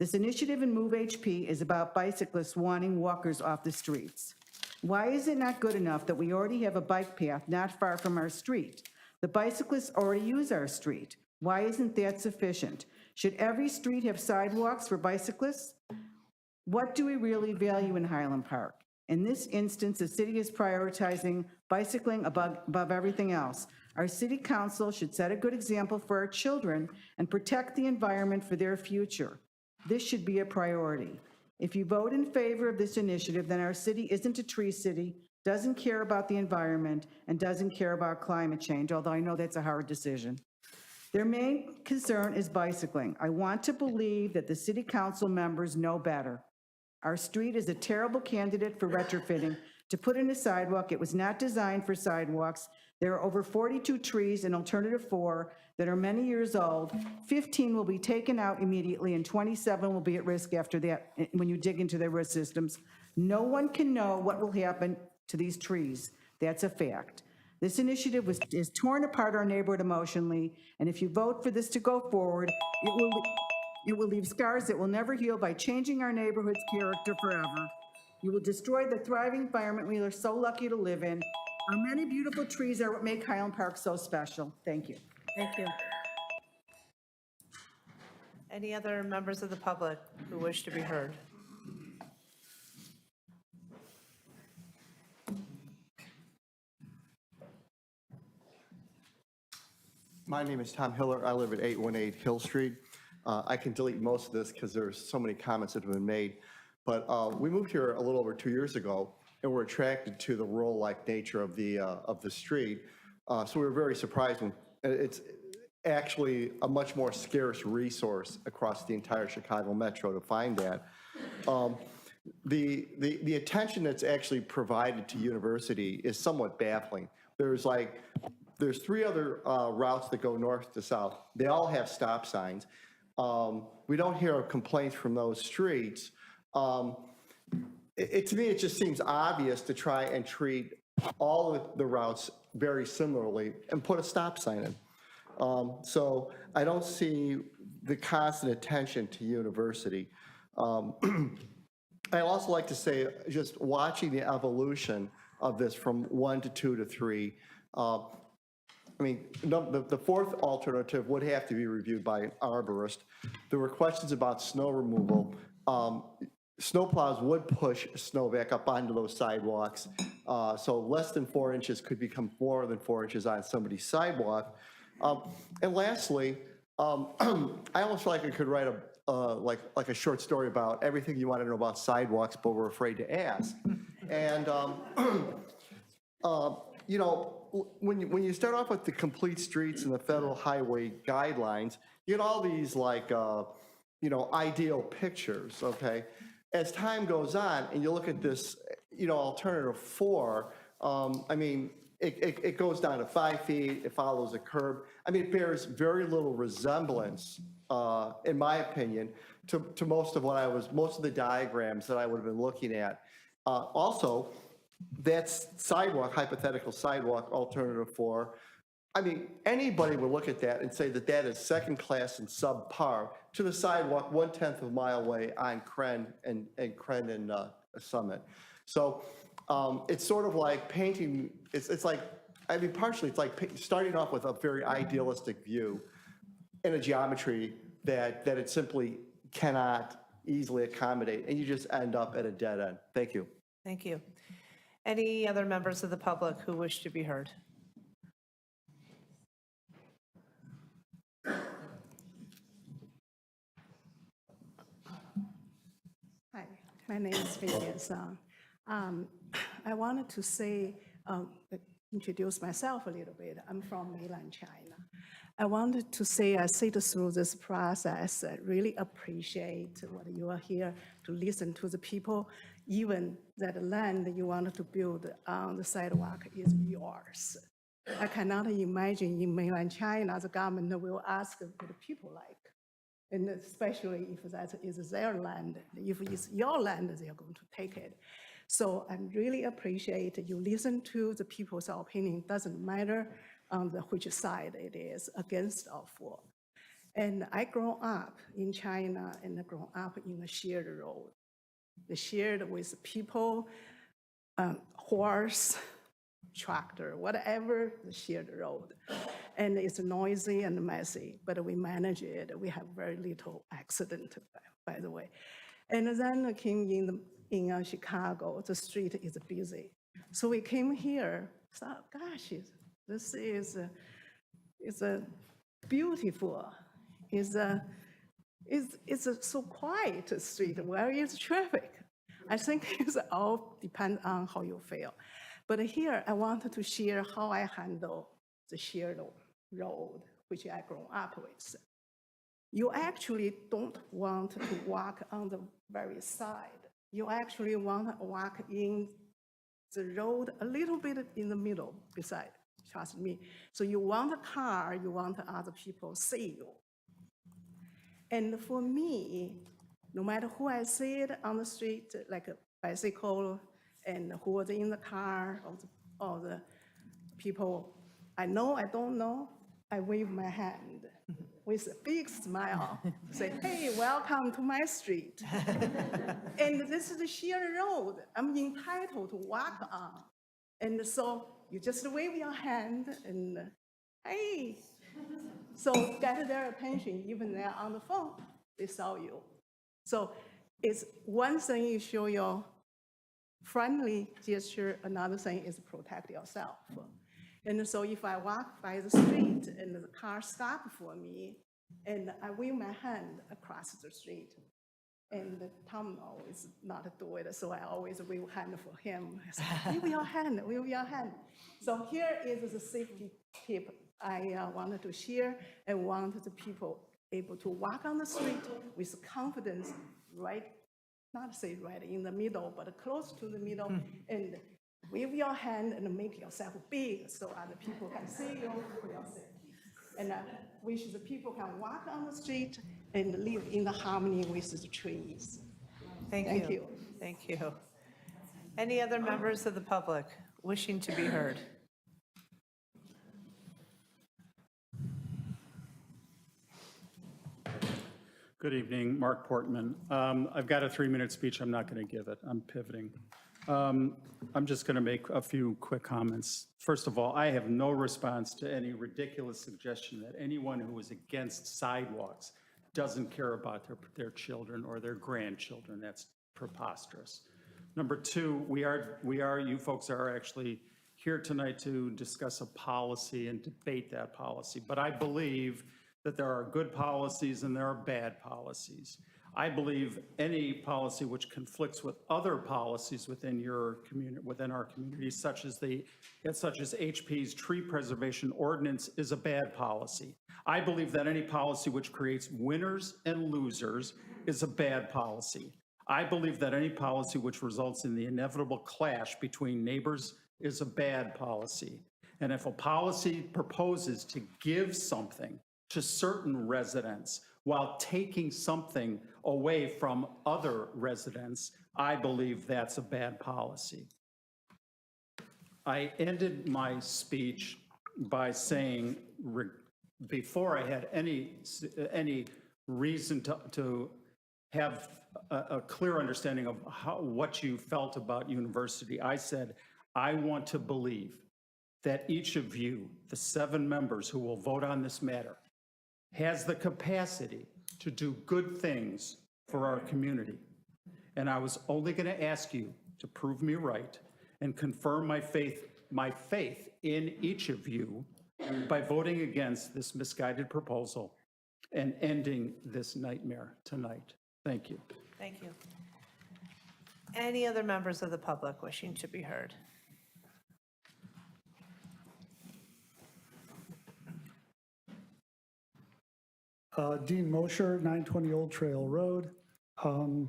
This initiative in Move HP is about bicyclists wanting walkers off the streets. Why is it not good enough that we already have a bike path not far from our street? The bicyclists already use our street. Why isn't that sufficient? Should every street have sidewalks for bicyclists? What do we really value in Highland Park? In this instance, the city is prioritizing bicycling above everything else. Our city council should set a good example for our children and protect the environment for their future. This should be a priority. If you vote in favor of this initiative, then our city isn't a tree city, doesn't care about the environment, and doesn't care about climate change, although I know that's a hard decision. Their main concern is bicycling. I want to believe that the city council members know better. Our street is a terrible candidate for retrofitting. To put in a sidewalk, it was not designed for sidewalks. There are over 42 trees in alternative 4 that are many years old. 15 will be taken out immediately, and 27 will be at risk after that when you dig into their root systems. No one can know what will happen to these trees. That's a fact. This initiative is torn apart our neighborhood emotionally, and if you vote for this to go forward, it will leave scars that will never heal by changing our neighborhood's character forever. You will destroy the thriving environment we are so lucky to live in. Our many beautiful trees are what make Highland Park so special. Thank you. Thank you. Any other members of the public who wish to be heard? My name is Tom Hiller. I live at 818 Hill Street. I can delete most of this because there's so many comments that have been made. But we moved here a little over 2 years ago, and we're attracted to the rural-like nature of the street. So we were very surprised when it's actually a much more scarce resource across the entire Chicago metro to find that. The attention that's actually provided to University is somewhat baffling. There's 3 other routes that go north to south. They all have stop signs. We don't hear complaints from those streets. To me, it just seems obvious to try and treat all of the routes very similarly and put a stop sign in. So I don't see the constant attention to University. I'd also like to say, just watching the evolution of this from 1 to 2 to 3, I mean, the 4th alternative would have to be reviewed by an arborist. There were questions about snow removal. Snowplows would push snow back up onto those sidewalks. So less than 4 inches could become more than 4 inches on somebody's sidewalk. And lastly, I almost feel like I could write like a short story about everything you want to know about sidewalks, but we're afraid to ask. And you know, when you start off with the complete streets and the federal highway guidelines, you get all these you know, ideal pictures. Okay, as time goes on, and you look at this, you know, alternative 4. I mean, it goes down to 5 feet. It follows a curb. I mean, it bears very little resemblance, in my opinion, to most of the diagrams that I would have been looking at. Also, that sidewalk, hypothetical sidewalk alternative 4, I mean, anybody would look at that and say that that is second class and subpar to the sidewalk 1/10 of a mile away on Kren and Summit. So it's sort of like painting, it's like, I mean, partially it's like starting off with a very idealistic view in a geometry that it simply cannot easily accommodate, and you just end up at a dead end. Thank you. Thank you. Any other members of the public who wish to be heard? Hi, my name is Vivian Song. I wanted to say, introduce myself a little bit. I'm from mainland China. I wanted to say I sit through this process. I really appreciate what you are here to listen to the people. Even that land you wanted to build on the sidewalk is yours. I cannot imagine in mainland China, the government will ask what the people like. And especially if that is their land. If it's your land, they are going to take it. So I really appreciate you listen to the people's opinion. Doesn't matter on which side it is, against or for. And I grew up in China and I grew up in a shared road. The shared with people, horse, tractor, whatever, the shared road. And it's noisy and messy, but we manage it. We have very little accident, by the way. And then I came in Chicago, the street is busy. So we came here, thought, gosh, this is a beautiful, it's a so quiet street. Where is traffic? I think it's all depends on how you feel. But here I wanted to share how I handle the shared road, which I grew up with. You actually don't want to walk on the very side. You actually want to walk in the road a little bit in the middle beside, trust me. So you want a car, you want other people see you. And for me, no matter who I see it on the street, like a bicycle, and who was in the car, or the people I know, I don't know, I wave my hand with a big smile, say, hey, welcome to my street. And this is the shared road I'm entitled to walk on. And so you just wave your hand and, hey. So get their attention, even they're on the phone, they saw you. So it's one thing you show your friendly gesture, another thing is protect yourself. And so if I walk by the street and the car stop for me, and I wave my hand across the street, and Tom always not do it, so I always wave hand for him. I say, wave your hand, wave your hand. So here is the safety tip I wanted to share. I want the people able to walk on the street with confidence, right, not say right in the middle, but close to the middle, and wave your hand and make yourself big so other people can see you for your safety. And I wish the people can walk on the street and live in the harmony with the trees. Thank you. Thank you. Any other members of the public wishing to be heard? Good evening, Mark Portman. I've got a 3-minute speech. I'm not going to give it. I'm pivoting. I'm just going to make a few quick comments. First of all, I have no response to any ridiculous suggestion that anyone who is against sidewalks doesn't care about their children or their grandchildren. That's preposterous. Number two, you folks are actually here tonight to discuss a policy and debate that policy. But I believe that there are good policies and there are bad policies. I believe any policy which conflicts with other policies within your community, within our community, such as HP's tree preservation ordinance, is a bad policy. I believe that any policy which creates winners and losers is a bad policy. I believe that any policy which results in the inevitable clash between neighbors is a bad policy. And if a policy proposes to give something to certain residents while taking something away from other residents, I believe that's a bad policy. I ended my speech by saying, before I had any reason to have a clear understanding of what you felt about university, I said, I want to believe that each of you, the 7 members who will vote on this matter, has the capacity to do good things for our community. And I was only going to ask you to prove me right and confirm my faith in each of you by voting against this misguided proposal and ending this nightmare tonight. Thank you. Thank you. Any other members of the public wishing to be heard? Dean Mosher, 920 Old Trail Road. You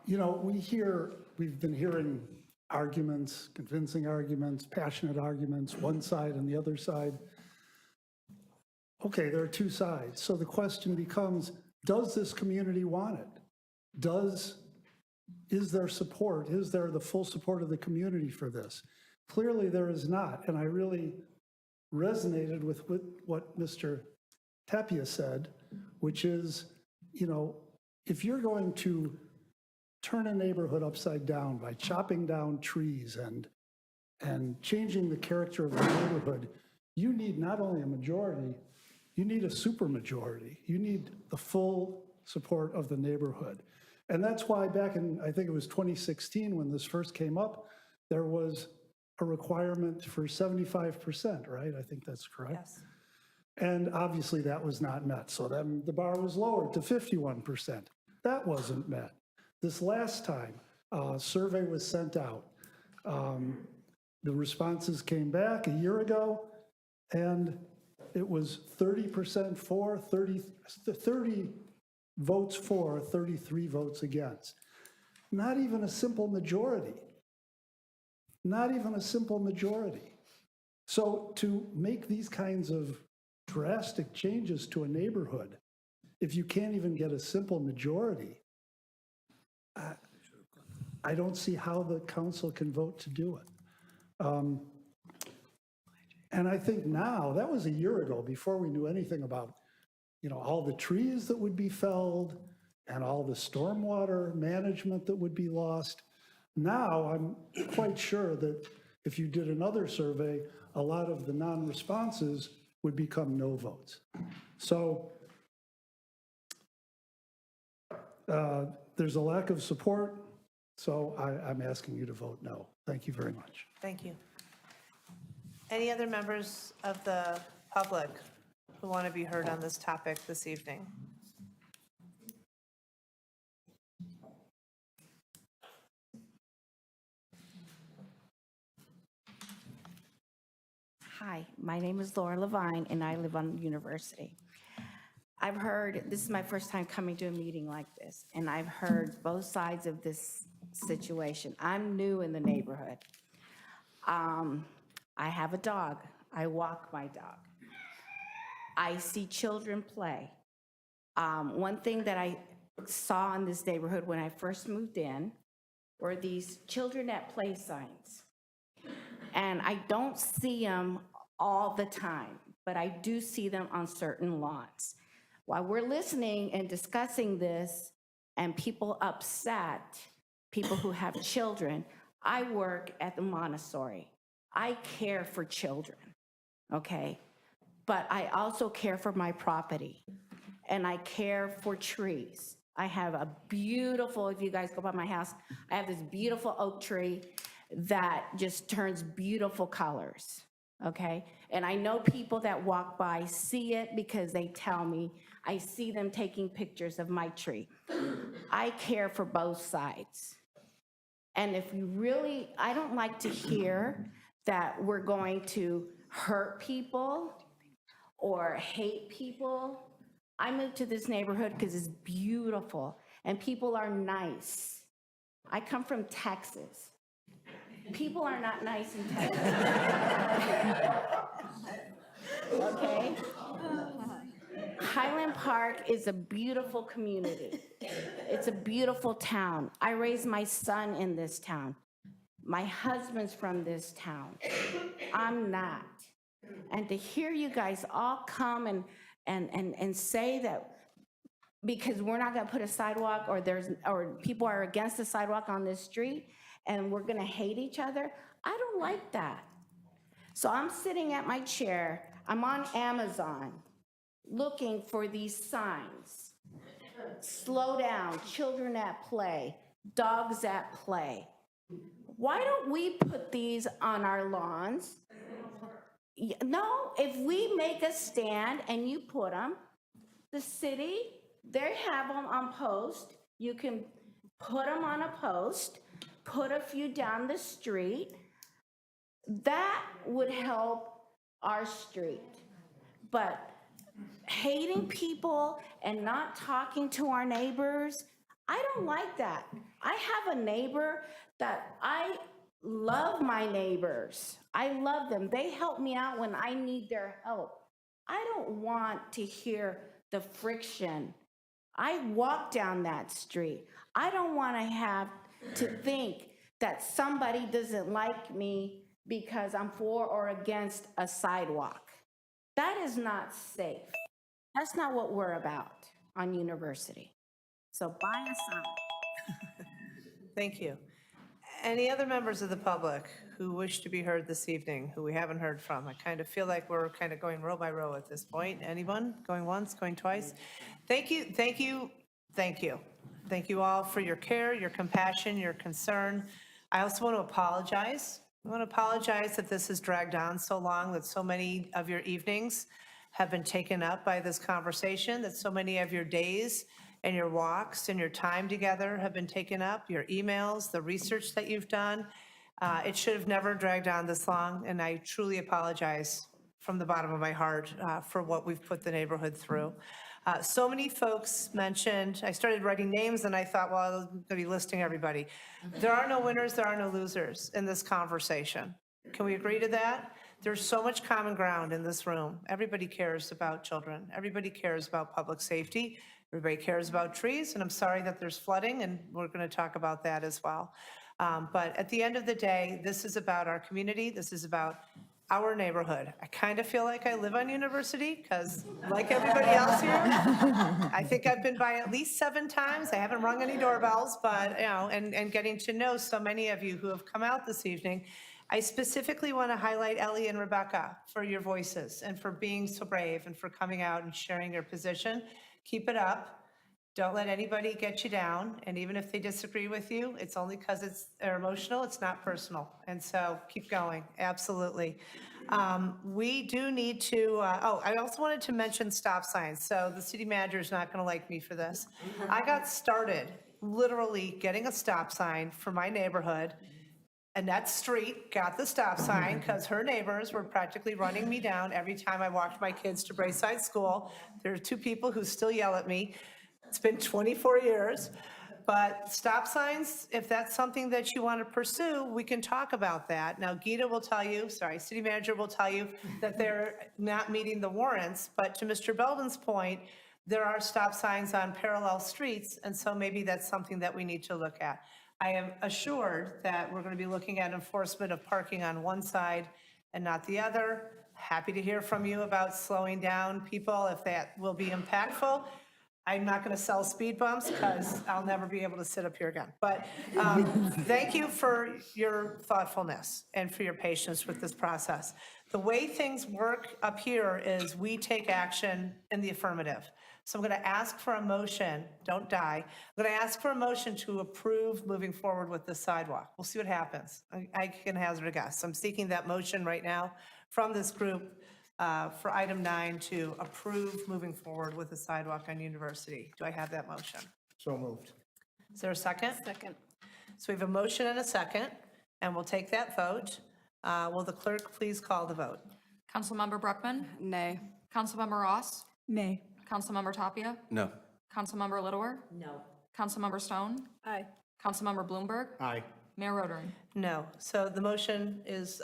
know, we've been hearing arguments, convincing arguments, passionate arguments, one side and the other side. Okay, there are 2 sides. So the question becomes, does this community want it? Is there support? Is there the full support of the community for this? Clearly there is not. And I really resonated with what Mr. Tapia said, which is, you know, if you're going to turn a neighborhood upside down by chopping down trees and changing the character of the neighborhood, you need not only a majority, you need a supermajority. You need the full support of the neighborhood. And that's why back in, I think it was 2016, when this first came up, there was a requirement for 75%, right? I think that's correct. Yes. And obviously that was not met. So then the bar was lowered to 51%. That wasn't met. This last time, a survey was sent out. The responses came back a year ago, and it was 30% for, 30 votes for, 33 votes against. Not even a simple majority. Not even a simple majority. So to make these kinds of drastic changes to a neighborhood, if you can't even get a simple majority, I don't see how the council can vote to do it. And I think now, that was a year ago, before we knew anything about, you know, all the trees that would be felled and all the stormwater management that would be lost. Now, I'm quite sure that if you did another survey, a lot of the non-responses would become no votes. So there's a lack of support, so I'm asking you to vote no. Thank you very much. Thank you. Any other members of the public who want to be heard on this topic this evening? Hi, my name is Laura Levine, and I live on University. I've heard, this is my first time coming to a meeting like this, and I've heard both sides of this situation. I'm new in the neighborhood. I have a dog. I walk my dog. I see children play. One thing that I saw in this neighborhood when I first moved in were these children at play signs. And I don't see them all the time, but I do see them on certain lawns. While we're listening and discussing this and people upset, people who have children, I work at the Montessori. I care for children, okay? But I also care for my property, and I care for trees. I have a beautiful, if you guys go by my house, I have this beautiful oak tree that just turns beautiful colors, okay? And I know people that walk by see it because they tell me. I see them taking pictures of my tree. I care for both sides. And if you really, I don't like to hear that we're going to hurt people or hate people. I moved to this neighborhood because it's beautiful and people are nice. I come from Texas. People are not nice in Texas. Okay? Highland Park is a beautiful community. It's a beautiful town. I raised my son in this town. My husband's from this town. I'm not. And to hear you guys all come and say that because we're not gonna put a sidewalk or people are against the sidewalk on this street and we're gonna hate each other, I don't like that. So I'm sitting at my chair, I'm on Amazon looking for these signs. Slow down, children at play, dogs at play. Why don't we put these on our lawns? No, if we make a stand and you put them, the city, they have them on post. You can put them on a post, put a few down the street. That would help our street. But hating people and not talking to our neighbors, I don't like that. I have a neighbor that I love my neighbors. I love them. They help me out when I need their help. I don't want to hear the friction. I walk down that street. I don't want to have to think that somebody doesn't like me because I'm for or against a sidewalk. That is not safe. That's not what we're about on University. So buy a sign. Thank you. Any other members of the public who wish to be heard this evening, who we haven't heard from? I kind of feel like we're kind of going row by row at this point. Anyone? Going once, going twice? Thank you, thank you, thank you. Thank you all for your care, your compassion, your concern. I also want to apologize. I want to apologize that this has dragged on so long, that so many of your evenings have been taken up by this conversation, that so many of your days and your walks and your time together have been taken up, your emails, the research that you've done. It should have never dragged on this long, and I truly apologize from the bottom of my heart for what we've put the neighborhood through. So many folks mentioned, I started writing names and I thought, well, I'm going to be listing everybody. There are no winners, there are no losers in this conversation. Can we agree to that? There's so much common ground in this room. Everybody cares about children. Everybody cares about public safety. Everybody cares about trees, and I'm sorry that there's flooding, and we're going to talk about that as well. But at the end of the day, this is about our community. This is about our neighborhood. I kind of feel like I live on University because, like everybody else here, I think I've been by at least 7 times. I haven't rung any doorbells, but, you know, and getting to know so many of you who have come out this evening. I specifically want to highlight Ellie and Rebecca for your voices and for being so brave and for coming out and sharing your position. Keep it up. Don't let anybody get you down, and even if they disagree with you, it's only because they're emotional, it's not personal. And so keep going, absolutely. We do need to, I also wanted to mention stop signs. So the city manager is not gonna like me for this. I got started literally getting a stop sign for my neighborhood. Annette Street got the stop sign because her neighbors were practically running me down every time I walked my kids to Braeside School. There are two people who still yell at me. It's been 24 years, but stop signs, if that's something that you want to pursue, we can talk about that. Now, Gita will tell you, city manager will tell you that they're not meeting the warrants, but to Mr. Belden's point, there are stop signs on parallel streets, and so maybe that's something that we need to look at. I am assured that we're going to be looking at enforcement of parking on one side and not the other. Happy to hear from you about slowing down people if that will be impactful. I'm not going to sell speed bumps because I'll never be able to sit up here again. But thank you for your thoughtfulness and for your patience with this process. The way things work up here is we take action in the affirmative. So I'm going to ask for a motion, don't die. I'm going to ask for a motion to approve moving forward with the sidewalk. We'll see what happens. I can hazard a guess. I'm seeking that motion right now from this group for item 9 to approve moving forward with the sidewalk on University. Do I have that motion? So moved. Is there a second? Second. So we have a motion and a second, and we'll take that vote. Will the clerk please call the vote? Councilmember Bruckman? Nay. Councilmember Ross? Nay. Councilmember Tapia? No. Councilmember Littlewer? No. Councilmember Stone? Aye. Councilmember Bloomberg? Aye. Mayor Rotering? No. So the motion is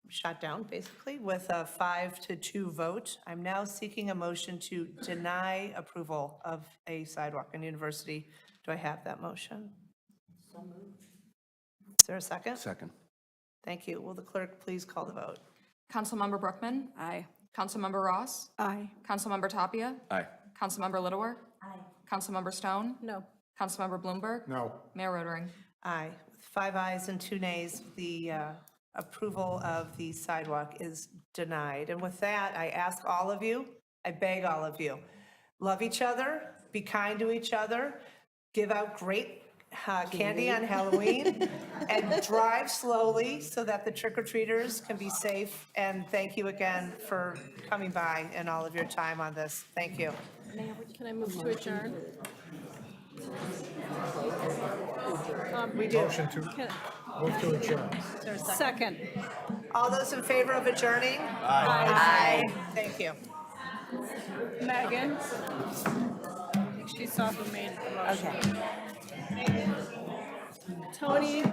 shot down, basically, with a 5-2 vote. I'm now seeking a motion to deny approval of a sidewalk on University. Do I have that motion? So moved. Is there a second? Second. Thank you. Will the clerk please call the vote? Councilmember Bruckman? Aye. Councilmember Ross? Aye. Councilmember Tapia? Aye. Councilmember Littlewer? Aye. Councilmember Stone? No. Councilmember Bloomberg? No. Mayor Rotering? Aye. With 5 ayes and 2 nays, the approval of the sidewalk is denied. And with that, I ask all of you, I beg all of you, love each other, be kind to each other, give out great candy on Halloween, and drive slowly so that the trick-or-treaters can be safe. And thank you again for coming by and all of your time on this. Thank you. Can I move to adjourn? We do. Motion to, move to adjourn. Second. All those in favor of adjourning? Aye. Thank you. Megan? I think she saw who made the motion. Okay. Tony?